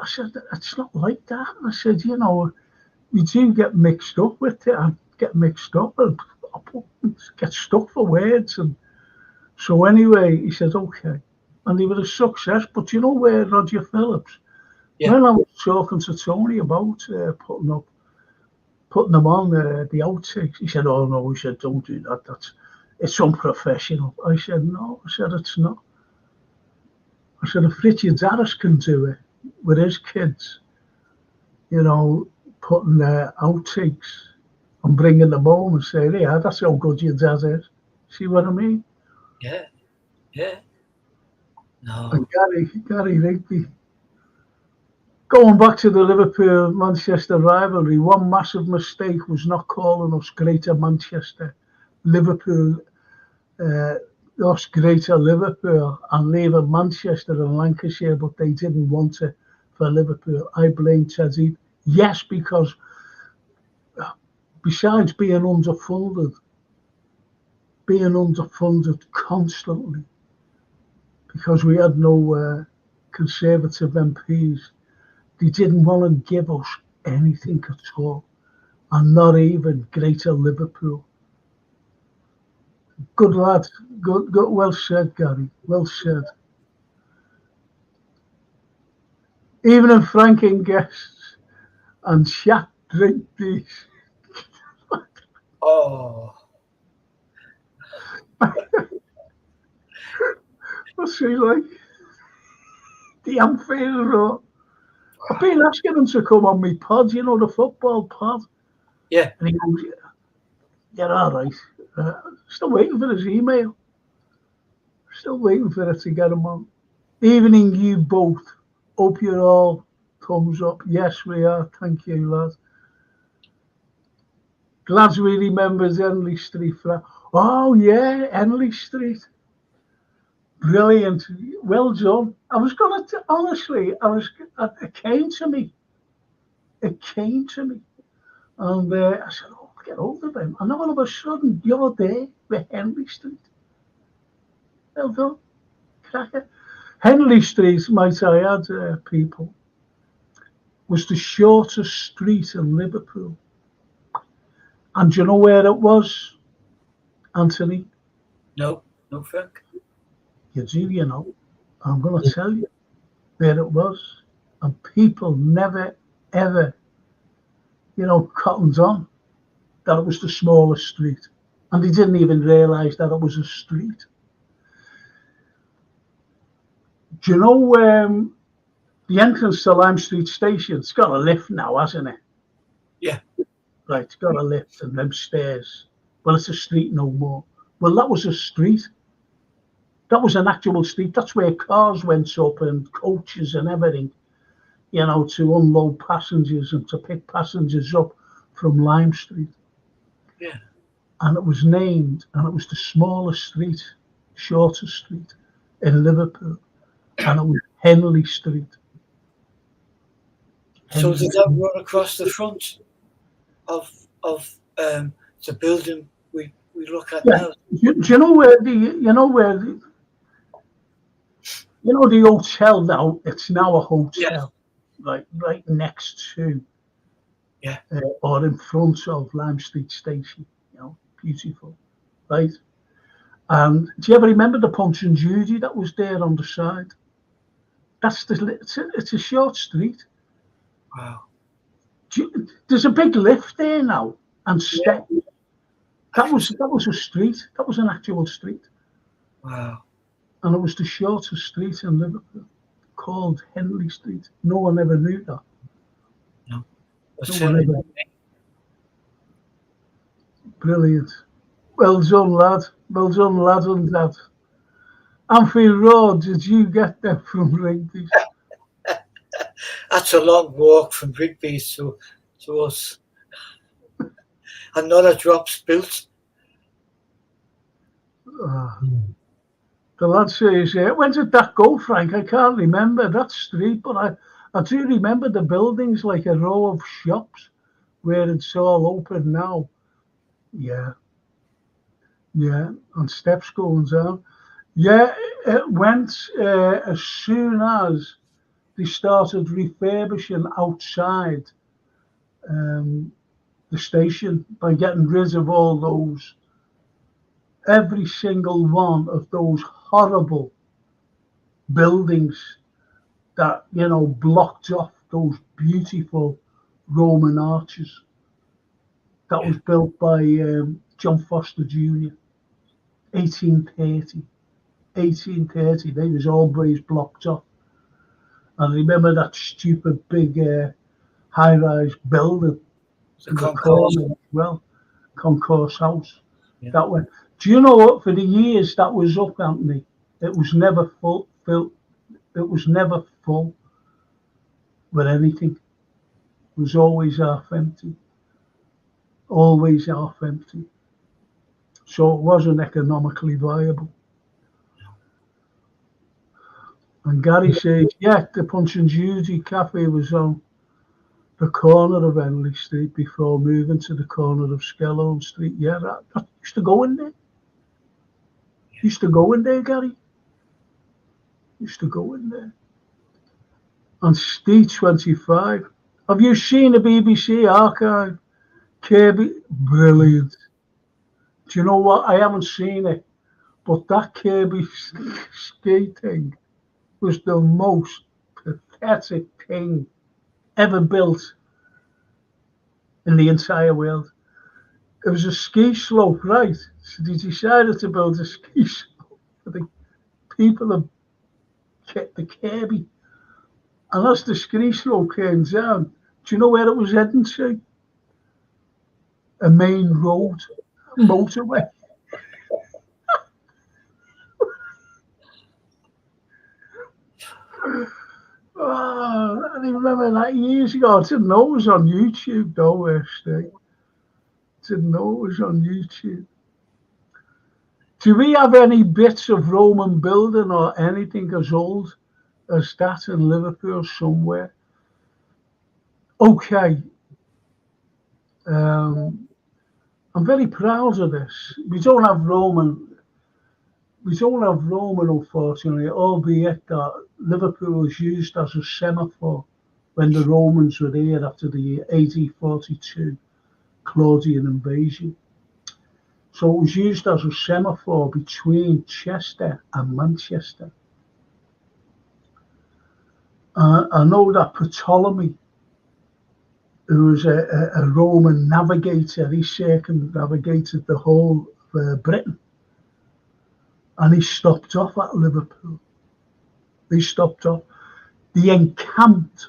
I said, it's not like that. I said, you do get mixed up with it. I get mixed up and get stuck for words. And so anyway, he said, okay. And he was a success. But where Roger Phillips, when I was talking to Tony about putting them on the outtakes, he said, oh no, he said, don't do that. It's unprofessional. I said, no. I said, it's not. I said, if Richard Harris can do it with his kids, putting their outtakes and bringing them home and saying, yeah, that's how good your dad is. See what I mean? Yeah. Yeah. No. And Gary Rigby. Going back to the Liverpool-Manchester rivalry, one massive mistake was not calling us Greater Manchester. Liverpool, us Greater Liverpool, and leaving Manchester and Lancashire, but they didn't want it for Liverpool. I blame Teddy. Yes, because besides being underfunded constantly, because we had no Conservative MPs, they didn't want to give us anything at all, and not even Greater Liverpool. Good lad, good, well said, Gary, well said. Even if Franking guests and chat drink these. Oh. What's he like? The Anfield or I've been asking him to come on me pod, the football pod. Yeah. And he goes, yeah, all right. Still waiting for his email. Still waiting for it to get him on. Evening, you both. Hope you're all thumbs up. Yes, we are. Thank you, lad. Lads we remembers Henley Street. Oh yeah, Henley Street. Brilliant. Well done. I was gonna honestly, it came to me. It came to me. And I said, oh, get hold of him. And all of a sudden, you're there with Henley Street. Well done. Cracker. Henley Street, might I add, people, was the shortest street in Liverpool. And do you know where it was, Anthony? No, no, Frank. You do, you know. I'm going to tell you where it was. And people never, ever, cottoned on that it was the smallest street. And they didn't even realise that it was a street. Do you know the entrance to Lime Street Station? It's got a lift now, hasn't it? Yeah. Right, it's got a lift and them stairs. Well, it's a street no more. Well, that was a street. That was an actual street. That's where cars went up and coaches and everything, to unload passengers and to pick passengers up from Lime Street. Yeah. And it was named, and it was the smallest street, shortest street in Liverpool. And it was Henley Street. So did that run across the front of the building we look at now? Do you know where the hotel now? It's now a hotel, right next to, or in front of Lime Street Station. Beautiful, right? And do you ever remember the Punch and Judy that was there on the side? It's a short street. Wow. There's a big lift there now and steps. Yeah. That was a street. That was an actual street. Wow. And it was the shortest street in Liverpool, called Henley Street. No one ever knew that. No. Brilliant. Well done, lad. Well done, lad and dad. Anfield Road, did you get there from Rigby's? That's a long walk from Rigby's to us. And not a drop's built. The lad says, when did that go, Frank? I can't remember that street, but I do remember the buildings like a row of shops where it's all open now. Yeah, and steps going down. Yeah, it went as soon as they started refurbishing outside the station by getting rid of all those, every single one of those horrible buildings that, blocked off those beautiful Roman arches that was built by John Foster Jr. 1830, they was always blocked off. And remember that stupid big high-rise building, the Concourse as well, Concourse House. Yeah. That way. Do you know what? For the years that was up, Anthony, it was never full. It was never full with anything. It was always half empty. Always half empty. So it wasn't economically viable. And Gary says, the Punch and Judy Cafe was on the corner of Henley Street before moving to the corner of Skellone Street. Yeah, I used to go in there. Used to go in there, Gary. Used to go in there. On Street 25. Have you seen the BBC archive? Kirby, brilliant. Do you know what? I haven't seen it, but that Kirby skating was the most pathetic thing ever built in the entire world. It was a ski slope, right? So they decided to build a ski slope for the people of the Kirby. And as the ski slope came down, do you know where it was heading to? A main road, a motorway. I remember that years ago. I didn't know it was on YouTube though, Didn't know it was on YouTube. Do we have any bits of Roman building or anything as old as that in Liverpool somewhere? Okay. I'm very proud of this. We don't have Roman, unfortunately, albeit that Liverpool was used as a semaphore when the Romans were here after the AD 42 Claudian invasion. So it was used as a semaphore between Chester and Manchester. I know that Ptolemy, who was a Roman navigator, he circumnavigated the whole of Britain. And he stopped off at Liverpool. They encamped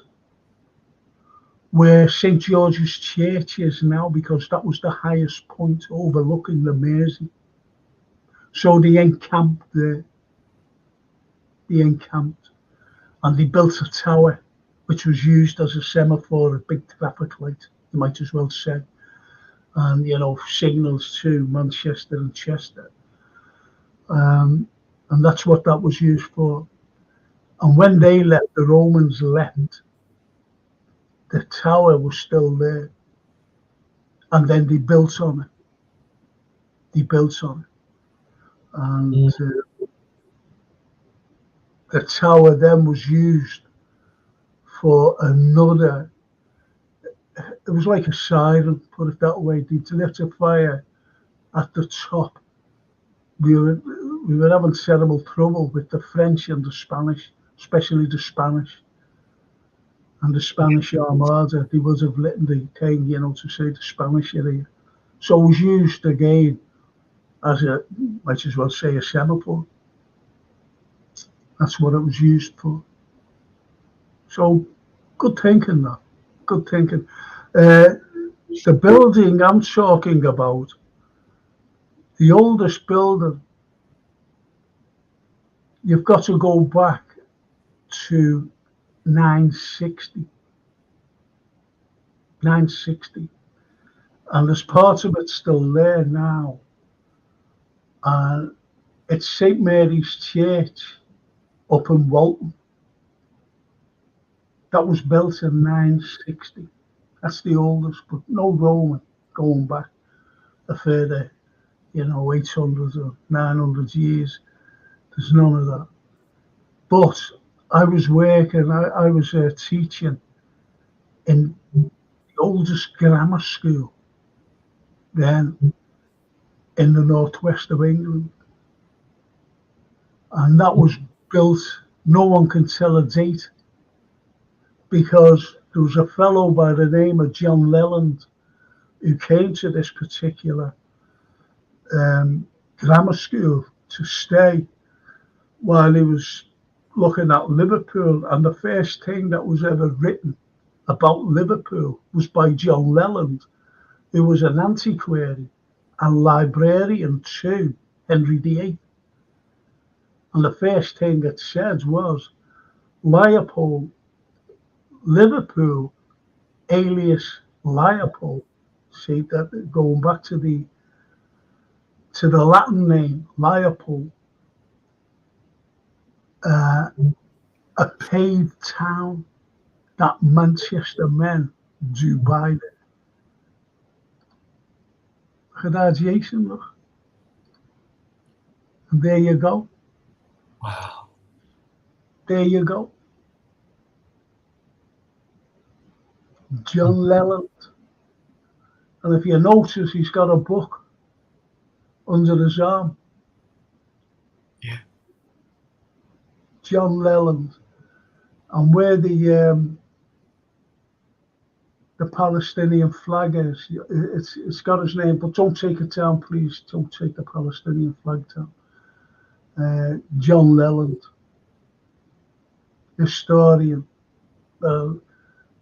where St. George's Church is now, because that was the highest point overlooking the Mersey. So they encamped there. And they built a tower, which was used as a semaphore, a big traffic light, you might as well say. And, signals to Manchester and Chester. And that's what that was used for. And when they left, the Romans left, the tower was still there. And then they built on it. And the tower then was used for another, it was like a siren, put it that way. They lit a fire at the top. We were having terrible trouble with the French and the Spanish, especially the Spanish. And the Spanish Armada, they would have lit the thing, to say the Spanish area. So it was used again as might as well say, a semaphore. That's what it was used for. So good thinking, that. Good thinking. The building I'm talking about, the oldest building, you've got to go back to 960. And there's part of it still there now. And it's St. Mary's Church up in Walton. That was built in 960. That's the oldest, but no Roman going back a further, 800 or 900 years. There's none of that. But I was working, I was teaching in the oldest grammar school then in the northwest of England. And that was built, no one can tell a date, because there was a fellow by the name of John Leland who came to this particular grammar school to stay while he was looking at Liverpool. And the first thing that was ever written about Liverpool was by John Leland, who was an antiquary and librarian to Henry VIII. And the first thing it said was Leopold, Liverpool, alias Leopold. See that, going back to the Latin name Leopold, a paved town that Manchester men do by there. Graduation, look. And there you go. Wow. There you go. John Leland. And if you notice, he's got a book under his arm. Yeah. John Leland. And where the Palestinian flag is, it's got his name, but don't take it down, please. Don't take the Palestinian flag down. John Leland, historian.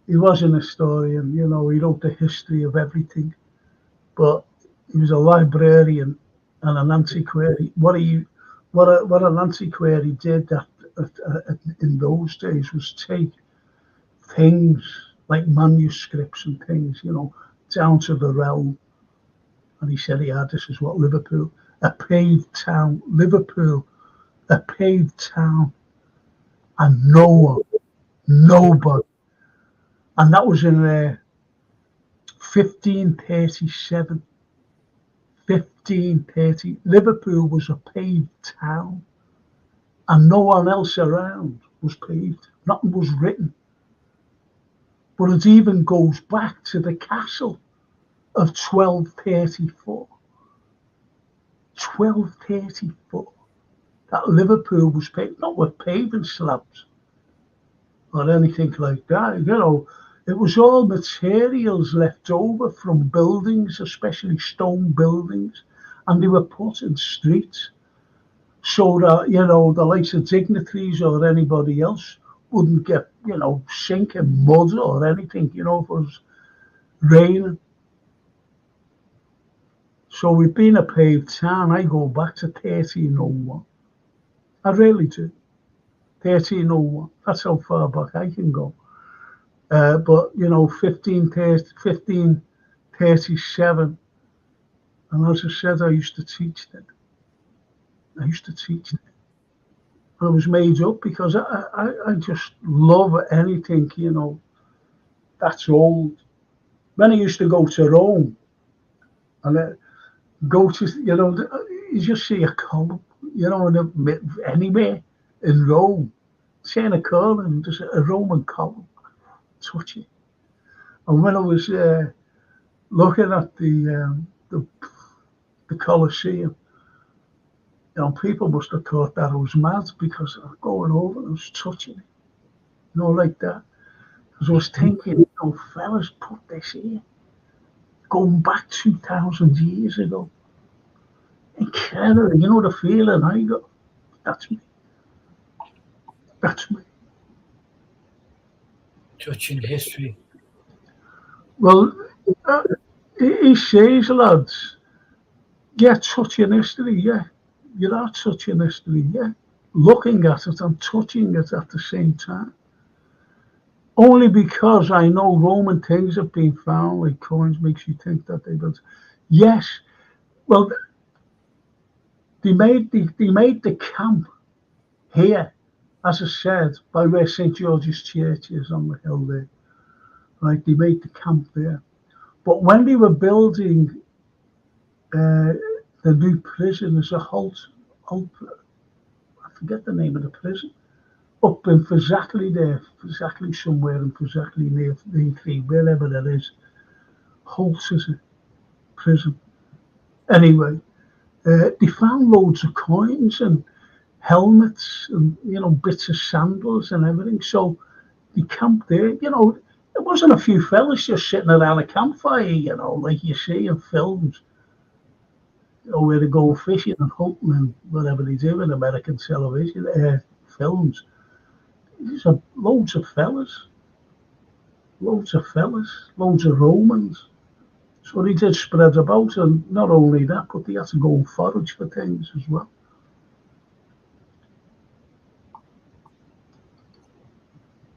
He was an historian, he wrote the history of everything, but he was a librarian and an antiquary. What an antiquary did that in those days was take things like manuscripts and things, down to the realm And he said, yeah, this is what Liverpool, a paved town, Liverpool, a paved town, and no one, nobody. And that was in 1537. 1530. Liverpool was a paved town, and no one else around was paved. Nothing was written. But it even goes back to the castle of 1234. 1234. That Liverpool was paved, not with paving slabs or anything like that. You know, it was all materials left over from buildings, especially stone buildings, and they were put in streets so that, you know, the likes of dignitaries or anybody else wouldn't get, you know, sink in mud or anything, you know, if it was raining. So we've been a paved town. I go back to 1301. I really do. 1301. That's how far back I can go. But, you know, 1537. And as I said, I used to teach then. I used to teach then. And it was made up because I just love anything, you know, that's old. When I used to go to Rome, and go to, you know, you just see a column, you know, anywhere in Rome, seeing a column, there's a Roman column, touch it. And when I was looking at the Colosseum, you know, people must have thought that I was mad because I was going over and I was touching it, you know, like that. Because I was thinking, you know, fellas put this here, going back 2,000 years ago. Incredible, you know the feeling I got. That's me. That's me. Touching history. Well, he says, lads, yeah, touching history, yeah. You are touching history, yeah. Looking at it and touching it at the same time. Only because I know Roman things have been found, like coins, makes you think that they built. Yes, well, they made the camp here, as I said, by where St. George's Church is on the hill there. Right, they made the camp there. But when they were building the new prison, there's a Holt, I forget the name of the prison, up in Fazackley there, Fazackley somewhere in Fazackley near Three, wherever that is. Holt is a prison. Anyway, they found loads of coins and helmets and, you know, bits of sandals and everything. So they camped there, you know. There wasn't a few fellas just sitting around a campfire, you know, like you see in films, you know, where they go fishing and hunting and whatever they do in American television films. There's loads of fellas, loads of Romans. So they did spread about, and not only that, but they had to go and forage for things as well.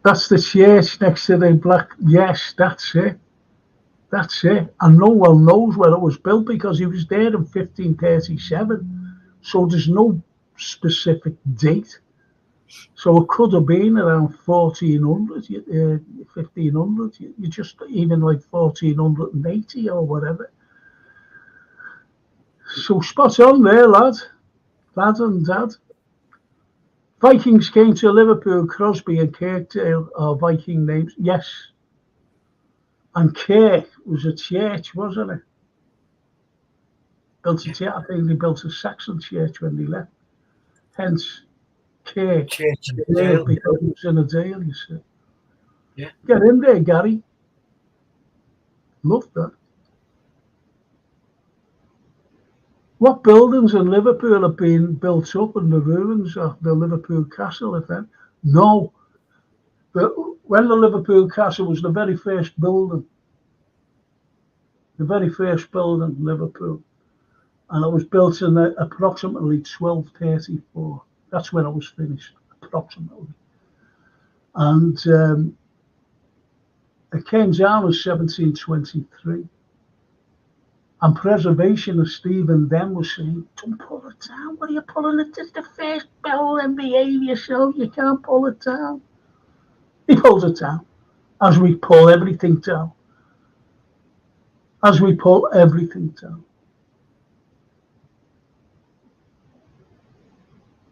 That's the church next to the black. Yes, that's it. That's it. And no one knows where it was built because he was there in 1537. So there's no specific date. So it could have been around 1400, 1500, you just even like 1480 or whatever. So spot on there, lad and dad. Vikings came to Liverpool, Crosby and Kirkdale are Viking names, yes. And Kirk was a church, wasn't it? Built a church, I think they built a Saxon church when they left. Hence, Kirk, Church in the Dale, Dale. because it was in a Dale, you see. Yeah. Get in there, Gary. Love that. What buildings in Liverpool have been built up in the ruins of the Liverpool Castle? No. But when the Liverpool Castle was the very first building in Liverpool, and it was built in approximately 1234. That's when it was finished, approximately. And it came down in 1723. And preservation of Stephen then was saying, don't pull it down. What are you pulling it? It's the first bell and behave yourself. You can't pull it down. He pulls it down. As we pull everything down. As we pull everything down.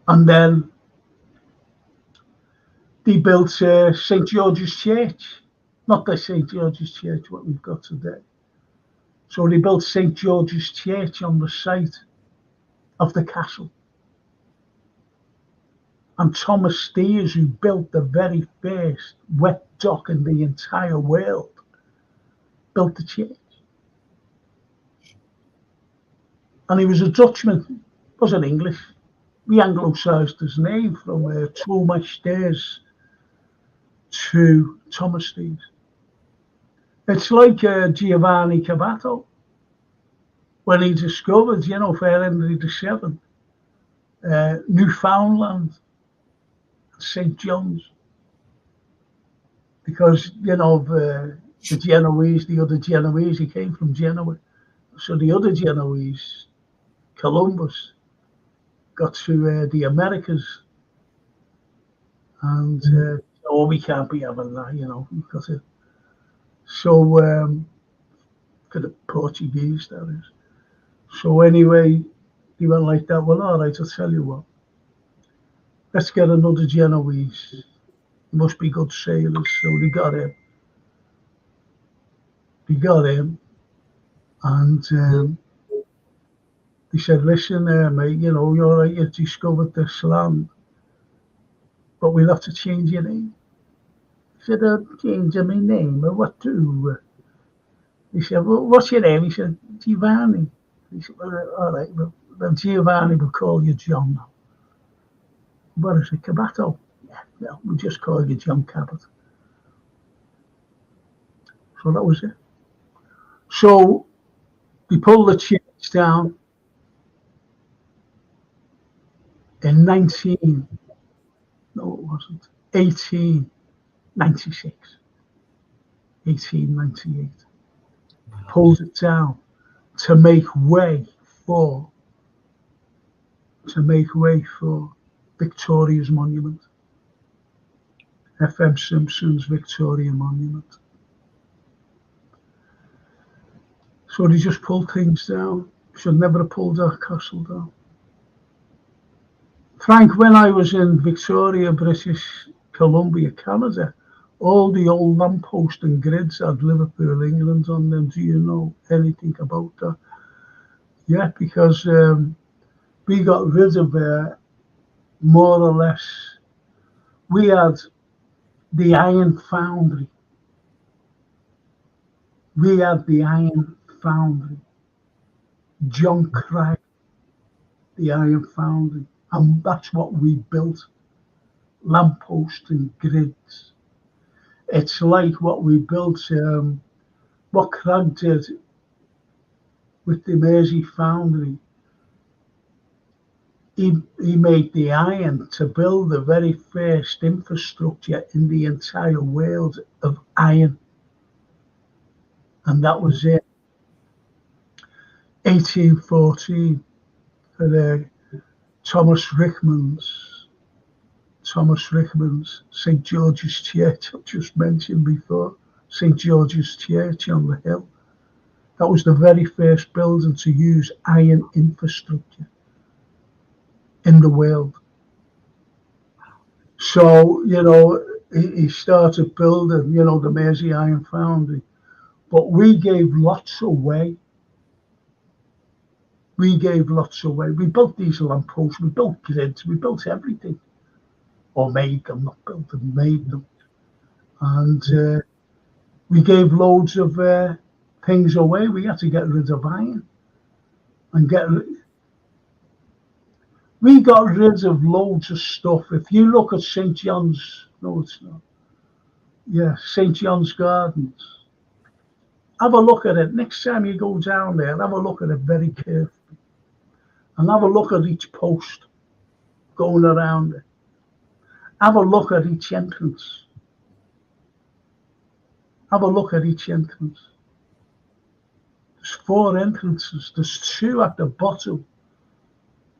And then they built St. George's Church. Not the St. George's Church, what we've got today. So they built St. George's Church on the site of the castle. And Thomas Steers, who built the very first wet dock in the entire world, built the church. And he was a Dutchman, wasn't English. We anglicised his name from Thomas Steers to Thomas Steers. It's like Giovanni Cavato, when he discovered, for Henry VII, Newfoundland, St. John's. Because, the Genoese, the other Genoese, he came from Genoa. So the other Genoese, Columbus, got to the Americas. And, we can't be having that, because it. So, for the Portuguese, that is. So anyway, he went like that. Well, all right, I'll tell you what. Let's get another Genoese. He must be good sailors. So they got him. And he said, listen, mate, you're all right, you've discovered this land, but we'll have to change your name. He said, change my name? What do? He said, well, what's your name? He said, Giovanni. He said, well, all right, well, Giovanni will call you John now. What is it, Cabato? Yeah, no, we'll just call you John Cabot. So that was it. So we pulled the church down in 1896, 1898. Pulled it down to make way for Victoria's monument, F.M. Simpson's Victoria Monument. So they just pulled things down. Should never have pulled that castle down. Frank, when I was in Victoria, British Columbia, Canada, all the old lampposts and grids had Liverpool, England on them. Do you know anything about that? Yeah, because we got rid of more or less, we had the iron foundry. John Craig, the iron foundry. And that's what we built, lampposts and grids. It's like what we built, what Craig did with the Mersey foundry. He made the iron to build the very first infrastructure in the entire world of iron. And that was it. 1814 for the Thomas Rickman's St. George's Church, I've just mentioned before, St. George's Church on the hill. That was the very first building to use iron infrastructure in the world. So, he started building, the Mersey Iron Foundry. But we gave lots away. We built these lampposts, we built grids, we built everything. Or made them, not built them, made them. And we gave loads of things away. We had to get rid of iron. We got rid of loads of stuff. If you look at St. John's, no, it's not. Yeah, St. John's Gardens. Have a look at it. Next time you go down there, have a look at it very carefully. And have a look at each post going around it. Have a look at each entrance. There's 4 entrances. There's 2 at the bottom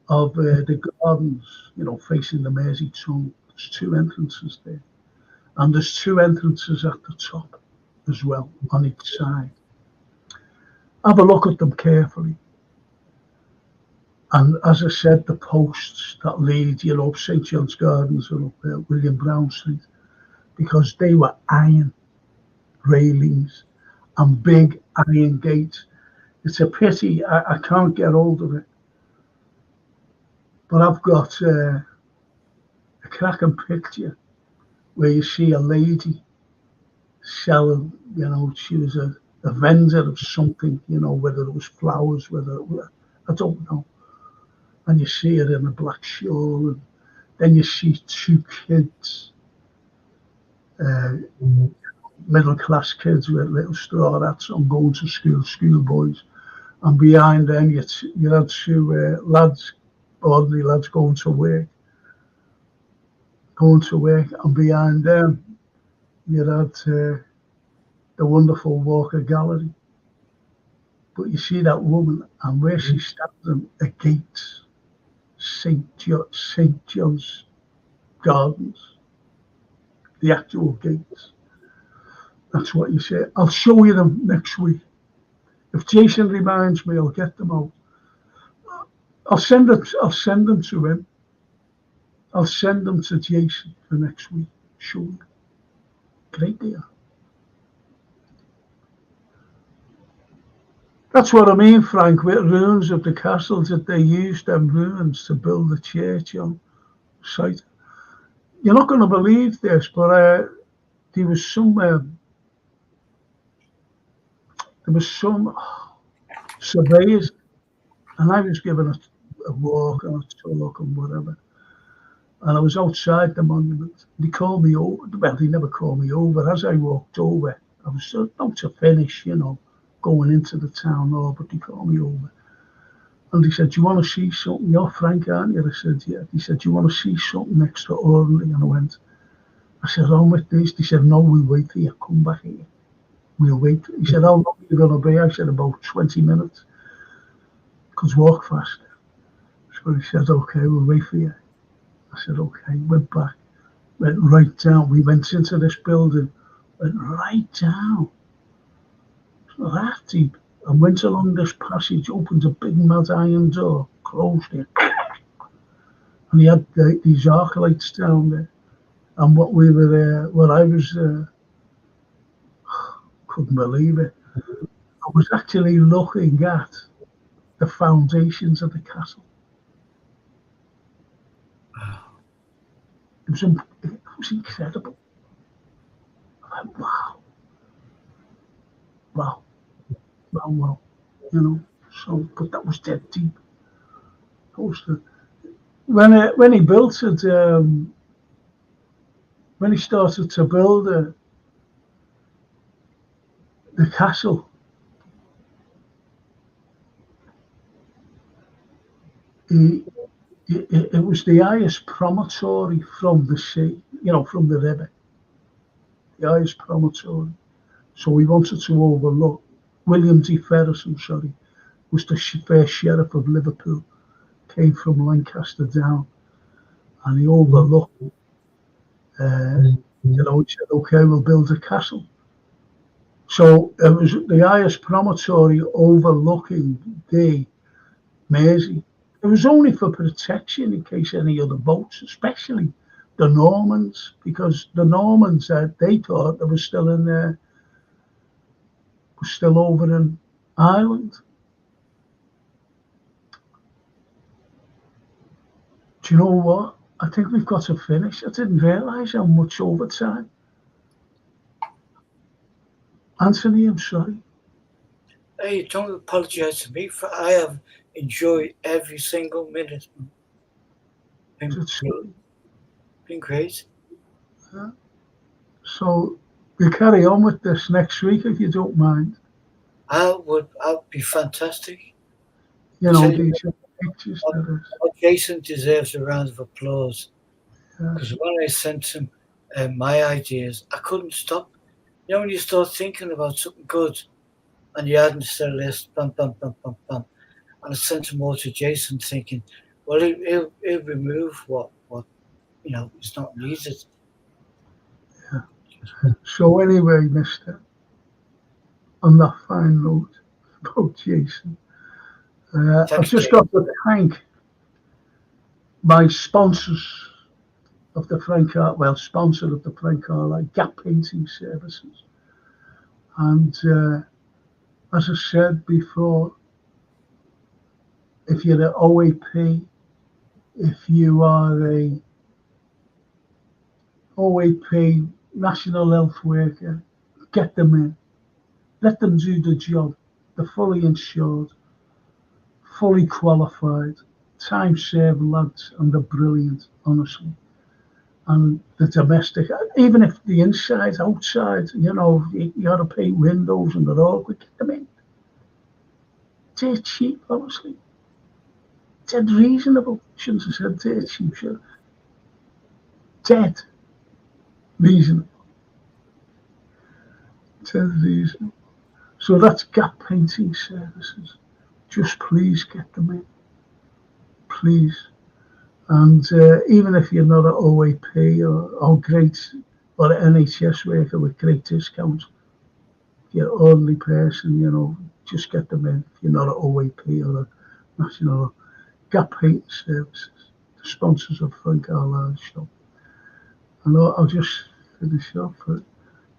of the gardens, facing the Mersey Tongue. There's 2 entrances there. And there's 2 entrances at the top as well, on each side. Have a look at them carefully. And as I said, the posts that lead, up St. John's Gardens and up William Brown Street, because they were iron railings and big iron gates. It's a pity I can't get hold of it. But I've got a cracking picture where you see a lady selling, she was a vendor of something, whether it was flowers, whether it was, I don't know. And you see her in a black shawl, and then you see 2 kids, middle class kids with little straw hats on, going to schoolboys. And behind them, you had 2 lads, ordinary lads, going to work. And behind them, you had the wonderful Walker Gallery. But you see that woman, and where she's standing against St. John's Gardens, the actual gates. That's what you say. I'll show you them next week. If Jason reminds me, I'll get them out. I'll send them to him. I'll send them to Jason for next week. Sure. Great deal. That's what I mean, Frank, with ruins of the castles, that they used them ruins to build the church on site. You're not going to believe this, but there was some surveyors, and I was given a walk and a talk and whatever. And I was outside the monument. They called me over. Well, they never called me over. As I walked over, I was about to finish, going into the town hall, but they called me over. And they said, "Do you want to see something? You're Frank, aren't you?" I said, "Yeah." He said, "Do you want to see something extraordinary?" And I said, "On with this." They said, "No, we'll wait till you come back here. We'll wait." He said, "How long are you going to be?" I said, "About 20 minutes. Because walk fast." So he said, "Okay, we'll wait for you." I said, "Okay." Went back, went right down. We went into this building, went right down. So that deep. And went along this passage, opened a big mad iron door, closed it. And he had these arc lights down there. And what we were there, I was, couldn't believe it. I was actually looking at the foundations of the castle. It was incredible. I went, wow. So, but that was dead deep. When he built it, when he started to build the castle, it was the highest promontory from the sea, from the river. The highest promontory. So we wanted to overlook. William D. Ferguson, was the first sheriff of Liverpool, came from Lancaster down, and he overlooked. He said, "Okay, we'll build a castle." So it was the highest promontory overlooking the Mersey. It was only for protection in case any other boats, especially the Normans, because the Normans they thought they were still in there. Still over in Ireland. Do you know what? I think we've got to finish. I didn't realise how much overtime. Anthony, I'm sorry. Hey, don't apologise to me, for I have enjoyed every single minute. Been great. Yeah. So we carry on with this next week if you don't mind. I'll be fantastic. These pictures. Jason deserves a round of applause, because when I sent him my ideas, I couldn't stop. When you start thinking about something good, and you add them to the list, bam, bam, bam, bam, bam. And I sent them all to Jason thinking, well, he'll remove what is not needed. So anyway, mister, on that fine note about Jason, I've just got to thank my sponsors of the sponsor of the Frank Carlyle Gap Painting Services. And as I said before, if you're an OAP, if you are a OAP national health worker, get them in. Let them do the job. They're fully insured, fully qualified, time-served lads, and they're brilliant, honestly. And the domestic, even if the inside, outside, you got to paint windows and they're awkward, get them in. They're cheap, honestly. Dead reasonable. Shouldn't have said dead cheap, sure. Dead reasonable. Dead reasonable. So that's Gap Painting Services. Just please get them in. Please. And even if you're not an OAP or great, or an NHS worker with great discounts, if you're an ordinary person, just get them in. If you're not an OAP or a national Gap Painting Services, the sponsors of Frank Carlyle Show. And I'll just finish off.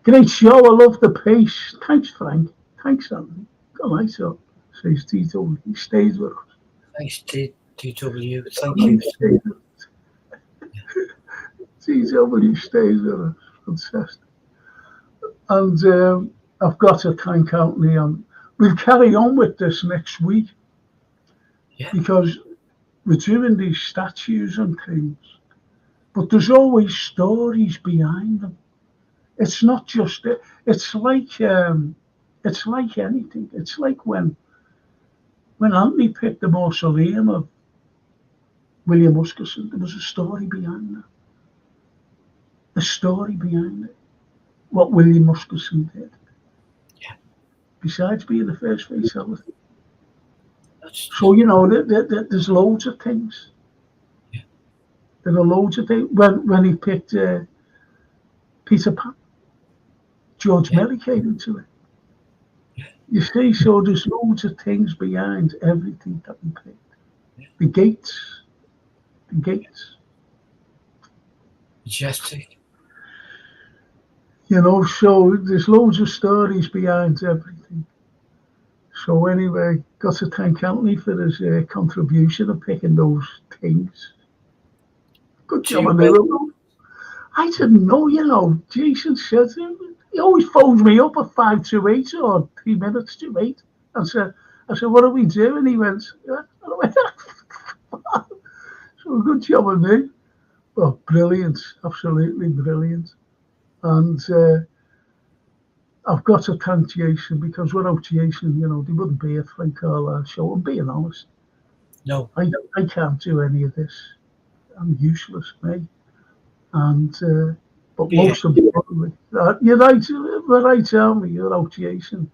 Great show, I love the pace. Thanks, Frank. Thanks, Anthony. Good night, so says Tito. He stays with us. Thanks, TW. Thank you. TW stays with us. Fantastic. And I've got to thank Anthony. We'll carry on with this next week. Yeah. Because we're doing these statues and things. But there's always stories behind them. It's not just it's like anything. It's like when Anthony picked the mausoleum of William Huskisson, there was a story behind that. A story behind it. What William Huskisson did. Yeah. Besides being the first fatality. So there's loads of things. Yeah. There are loads of things. When he picked Peter Pan, George Melly came into it. Yeah. You see, so there's loads of things behind everything that we picked. Yeah. The gates. Majestic. So there's loads of stories behind everything. So anyway, got to thank Anthony for his contribution of picking those things. Good job on it. I didn't know, Jason said he always phones me up at 5:28 or 3 minutes to 8. I said, what are we doing? He went, so good job on me. Well, brilliant, absolutely brilliant. And I've got to thank Jason, because without Jason, there wouldn't be a Frank Carlyle Show. I'm being honest. No. I can't do any of this. I'm useless, mate. And but most importantly, you're right, Army, without Jason.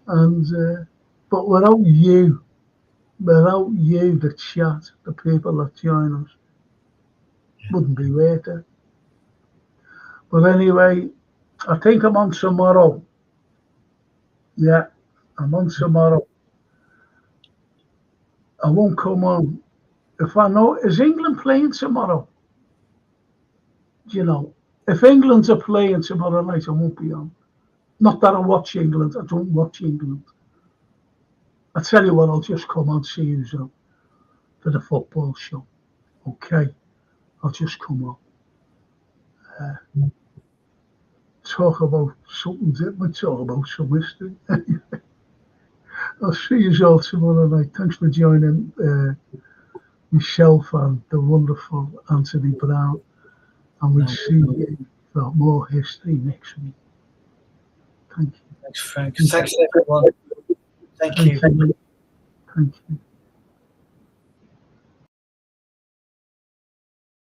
And but without you, the chat, the people that join us, wouldn't be worth it. But anyway, I think I'm on tomorrow. Yeah, I'm on tomorrow. I won't come on. If I know, is England playing tomorrow? If England are playing tomorrow night, I won't be on. Not that I watch England. I don't watch England. I tell you what, I'll just come on, see you for the football show. Okay, I'll just come on. Talk about something different, talk about some history. I'll see you all tomorrow night. Thanks for joining myself and the wonderful Anthony Brown. And we'll see you for more history next week. Thank you. Thanks, Frank. Thanks, everyone. Thank you. Thank you.